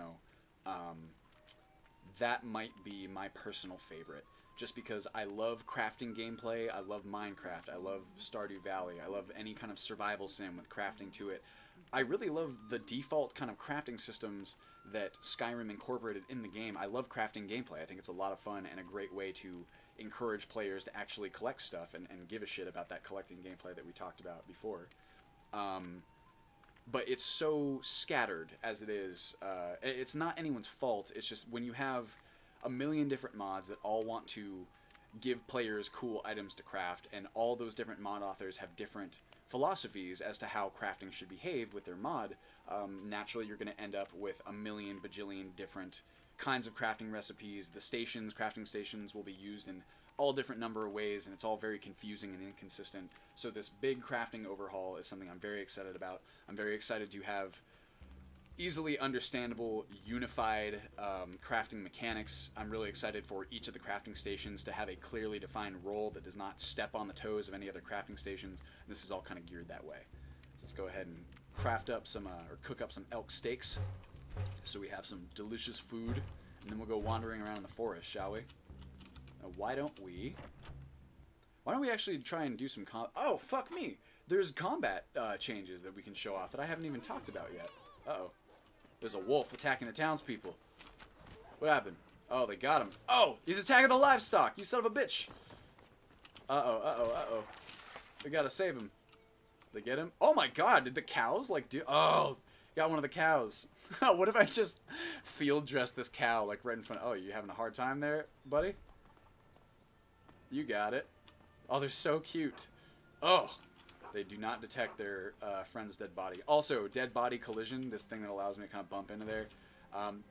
that might be my personal favorite. Just because I love crafting gameplay, I love Minecraft, I love Stardew Valley, I love any kind of survival sim with crafting to it. I really love the default kind of crafting systems that Skyrim incorporated in the game. I love crafting gameplay. I think it's a lot of fun and a great way to encourage players to actually collect stuff and give a shit about that collecting gameplay that we talked about before. But it's so scattered as it is. It's not anyone's fault. It's just when you have a million different mods that all want to give players cool items to craft, and all those different mod authors have different philosophies as to how crafting should behave with their mod, naturally you're going to end up with a million bajillion different kinds of crafting recipes. The stations, crafting stations, will be used in all different number of ways, and it's all very confusing and inconsistent. So this big crafting overhaul is something I'm very excited about. I'm very excited to have easily understandable, unified crafting mechanics. I'm really excited for each of the crafting stations to have a clearly defined role that does not step on the toes of any other crafting stations. This is all kind of geared that way. So let's go ahead and craft up some, or cook up some elk steaks, so we have some delicious food, and then we'll go wandering around in the forest, shall we? Now, why don't we actually try and do some oh, fuck me! There's combat changes that we can show off that I haven't even talked about yet. Uh-oh. There's a wolf attacking the townspeople. What happened? Oh, they got him. Oh, he's attacking the livestock, you son of a bitch! Uh-oh, uh-oh, uh-oh. We gotta save him. They get him? Oh my god, did the cows, like, do... Oh, got one of the cows. What if I just field dress this cow, like, right in front... Oh, you having a hard time there, buddy? You got it. Oh, they're so cute. Oh, they do not detect their friend's dead body. Also, dead body collision, this thing that allows me to kind of bump into there,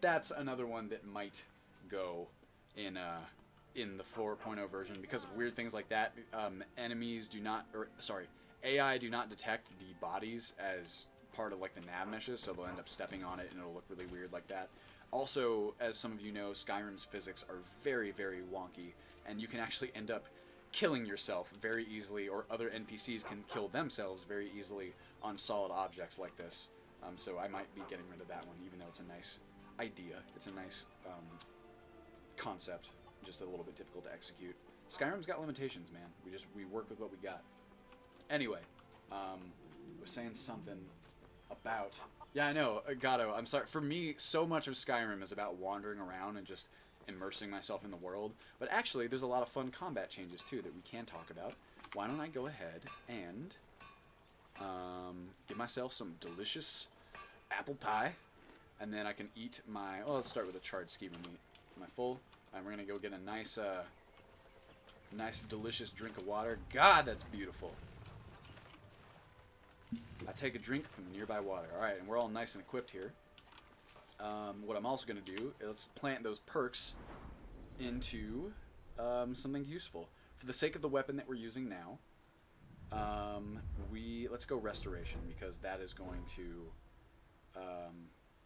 that's another one that might go in the 4.0 version because of weird things like that. Enemies do not, or sorry, AI do not detect the bodies as part of like the nav meshes, so they'll end up stepping on it and it'll look really weird like that. Also, as some of you know, Skyrim's physics are very, very wonky, and you can actually end up killing yourself very easily, or other NPCs can kill themselves very easily on solid objects like this. So I might be getting rid of that one, even though it's a nice idea. It's a nice concept, just a little bit difficult to execute. Skyrim's got limitations, man. We work with what we got. Anyway, we're saying something about... Yeah, I know, Gato, I'm sorry. For me, so much of Skyrim is about wandering around and just immersing myself in the world, but actually there's a lot of fun combat changes too that we can talk about. Why don't I go ahead and give myself some delicious apple pie, and then I can eat my... Oh, let's start with a charred skewer meat. Am I full? And we're gonna go get a nice nice delicious drink of water. God, that's beautiful. I take a drink from the nearby water. Alright, and we're all nice and equipped here. What I'm also going to do is let's plant those perks into something useful. For the sake of the weapon that we're using now, let's go restoration, because that is going to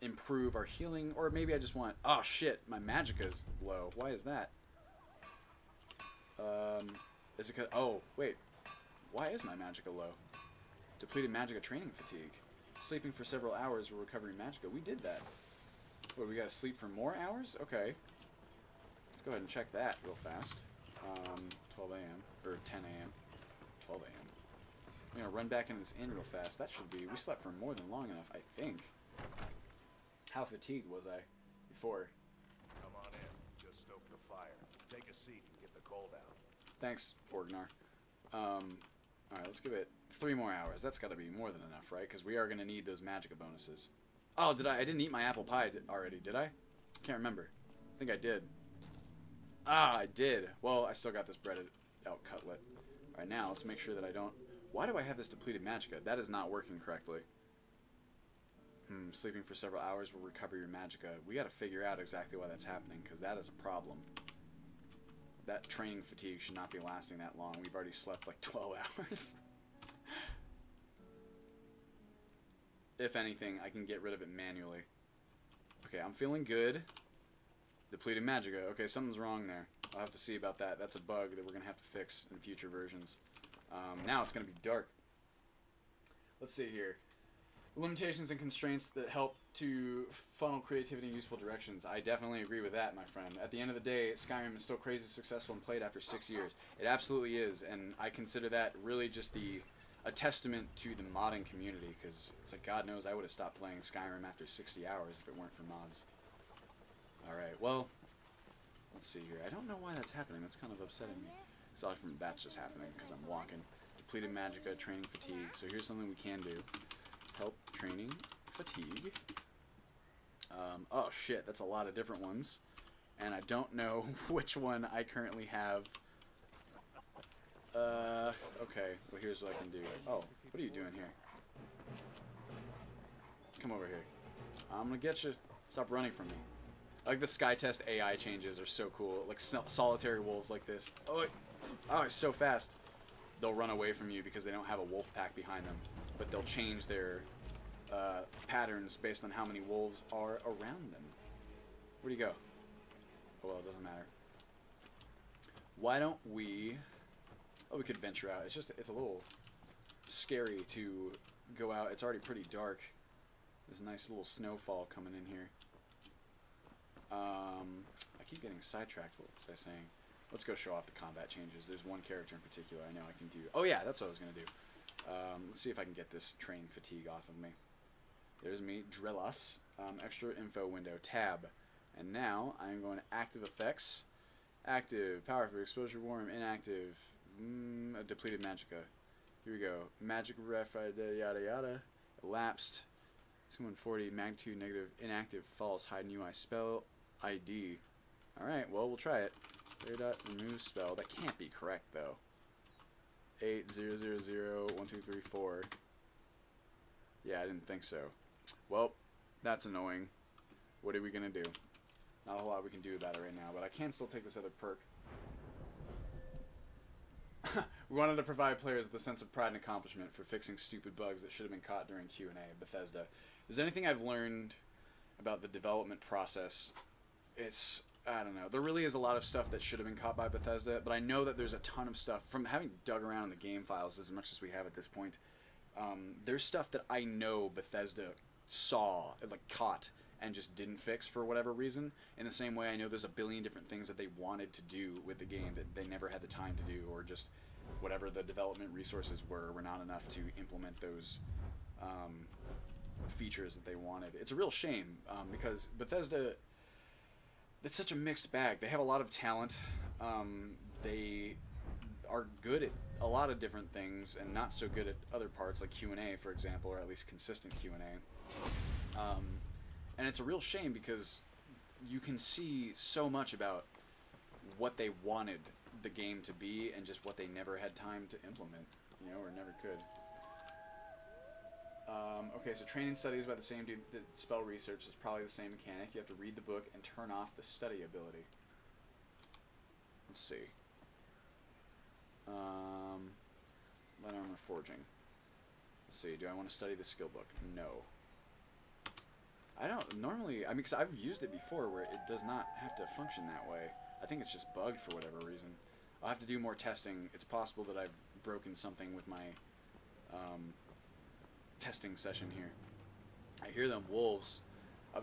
improve our healing. Or maybe I just want... Oh shit, my magicka's low. Why is that? Is it because... Oh, wait. Why is my magicka low? Depleted magicka training fatigue. Sleeping for several hours will recover your magicka. We did that. What, we gotta sleep for more hours? Okay. Let's go ahead and check that real fast. 12 a.m. or 10 a.m. 12 a.m. I'm gonna run back into this inn real fast. That should be... We slept for more than long enough, I think. How fatigued was I before? Come on in. Just stoke the fire. Take a seat and get the cold out. Thanks, Orgnar. Alright, let's give it 3 more hours. That's gotta be more than enough, right? Because we are gonna need those magicka bonuses. Oh, did I didn't eat my apple pie already, did I? Can't remember. I think I did. Ah, I did. Well, I still got this breaded out cutlet. Alright, now let's make sure that I don't... Why do I have this depleted magicka? That is not working correctly. Sleeping for several hours will recover your magicka. We got to figure out exactly why that's happening, because that is a problem. That training fatigue should not be lasting that long. We've already slept like 12 hours. If anything, I can get rid of it manually. Okay, I'm feeling good. Depleted magicka. Okay, something's wrong there. I'll have to see about that. That's a bug that we're going to have to fix in future versions. Now it's going to be dark. Let's see here. Limitations and constraints that help to funnel creativity in useful directions. I definitely agree with that, my friend. At the end of the day, Skyrim is still crazy successful and played after 6 years. It absolutely is, and I consider that really just a testament to the modding community, because it's like, God knows I would have stopped playing Skyrim after 60 hours if it weren't for mods. Alright, well, let's see here. I don't know why that's happening. That's kind of upsetting me. Aside from that's just happening because I'm walking. Depleted magicka, training fatigue. So here's something we can do. Help training fatigue. Oh shit, that's a lot of different ones. And I don't know which one I currently have. Okay, well here's what I can do. Oh, what are you doing here? Come over here. I'm gonna get you. Stop running from me. Like the Sky Test AI changes are so cool. Like solitary wolves like this. Oh, it's so fast. They'll run away from you because they don't have a wolf pack behind them. But they'll change their patterns based on how many wolves are around them. Where'd he go? Oh, well, it doesn't matter. Why don't we... Oh, we could venture out. It's a little scary to go out. It's already pretty dark. There's a nice little snowfall coming in here. I keep getting sidetracked. What was I saying? Let's go show off the combat changes. There's one character in particular I know I can do. Oh yeah, that's what I was going to do. Let's see if I can get this training fatigue off of me. There's me, Drillas. Extra info window, tab. And now I'm going to active effects. Active, powerful, exposure warm, inactive, depleted magicka. Here we go. Magic ref, yada yada. Elapsed. 140, magnitude, negative, inactive, false, hide new UI spell ID. Alright, well, we'll try it. Remove spell. That can't be correct, though. 8000123 Yeah, I didn't think so. Well, that's annoying. What are we gonna do? Not a whole lot we can do about it right now, but I can still take this other perk. We wanted to provide players with a sense of pride and accomplishment for fixing stupid bugs that should have been caught during Q&A at Bethesda. If there's anything I've learned about the development process, it's, I don't know, there really is a lot of stuff that should have been caught by Bethesda, but I know that there's a ton of stuff, from having dug around in the game files as much as we have at this point, there's stuff that I know Bethesda saw, like caught, and just didn't fix for whatever reason. In the same way, I know there's a billion different things that they wanted to do with the game that they never had the time to do, or just whatever the development resources were not enough to implement those features that they wanted. It's a real shame, because Bethesda, it's such a mixed bag. They have a lot of talent. They are good at a lot of different things and not so good at other parts, like Q&A, for example, or at least consistent Q&A. And it's a real shame because you can see so much about what they wanted the game to be and just what they never had time to implement, you know, or never could. Okay, so training studies by the same dude that spell research is probably the same mechanic. You have to read the book and turn off the study ability. Let's see. Light armor forging. Let's see, do I want to study the skill book? No. I don't normally, I mean, because I've used it before where it does not have to function that way. I think it's just bugged for whatever reason. I'll have to do more testing. It's possible that I've broken something with my testing session here. I hear them, wolves.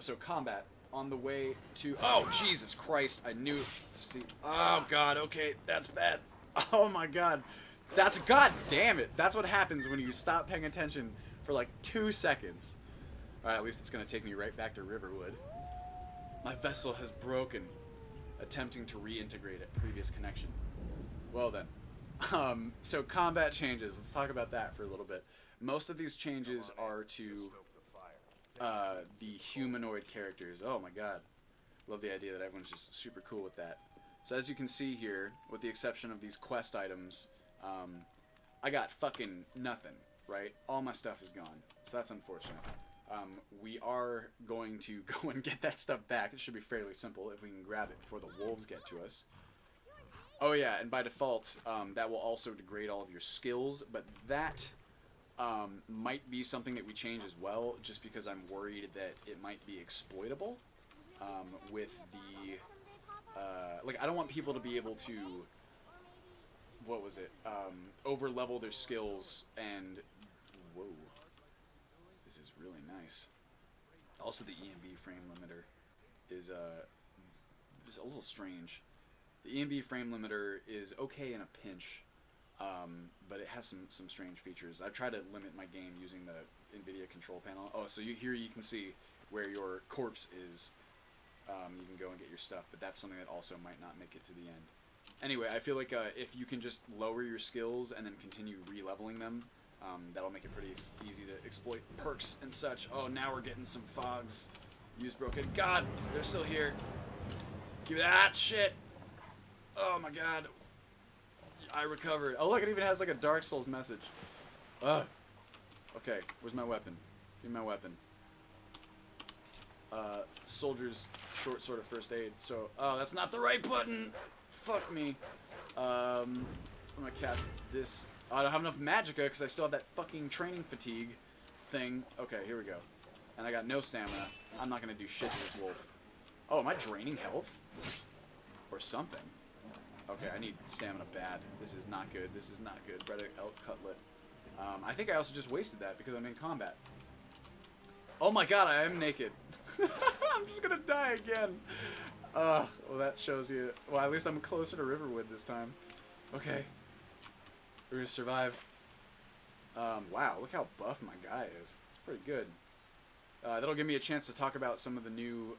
So combat on the way to, oh, Jesus Christ, I knew, see, oh God, okay, that's bad. Oh my God, that's, God damn it. That's what happens when you stop paying attention for like 2 seconds. Alright, at least it's going to take me right back to Riverwood. My vessel has broken, attempting to reintegrate at previous connection. Well then. So combat changes. Let's talk about that for a little bit. Most of these changes are to the humanoid characters. Oh my God. Love the idea that everyone's just super cool with that. So as you can see here, with the exception of these quest items, I got fucking nothing, right? All my stuff is gone. So that's unfortunate. We are going to go and get that stuff back. It should be fairly simple if we can grab it before the wolves get to us. Oh yeah, and by default, that will also degrade all of your skills, but that might be something that we change as well, just because I'm worried that it might be exploitable with the... like, I don't want people to be able to... What was it? Over-level their skills and... Whoa. This is really nice. Also, the EMB frame limiter is a little strange. The EMB frame limiter is okay in a pinch, but it has some strange features. I try to limit my game using the NVIDIA control panel. Oh, so here you can see where your corpse is. You can go and get your stuff, but that's something that also might not make it to the end. Anyway, I feel like if you can just lower your skills and then continue re-leveling them, that'll make it pretty easy to exploit perks and such. Oh, now we're getting some fogs. Use broken. God, they're still here. Give me that shit. Oh my god. I recovered. Oh look, it even has like a Dark Souls message. Ugh. Okay, where's my weapon? Give me my weapon. Soldier's short sword of first aid. So, oh, that's not the right button. Fuck me. I'm gonna cast this. Oh, I don't have enough magicka because I still have that fucking training fatigue thing. Okay, here we go. And I got no stamina. I'm not gonna do shit to this wolf. Oh, am I draining health? Or something. Okay, I need stamina bad. This is not good. This is not good. Bread elk cutlet. I think I also just wasted that because I'm in combat. Oh my god, I am naked. I'm just gonna die again. Well, that shows you. Well, at least I'm closer to Riverwood this time. Okay. We're gonna survive. Wow, look how buff my guy is. It's pretty good. That'll give me a chance to talk about some of the new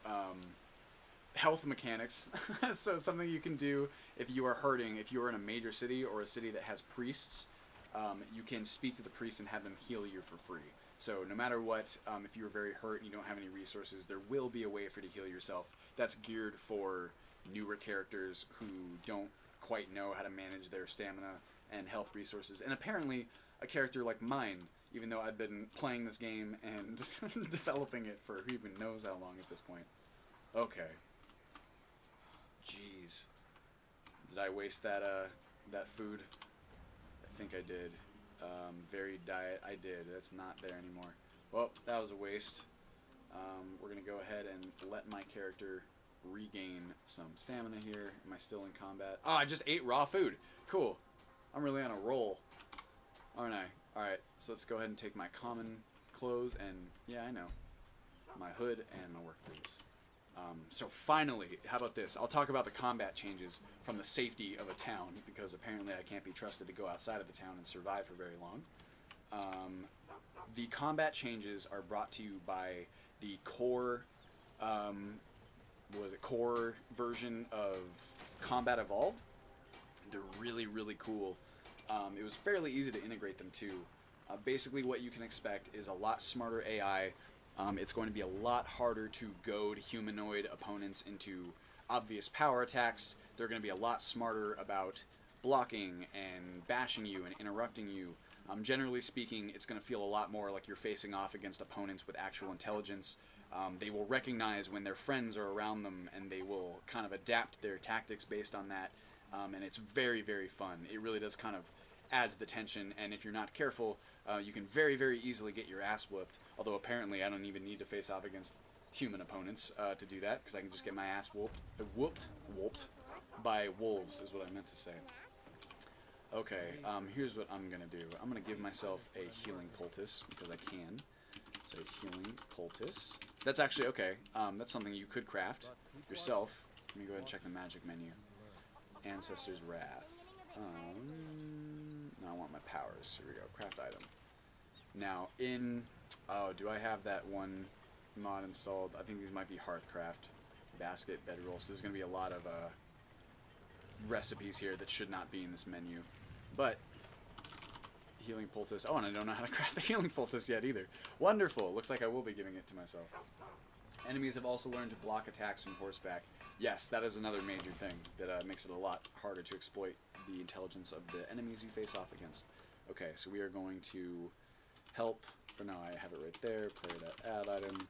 health mechanics. So something you can do if you are hurting, if you are in a major city or a city that has priests, you can speak to the priest and have them heal you for free. So no matter what, if you're very hurt and you don't have any resources, there will be a way for you to heal yourself. That's geared for newer characters who don't quite know how to manage their stamina and health resources. And apparently, a character like mine, even though I've been playing this game and developing it for who even knows how long at this point. Okay. Jeez. Did I waste that that food? I think I did. Varied diet, I did. That's not there anymore. Well, that was a waste. We're gonna go ahead and let my character regain some stamina here. Am I still in combat? Oh, I just ate raw food. Cool. I'm really on a roll, aren't I? Alright, so let's go ahead and take my common clothes and, yeah, I know, my hood and my work boots. So finally, how about this? I'll talk about the combat changes from the safety of a town, because apparently I can't be trusted to go outside of the town and survive for very long. The combat changes are brought to you by the core, core version of Combat Evolved. They're really, really cool. It was fairly easy to integrate them too. Basically what you can expect is a lot smarter AI. It's going to be a lot harder to goad humanoid opponents into obvious power attacks. They're going to be a lot smarter about blocking and bashing you and interrupting you. Generally speaking, it's going to feel a lot more like you're facing off against opponents with actual intelligence. They will recognize when their friends are around them, and they will kind of adapt their tactics based on that. And it's very, very fun. It really does kind of add to the tension, and if you're not careful, you can very, very easily get your ass whooped. Although apparently I don't even need to face off against human opponents to do that, because I can just get my ass whooped by wolves, is what I meant to say. Okay, here's what I'm going to do. I'm going to give myself a healing poultice, because I can. So healing poultice. That's actually, okay, that's something you could craft yourself. Let me go ahead and check the magic menu. Ancestor's Wrath. No, I want my powers. Here we go. Craft item. Now, oh, do I have that one mod installed? I think these might be Hearthcraft. Basket, bedroll. So there's going to be a lot of recipes here that should not be in this menu. But, healing poultice. Oh, and I don't know how to craft the healing poultice yet either. Wonderful. Looks like I will be giving it to myself. Enemies have also learned to block attacks from horseback. Yes, that is another major thing that makes it a lot harder to exploit the intelligence of the enemies you face off against. Okay, so we are going to help or no, I have it right there. Player.add item.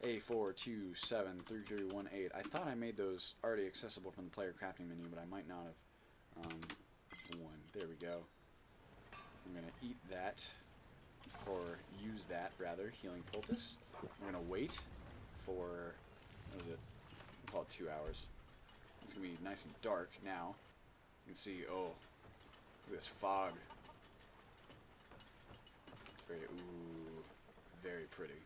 A4273318. I thought I made those already accessible from the player crafting menu, but I might not have. One. There we go. I'm going to eat that, or use that, rather, healing poultice. We're going to wait for, what is it? We'll call it 2 hours. It's going to be nice and dark now. You can see, oh, look at this fog. It's very, ooh, very pretty.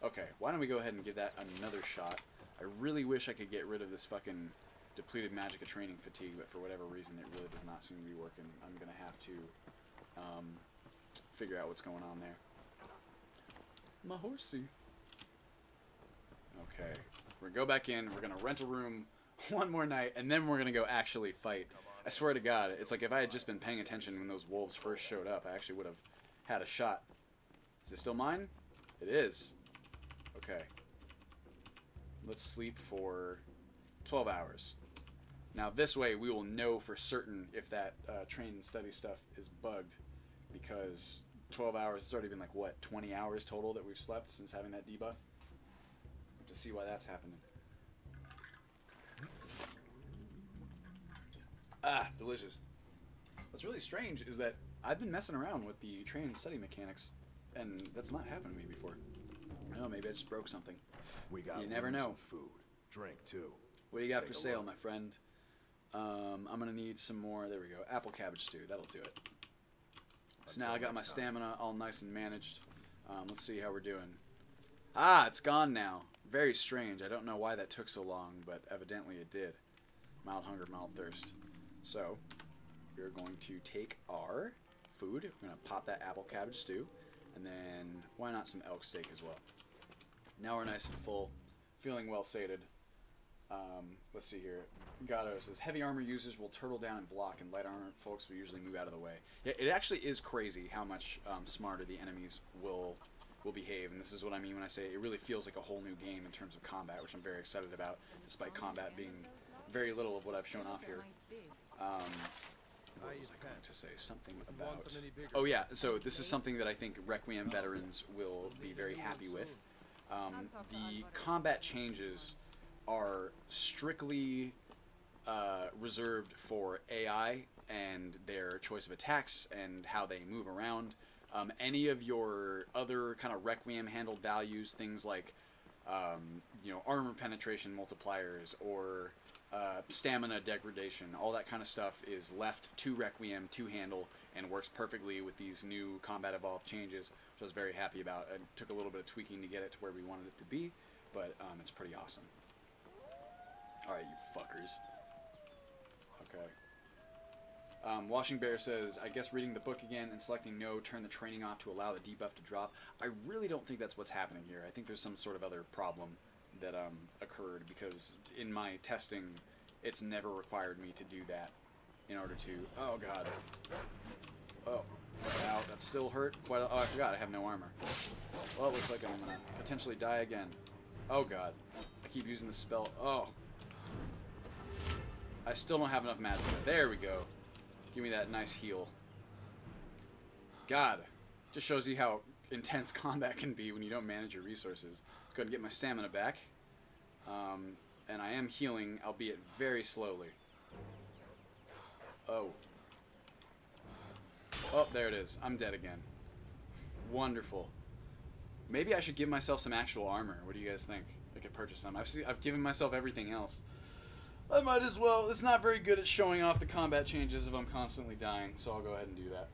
Okay, why don't we go ahead and give that another shot. I really wish I could get rid of this fucking depleted magicka training fatigue, but for whatever reason it really does not seem to be working. I'm going to have to figure out what's going on there. My horsey. Okay, we're going to go back in, we're going to rent a room one more night, and then we're going to go actually fight. I swear to God, it's like if I had just been paying attention when those wolves first showed up, I actually would have had a shot. Is it still mine? It is. Okay. Let's sleep for 12 hours. Now this way we will know for certain if that train and study stuff is bugged, because 12 hours, it's already been like, what, 20 hours total that we've slept since having that debuff? To see why that's happening. Ah, delicious. What's really strange is that I've been messing around with the train and study mechanics, and that's not happened to me before. I don't know, maybe I just broke something. We got You never know. Food, drink too. What do you got Take for a sale, look. my friend? I'm gonna need some more. There we go. Apple cabbage stew. That'll do it. So now I got my stamina all nice and managed. Let's see how we're doing. Ah, it's gone now. Very strange. I don't know why that took so long, but evidently it did. Mild hunger, mild thirst. So we're going to take our food. We're gonna pop that apple cabbage stew, and then why not some elk steak as well. Now we're nice and full, feeling well sated. Let's see here. Gatto says, heavy armor users will turtle down and block, and light armor folks will usually move out of the way. Yeah, it actually is crazy how much smarter the enemies will behave, and this is what I mean when I say it really feels like a whole new game in terms of combat, which I'm very excited about, despite combat being very little of what I've shown off here. What was I going to say? Something about... Oh yeah, so this is something that I think Requiem veterans will be very happy with. The combat changes are strictly reserved for AI and their choice of attacks and how they move around. Any of your other kind of Requiem handled values, things like you know, armor penetration multipliers or stamina degradation, all that kind of stuff is left to Requiem to handle and works perfectly with these new combat evolved changes, which I was very happy about. It took a little bit of tweaking to get it to where we wanted it to be, but it's pretty awesome. Alright, you fuckers. Okay. Washing Bear says, I guess reading the book again and selecting no, turn the training off to allow the debuff to drop. I really don't think that's what's happening here. I think there's some sort of other problem that occurred, because in my testing, it's never required me to do that in order to... Oh, God. Oh. Ow, that still hurt. Quite a... Oh, I forgot. I have no armor. Well, it looks like I'm going to potentially die again. Oh, God. I keep using the spell. Oh. I still don't have enough magic. There we go. Give me that nice heal. God. Just shows you how intense combat can be when you don't manage your resources. Let's go ahead and get my stamina back. And I am healing, albeit very slowly. Oh. Oh, there it is. I'm dead again. Wonderful. Maybe I should give myself some actual armor. What do you guys think? I could purchase some. I've given myself everything else. I might as well. It's not very good at showing off the combat changes if I'm constantly dying, so I'll go ahead and do that.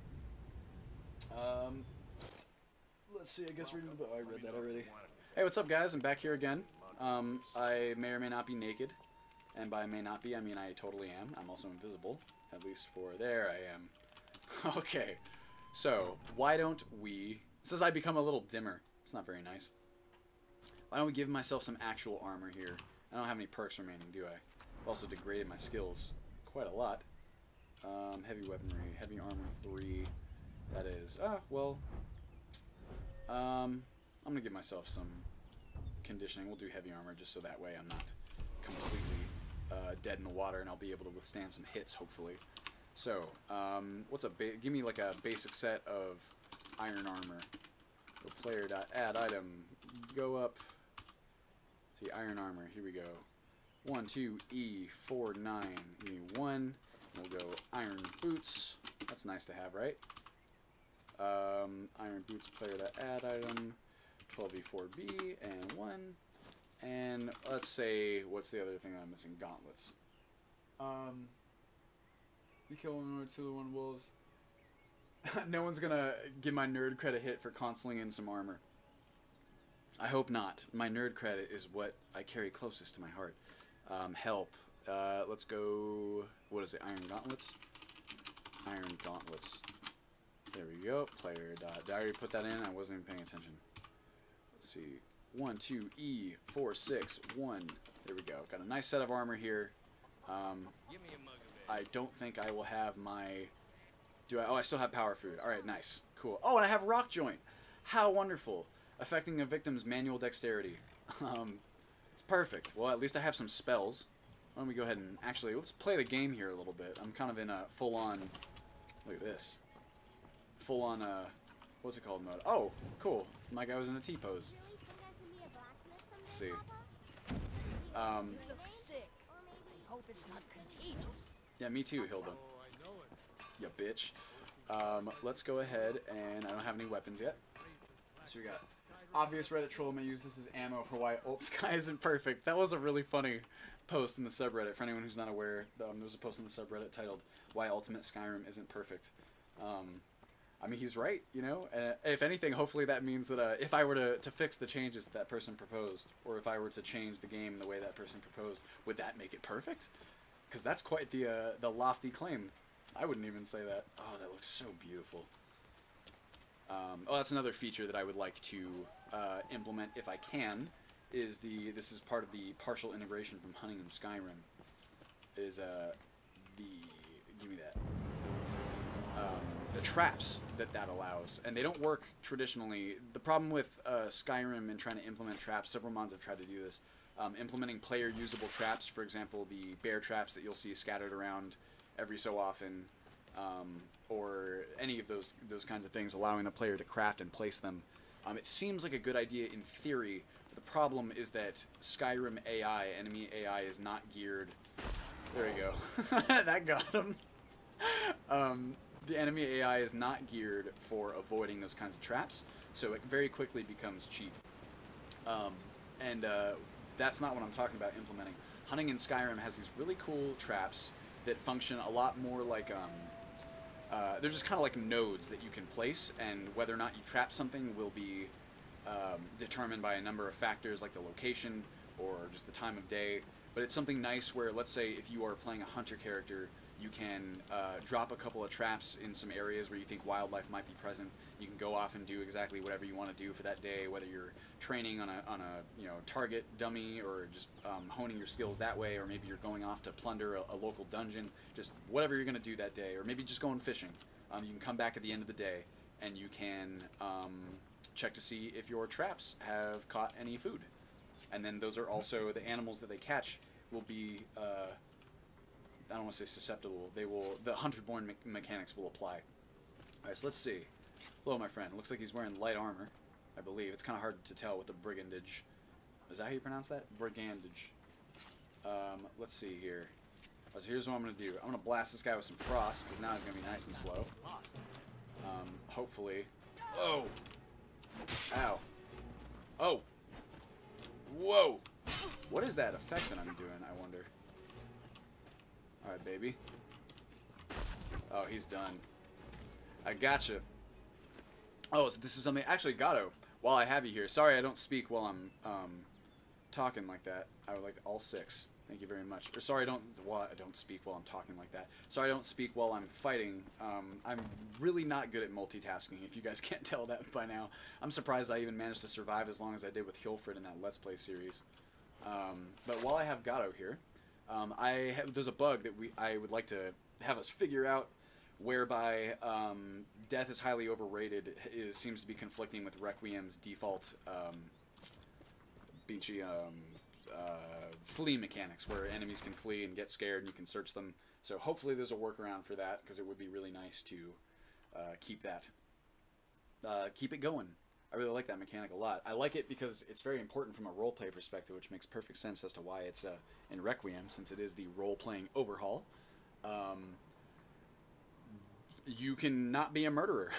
Let's see, I guess reading the book. Oh, I read that already. Hey, what's up, guys? I'm back here again. I may or may not be naked, and by may not be, I mean I totally am. I'm also invisible, at least for... There I am. Okay, so why don't we... It says I become a little dimmer. It's not very nice. Why don't we give myself some actual armor here? I don't have any perks remaining, do I? I've also degraded my skills quite a lot. Heavy weaponry, heavy armor 3. That is... Ah, well... I'm going to give myself some conditioning. We'll do heavy armor just so that way I'm not completely dead in the water and I'll be able to withstand some hits, hopefully. So, what's a... Give me like a basic set of iron armor. Go player.add item. Go up. See, iron armor. Here we go. 1, 2, E, 4, 9. Give me 1. We'll go iron boots. That's nice to have, right? Iron boots player.add item. 12E4B and 1. And let's say, what's the other thing that I'm missing? Gauntlets. You kill 1 or 2 1 wolves. No one's gonna give my nerd credit hit for consoling in some armor. I hope not. My nerd credit is what I carry closest to my heart. Help. Let's go. What is it? Iron gauntlets. Iron gauntlets. There we go. Player dot. Did I already put that in? I wasn't even paying attention. Let's see. 1, 2, E, 4, 6, 1. There we go. Got a nice set of armor here. Give me a mug of it. I don't think I will have my... Do I? Oh, I still have power food. Alright, nice. Cool. Oh, and I have rock joint. How wonderful. Affecting a victim's manual dexterity. It's perfect. Well, at least I have some spells. Why don't we go ahead and... Actually, let's play the game here a little bit. I'm kind of in a full-on... Look at this. Full-on, what's it called mode? Oh, cool. My guy was in a T-pose. Let's see. Looks sick. I hope it's not contagious. Yeah, me too, Hilda. Oh, I know it. Ya bitch. Let's go ahead, and I don't have any weapons yet. So we got obvious Reddit troll may use this as ammo for why Ult Sky isn't perfect. That was a really funny post in the subreddit. For anyone who's not aware, there was a post in the subreddit titled "Why Ultimate Skyrim Isn't Perfect." I mean, he's right, you know. If anything, hopefully that means that if I were to fix the changes that person proposed, or if I were to change the game the way that person proposed, would that make it perfect? Because that's quite the lofty claim. I wouldn't even say that. Oh, that looks so beautiful. Oh, that's another feature that I would like to implement if I can. This is part of the partial integration from hunting in Skyrim. Give me that. The traps that allows, and they don't work traditionally. The problem with Skyrim and trying to implement traps, several mods have tried to do this. Implementing player usable traps, for example, the bear traps that you'll see scattered around every so often, or any of those kinds of things, allowing the player to craft and place them. It seems like a good idea in theory. But the problem is that Skyrim AI, enemy AI, is not geared. There we go. That got him. The enemy AI is not geared for avoiding those kinds of traps, so it very quickly becomes cheap. That's not what I'm talking about implementing. Hunting in Skyrim has these really cool traps that function a lot more like, they're just kind of like nodes that you can place, and whether or not you trap something will be determined by a number of factors like the location or just the time of day. But it's something nice where, let's say, if you are playing a hunter character, you can drop a couple of traps in some areas where you think wildlife might be present. You can go off and do exactly whatever you want to do for that day, whether you're training on a target dummy or just honing your skills that way, or maybe you're going off to plunder a local dungeon. Just whatever you're going to do that day, or maybe just going fishing. You can come back at the end of the day and you can check to see if your traps have caught any food. And then those are also the animals that they catch will be. I don't want to say susceptible. The hunter-born mechanics will apply. Alright, so let's see. Hello, my friend. Looks like he's wearing light armor, I believe. It's kind of hard to tell with the brigandage. Is that how you pronounce that? Brigandage. Let's see here. So here's what I'm going to do. I'm going to blast this guy with some frost, because now he's going to be nice and slow. Hopefully. Oh! Ow. Oh! Whoa! What is that effect that I'm doing, I wonder? Alright, baby. Oh, he's done. I gotcha. Oh, so this is something... Actually, Gato, while I have you here, sorry I don't speak while I'm talking like that. I would like all 6. Thank you very much. Or sorry, I don't speak while I'm talking like that. Sorry, I don't speak while I'm fighting. I'm really not good at multitasking, if you guys can't tell that by now. I'm surprised I even managed to survive as long as I did with Hilfred in that Let's Play series. But while I have Gato here, there's a bug that I would like to have us figure out, whereby death is highly overrated. Seems to be conflicting with Requiem's default flee mechanics, where enemies can flee and get scared and you can search them. So hopefully there's a workaround for that, because it would be really nice to keep it going. I really like that mechanic a lot. I like it because it's very important from a roleplay perspective, which makes perfect sense as to why it's in Requiem, since it is the role-playing overhaul. You can not be a murderer,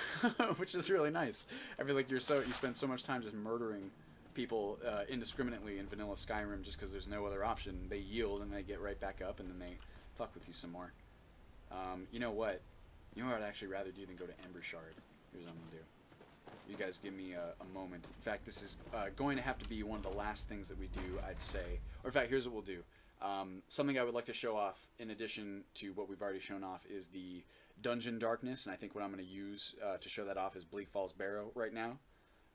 which is really nice. I feel like you spend so much time just murdering people indiscriminately in vanilla Skyrim just because there's no other option. They yield and they get right back up and then they fuck with you some more. You know what? You know what I'd actually rather do than go to Ember Shard? Here's what I'm going to do. You guys give me a moment. In fact, this is going to have to be one of the last things that we do, I'd say. Or in fact, here's what we'll do. Something I would like to show off, in addition to what we've already shown off, is the dungeon darkness. And I think what I'm going to use to show that off is Bleak Falls Barrow right now.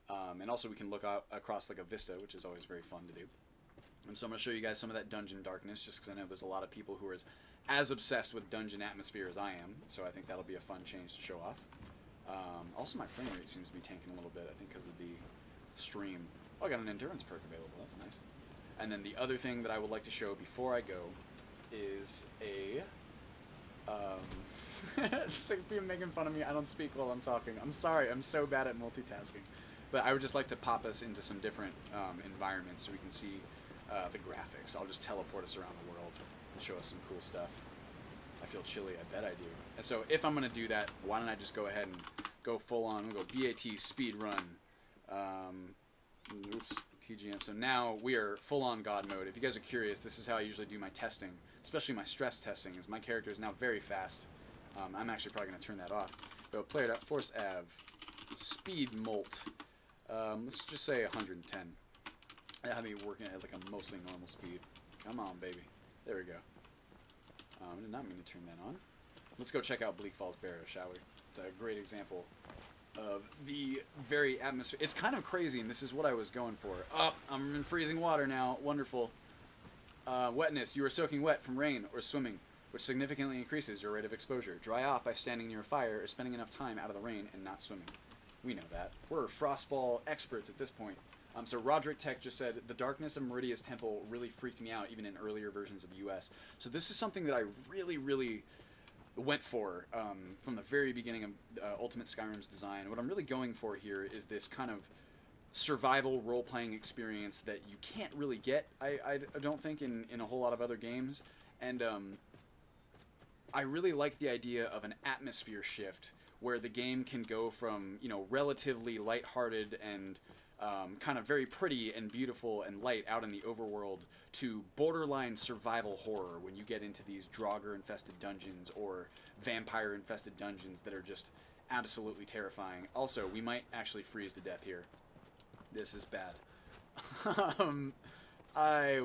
And also we can look out across like a vista, which is always very fun to do. And so I'm going to show you guys some of that dungeon darkness, just because I know there's a lot of people who are as obsessed with dungeon atmosphere as I am. So I think that'll be a fun change to show off. Also, my frame rate seems to be tanking a little bit, I think because of the stream. Oh, I got an endurance perk available. That's nice. And then the other thing that I would like to show before I go is a... it's like people making fun of me. I don't speak while I'm talking. I'm sorry. I'm so bad at multitasking. But I would just like to pop us into some different environments so we can see the graphics. I'll just teleport us around the world and show us some cool stuff. I feel chilly. I bet I do. And so if I'm going to do that, why don't I just go ahead and go full on. We'll go BAT speed run. Oops. TGM. So now we are full on God mode. If you guys are curious, this is how I usually do my testing, especially my stress testing, is my character is now very fast. I'm actually probably going to turn that off. Go player dot force av speed molt. Let's just say 110. I have me working at like a mostly normal speed. Come on, baby. There we go. I did not mean to turn that on. Let's go check out Bleak Falls Barrow, shall we? It's a great example of the very atmosphere. It's kind of crazy, and this is what I was going for. Oh, I'm in freezing water now. Wonderful. Wetness. You are soaking wet from rain or swimming, which significantly increases your rate of exposure. Dry off by standing near a fire or spending enough time out of the rain and not swimming. We know that. We're frostball experts at this point. So Roderick Tech just said, the darkness of Meridia's temple really freaked me out, even in earlier versions of US. So this is something that I really, really went for from the very beginning of Ultimate Skyrim's design. What I'm really going for here is this kind of survival role-playing experience that you can't really get, I don't think, in a whole lot of other games. And I really like the idea of an atmosphere shift where the game can go from, you know, relatively lighthearted and kind of very pretty and beautiful and light out in the overworld to borderline survival horror when you get into these Draugr-infested dungeons or vampire-infested dungeons that are just absolutely terrifying. Also, we might actually freeze to death here. This is bad. I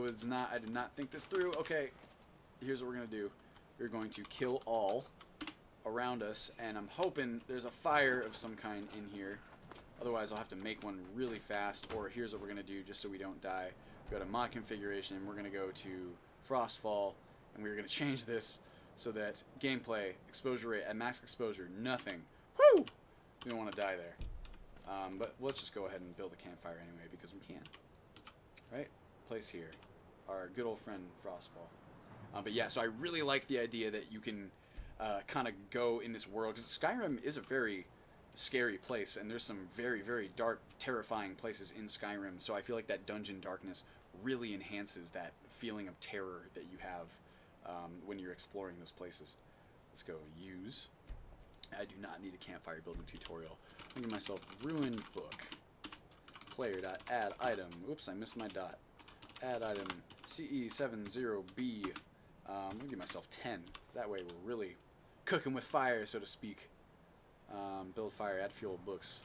did not think this through. Okay, here's what we're going to do. We're going to kill all around us, and I'm hoping there's a fire of some kind in here. Otherwise, I'll have to make one really fast, or here's what we're going to do just so we don't die. Go to mod configuration, and we're going to go to Frostfall, and we're going to change this so that gameplay, exposure rate, at max exposure, nothing. Woo! We don't want to die there. But let's just go ahead and build a campfire anyway, because we can. Right? Place here. Our good old friend, Frostfall. But yeah, so I really like the idea that you can kind of go in this world, because Skyrim is a very scary place, and there's some very, very dark, terrifying places in Skyrim, so I feel like that dungeon darkness really enhances that feeling of terror that you have when you're exploring those places. Let's go use. I do not need a campfire building tutorial. I'm going to give myself ruined book. Player.add item. Oops, I missed my dot. Add item CE70B. I'm going to give myself 10. That way we're really cooking with fire, so to speak. Build fire, add fuel, books.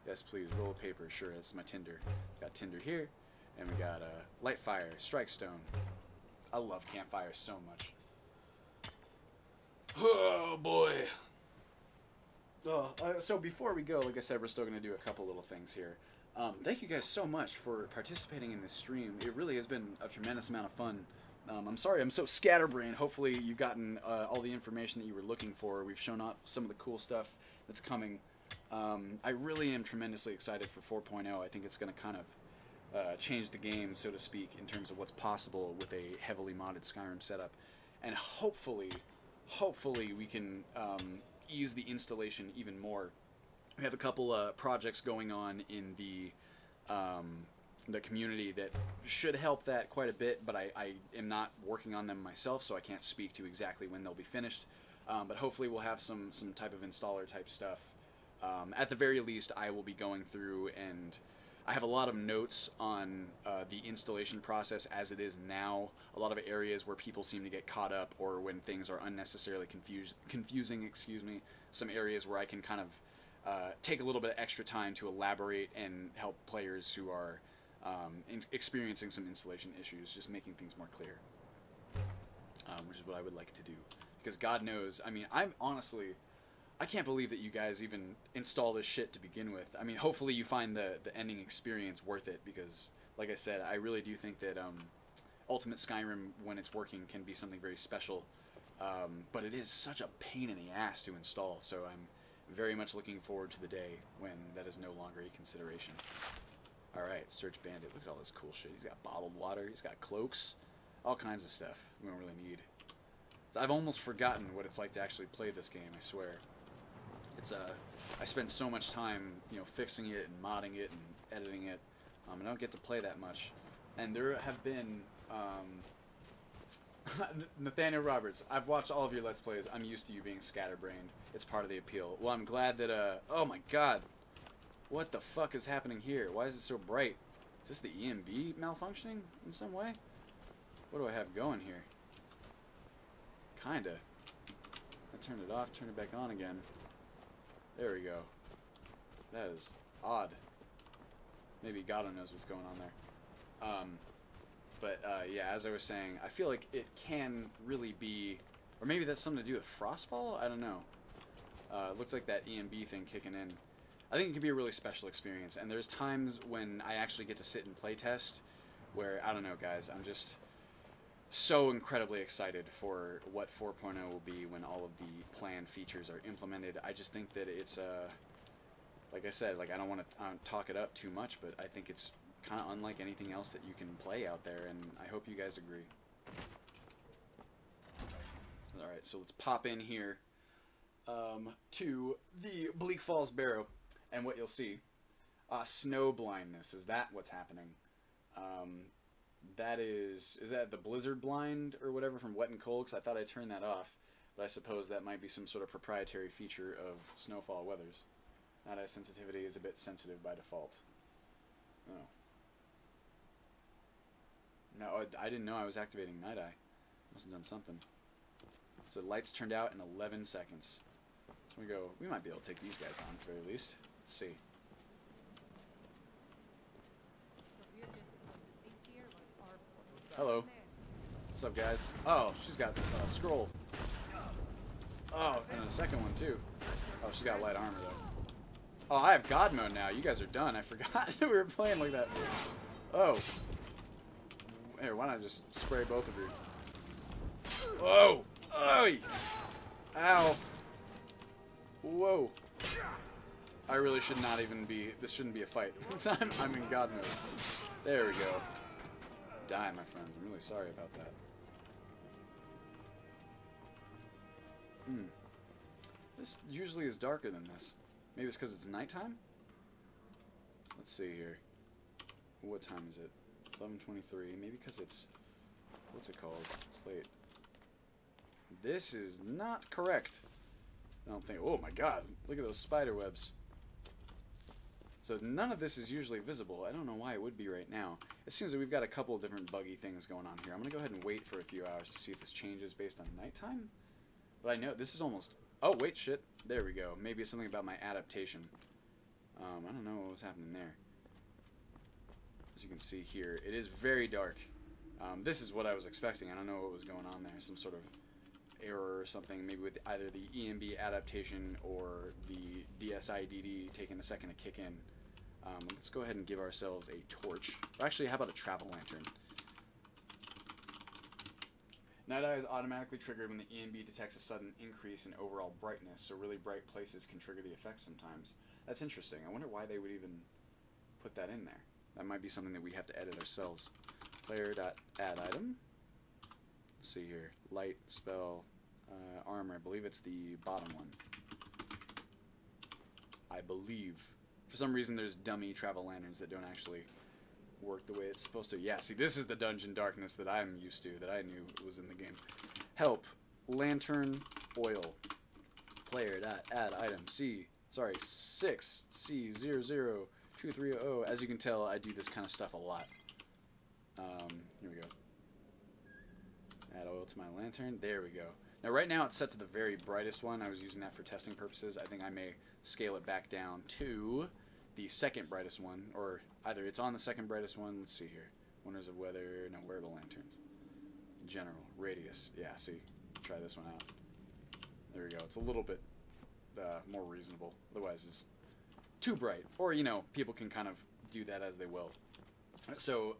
Yes, please. Roll of paper. Sure, that's my tinder. Got tinder here. And we got light fire, strike stone. I love campfire so much. Oh, boy. So before we go, like I said, we're still going to do a couple little things here. Thank you guys so much for participating in this stream. It really has been a tremendous amount of fun. I'm sorry I'm so scatterbrained. Hopefully you've gotten all the information that you were looking for. We've shown off some of the cool stuff that's coming. I really am tremendously excited for 4.0. I think it's going to kind of change the game, so to speak, in terms of what's possible with a heavily modded Skyrim setup. And hopefully we can ease the installation even more we have a couple projects going on in the community that should help that quite a bit, but I am not working on them myself, so I can't speak to exactly when they'll be finished. But hopefully we'll have some type of installer type stuff. At the very least, I will be going through, and I have a lot of notes on the installation process as it is now. A lot of areas where people seem to get caught up, or when things are unnecessarily confusing. Excuse me. Some areas where I can kind of take a little bit of extra time to elaborate and help players who are experiencing some installation issues, just making things more clear, which is what I would like to do. Because God knows, I mean, I can't believe that you guys even install this shit to begin with. I mean, hopefully you find the ending experience worth it, because, like I said, I really do think that Ultimate Skyrim, when it's working, can be something very special. But it is such a pain in the ass to install, so I'm very much looking forward to the day when that is no longer a consideration. Alright, Search Bandit. Look at all this cool shit. He's got bottled water, he's got cloaks, all kinds of stuff we don't really need. I've almost forgotten what it's like to actually play this game, I swear. It's I spend so much time, you know, fixing it and modding it and editing it. I don't get to play that much. And there have been Nathaniel Roberts, I've watched all of your Let's Plays. I'm used to you being scatterbrained. It's part of the appeal. Well, I'm glad that oh my god. What the fuck is happening here? Why is it so bright? Is this the EMB malfunctioning in some way? What do I have going here? Kinda. I turned it off, turn it back on again. There we go. That is odd. Maybe God knows what's going on there. But yeah, as I was saying, I feel like it can really be, or maybe that's something to do with Frostfall? I don't know. It looks like that EMB thing kicking in. I think it can be a really special experience, and there's times when I actually get to sit and play test where, I don't know guys, I'm just so incredibly excited for what 4.0 will be when all of the planned features are implemented. I just think that it's, like I said, like I don't want to talk it up too much, but I think it's kind of unlike anything else that you can play out there, and I hope you guys agree. Alright, so let's pop in here to the Bleak Falls Barrow, and what you'll see. Snow blindness, is that what's happening? That is that the blizzard blind or whatever from Wet and Cold? 'Cause I thought I turned that off, but I suppose that might be some sort of proprietary feature of snowfall weathers. Night eye sensitivity is a bit sensitive by default. Oh. No, I didn't know I was activating night eye. Must have done something. So lights turned out in 11 seconds. So we might be able to take these guys on at the very least. Let's see. Hello. What's up, guys? Oh, she's got a scroll. Oh, and a second one, too. Oh, she's got light armor, though. Oh, I have God mode now. You guys are done. I forgot we were playing like that. Oh. Here, why not just spray both of you? Whoa! Oy! Ow! Whoa! I really should not even be... This shouldn't be a fight. I'm in God mode. There we go. Die, my friends. I'm really sorry about that. This usually is darker than this. Maybe it's because it's nighttime? Let's see here. What time is it? 11:23. Maybe because it's... What's it called? It's late. This is not correct. I don't think... Oh my god. Look at those spider webs. So none of this is usually visible. I don't know why it would be right now. It seems that we've got a couple of different buggy things going on here. I'm going to go ahead and wait for a few hours to see if this changes based on nighttime. But I know this is almost... Oh, wait, shit. There we go. Maybe it's something about my adaptation. I don't know what was happening there. As you can see here, it is very dark. This is what I was expecting. I don't know what was going on there. Some sort of error or something, maybe with either the EMB adaptation or the DSIDD taking a second to kick in. Let's go ahead and give ourselves a torch. Or actually, how about a travel lantern? Night eye is automatically triggered when the EMB detects a sudden increase in overall brightness, so really bright places can trigger the effect sometimes. That's interesting. I wonder why they would even put that in there. That might be something that we have to edit ourselves. Player.add item. Let's see here. Light, spell, armor. I believe it's the bottom one. I believe. For some reason, there's dummy travel lanterns that don't actually work the way it's supposed to. Yeah, see, this is the dungeon darkness that I'm used to, that I knew was in the game. Help. Lantern oil. Player add item 6C00230. As you can tell, I do this kind of stuff a lot. Here we go. Add oil to my lantern. There we go. Now right now it's set to the very brightest one. I was using that for testing purposes. I think I may scale it back down to the second brightest one, or either it's on the second brightest one. Let's see here. Wonders of weather. No, wearable lanterns. General. Radius. Yeah, see. Try this one out. There we go. It's a little bit more reasonable. Otherwise it's too bright. Or, you know, people can kind of do that as they will. So,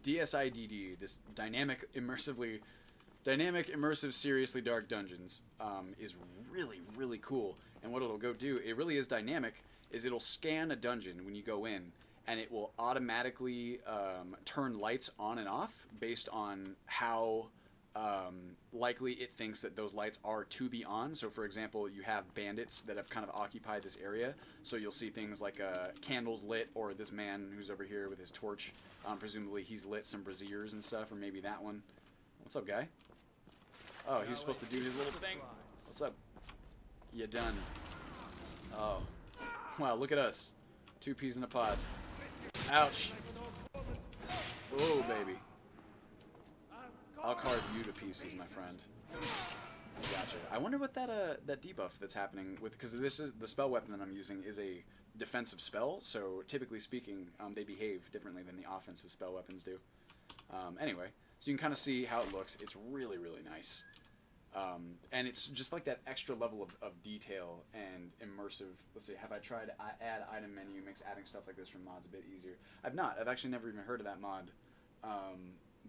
DSIDD, this dynamic, immersive, seriously dark dungeons, is really, really cool. And what it'll go do, it really is dynamic, is it'll scan a dungeon when you go in, and it will automatically turn lights on and off based on how likely it thinks that those lights are to be on. So for example, you have bandits that have kind of occupied this area, so you'll see things like candles lit, or this man who's over here with his torch, presumably he's lit some braziers and stuff, or maybe that one. What's up, guy? Oh, he's supposed to do his little thing. What's up? You done? Oh, wow, look at us, 2 peas in a pod. Ouch. Oh, baby. I'll carve you to pieces, my friend. Gotcha. I wonder what that debuff that's happening with, because this is the spell weapon that I'm using is a defensive spell, so typically speaking, they behave differently than the offensive spell weapons do. Anyway, so you can kind of see how it looks. It's really, really nice. And it's just like that extra level of detail and immersive. Let's see, have I tried add item menu, makes adding stuff like this from mods a bit easier? I've not. I've actually never even heard of that mod.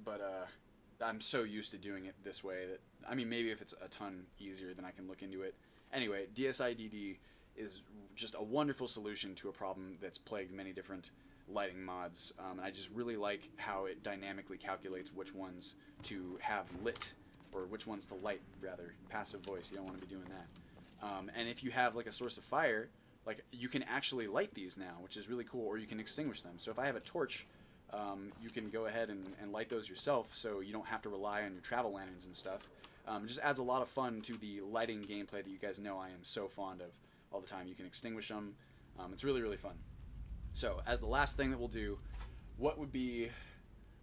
But I'm so used to doing it this way that, I mean, maybe if it's a ton easier, then I can look into it. Anyway, DSIDD is just a wonderful solution to a problem that's plagued many different lighting mods. And I just really like how it dynamically calculates which ones to have lit, or which ones to light, rather. Passive voice, you don't want to be doing that. And if you have like a source of fire, like you can actually light these now, which is really cool, or you can extinguish them. So if I have a torch, you can go ahead and light those yourself, so you don't have to rely on your travel lanterns and stuff. It just adds a lot of fun to the lighting gameplay that you guys know I am so fond of all the time. You can extinguish them. It's really, really fun. So, as the last thing that we'll do, what would be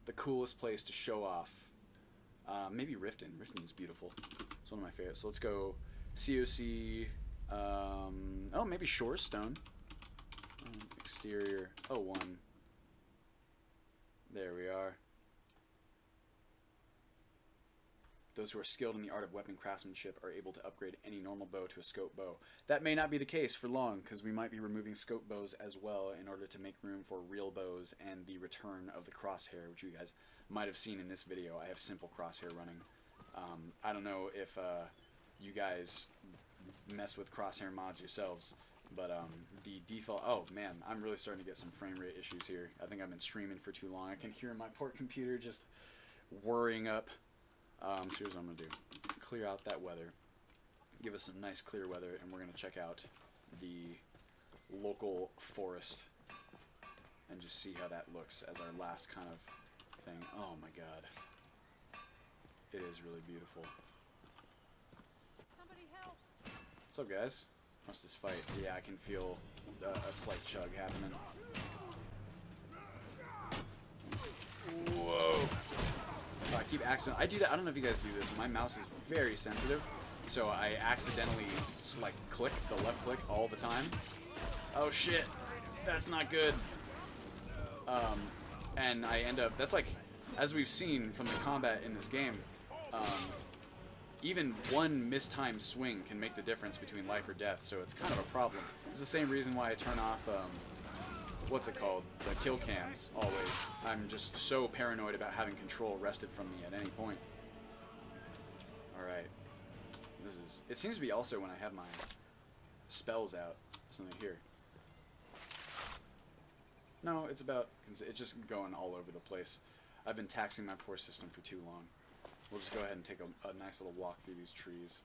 the coolest place to show off? Maybe Riften. Riften's beautiful. It's one of my favorites. So let's go COC. Oh, maybe Shorestone. Exterior. Oh, 1. There we are. Those who are skilled in the art of weapon craftsmanship are able to upgrade any normal bow to a scope bow. That may not be the case for long, because we might be removing scope bows as well in order to make room for real bows and the return of the crosshair, which you guys might have seen in this video. I have simple crosshair running. I don't know if you guys mess with crosshair mods yourselves, but the default... Oh, man, I'm really starting to get some frame rate issues here. I think I've been streaming for too long. I can hear my poor computer just whirring up. So here's what I'm going to do. Clear out that weather. Give us some nice clear weather, and we're going to check out the local forest and just see how that looks as our last kind of thing. Oh my god. It is really beautiful. Somebody help! What's up, guys? What's this fight? Yeah, I can feel a slight chug happening. Whoa! Oh, I keep accidentally... I do that. I don't know if you guys do this. My mouse is very sensitive, so I accidentally like click the left click all the time. Oh shit! That's not good. And I end up... That's like, as we've seen from the combat in this game, even one mistimed swing can make the difference between life or death, so it's kind of a problem. It's the same reason why I turn off, what's it called? The kill cams, always. I'm just so paranoid about having control wrested from me at any point. Alright. This is... It seems to be also when I have my spells out. Something here. No, it's about... It's just going all over the place. I've been taxing my poor system for too long. We'll just go ahead and take a nice little walk through these trees.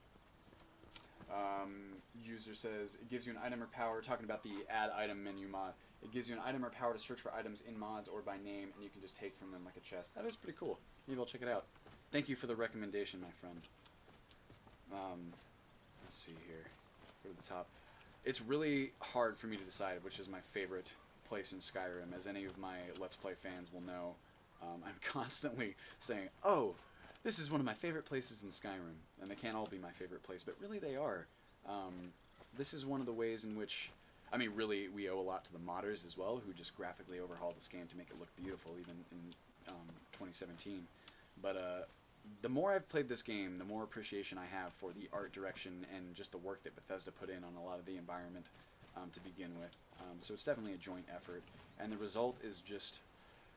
User says it gives you an item or power, talking about the add item menu mod. It gives you an item or power to search for items in mods or by name, and you can just take from them like a chest. That is pretty cool. Maybe I'll check it out. Thank you for the recommendation, my friend. Let's see here. Go to the top. It's really hard for me to decide which is my favorite place in Skyrim. As any of my Let's Play fans will know, I'm constantly saying, oh, this is one of my favorite places in Skyrim. And they can't all be my favorite place, but really they are. This is one of the ways in which, I mean, really, we owe a lot to the modders as well, who just graphically overhauled this game to make it look beautiful, even in 2017. But the more I've played this game, the more appreciation I have for the art direction and just the work that Bethesda put in on a lot of the environment to begin with. So it's definitely a joint effort, and the result is just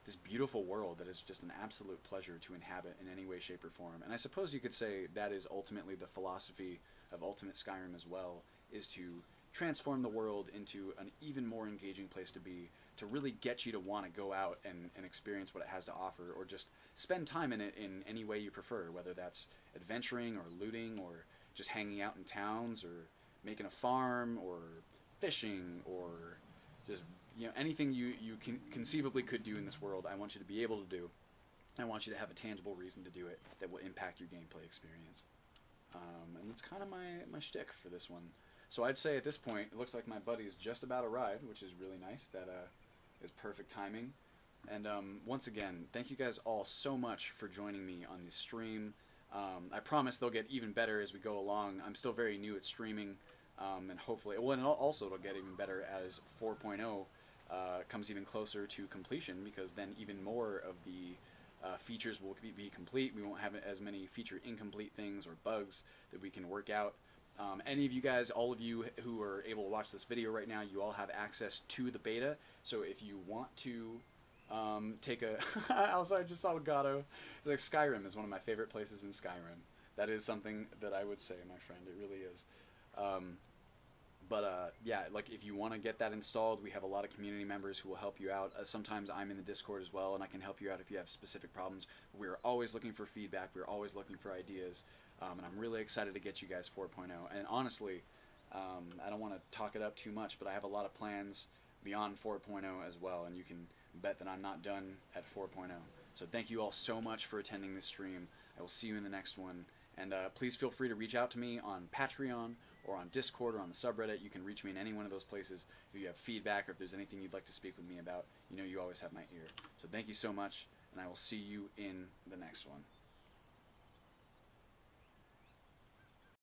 this beautiful world that is just an absolute pleasure to inhabit in any way, shape, or form. And I suppose you could say that is ultimately the philosophy of Ultimate Skyrim as well, is to transform the world into an even more engaging place to be, to really get you to want to go out and experience what it has to offer, or just spend time in it in any way you prefer, whether that's adventuring or looting or just hanging out in towns or making a farm or fishing or just, you know, anything you conceivably could do in this world. I want you to be able to do. I want you to have a tangible reason to do it that will impact your gameplay experience. And that's kind of my shtick for this one. So I'd say at this point, it looks like my buddy's just about arrived, which is really nice. That is perfect timing. And once again, thank you guys all so much for joining me on this stream. I promise they'll get even better as we go along. I'm still very new at streaming, and hopefully, well, and also it'll get even better as 4.0 comes even closer to completion, because then even more of the features will be complete. We won't have as many feature incomplete things or bugs that we can work out. Any of you guys, all of you who are able to watch this video right now, you all have access to the beta. So if you want to take a... also, I just saw Gato. Like, Skyrim is one of my favorite places in Skyrim. That is something that I would say, my friend. It really is. Yeah, like, if you want to get that installed, we have a lot of community members who will help you out. Sometimes I'm in the Discord as well, and I can help you out if you have specific problems. We're always looking for feedback. We're always looking for ideas. And I'm really excited to get you guys 4.0. And honestly, I don't want to talk it up too much, but I have a lot of plans beyond 4.0 as well, and you can bet that I'm not done at 4.0. So thank you all so much for attending this stream. I will see you in the next one. And please feel free to reach out to me on Patreon or on Discord or on the subreddit. You can reach me in any one of those places if you have feedback or if there's anything you'd like to speak with me about. You know you always have my ear. So thank you so much, and I will see you in the next one.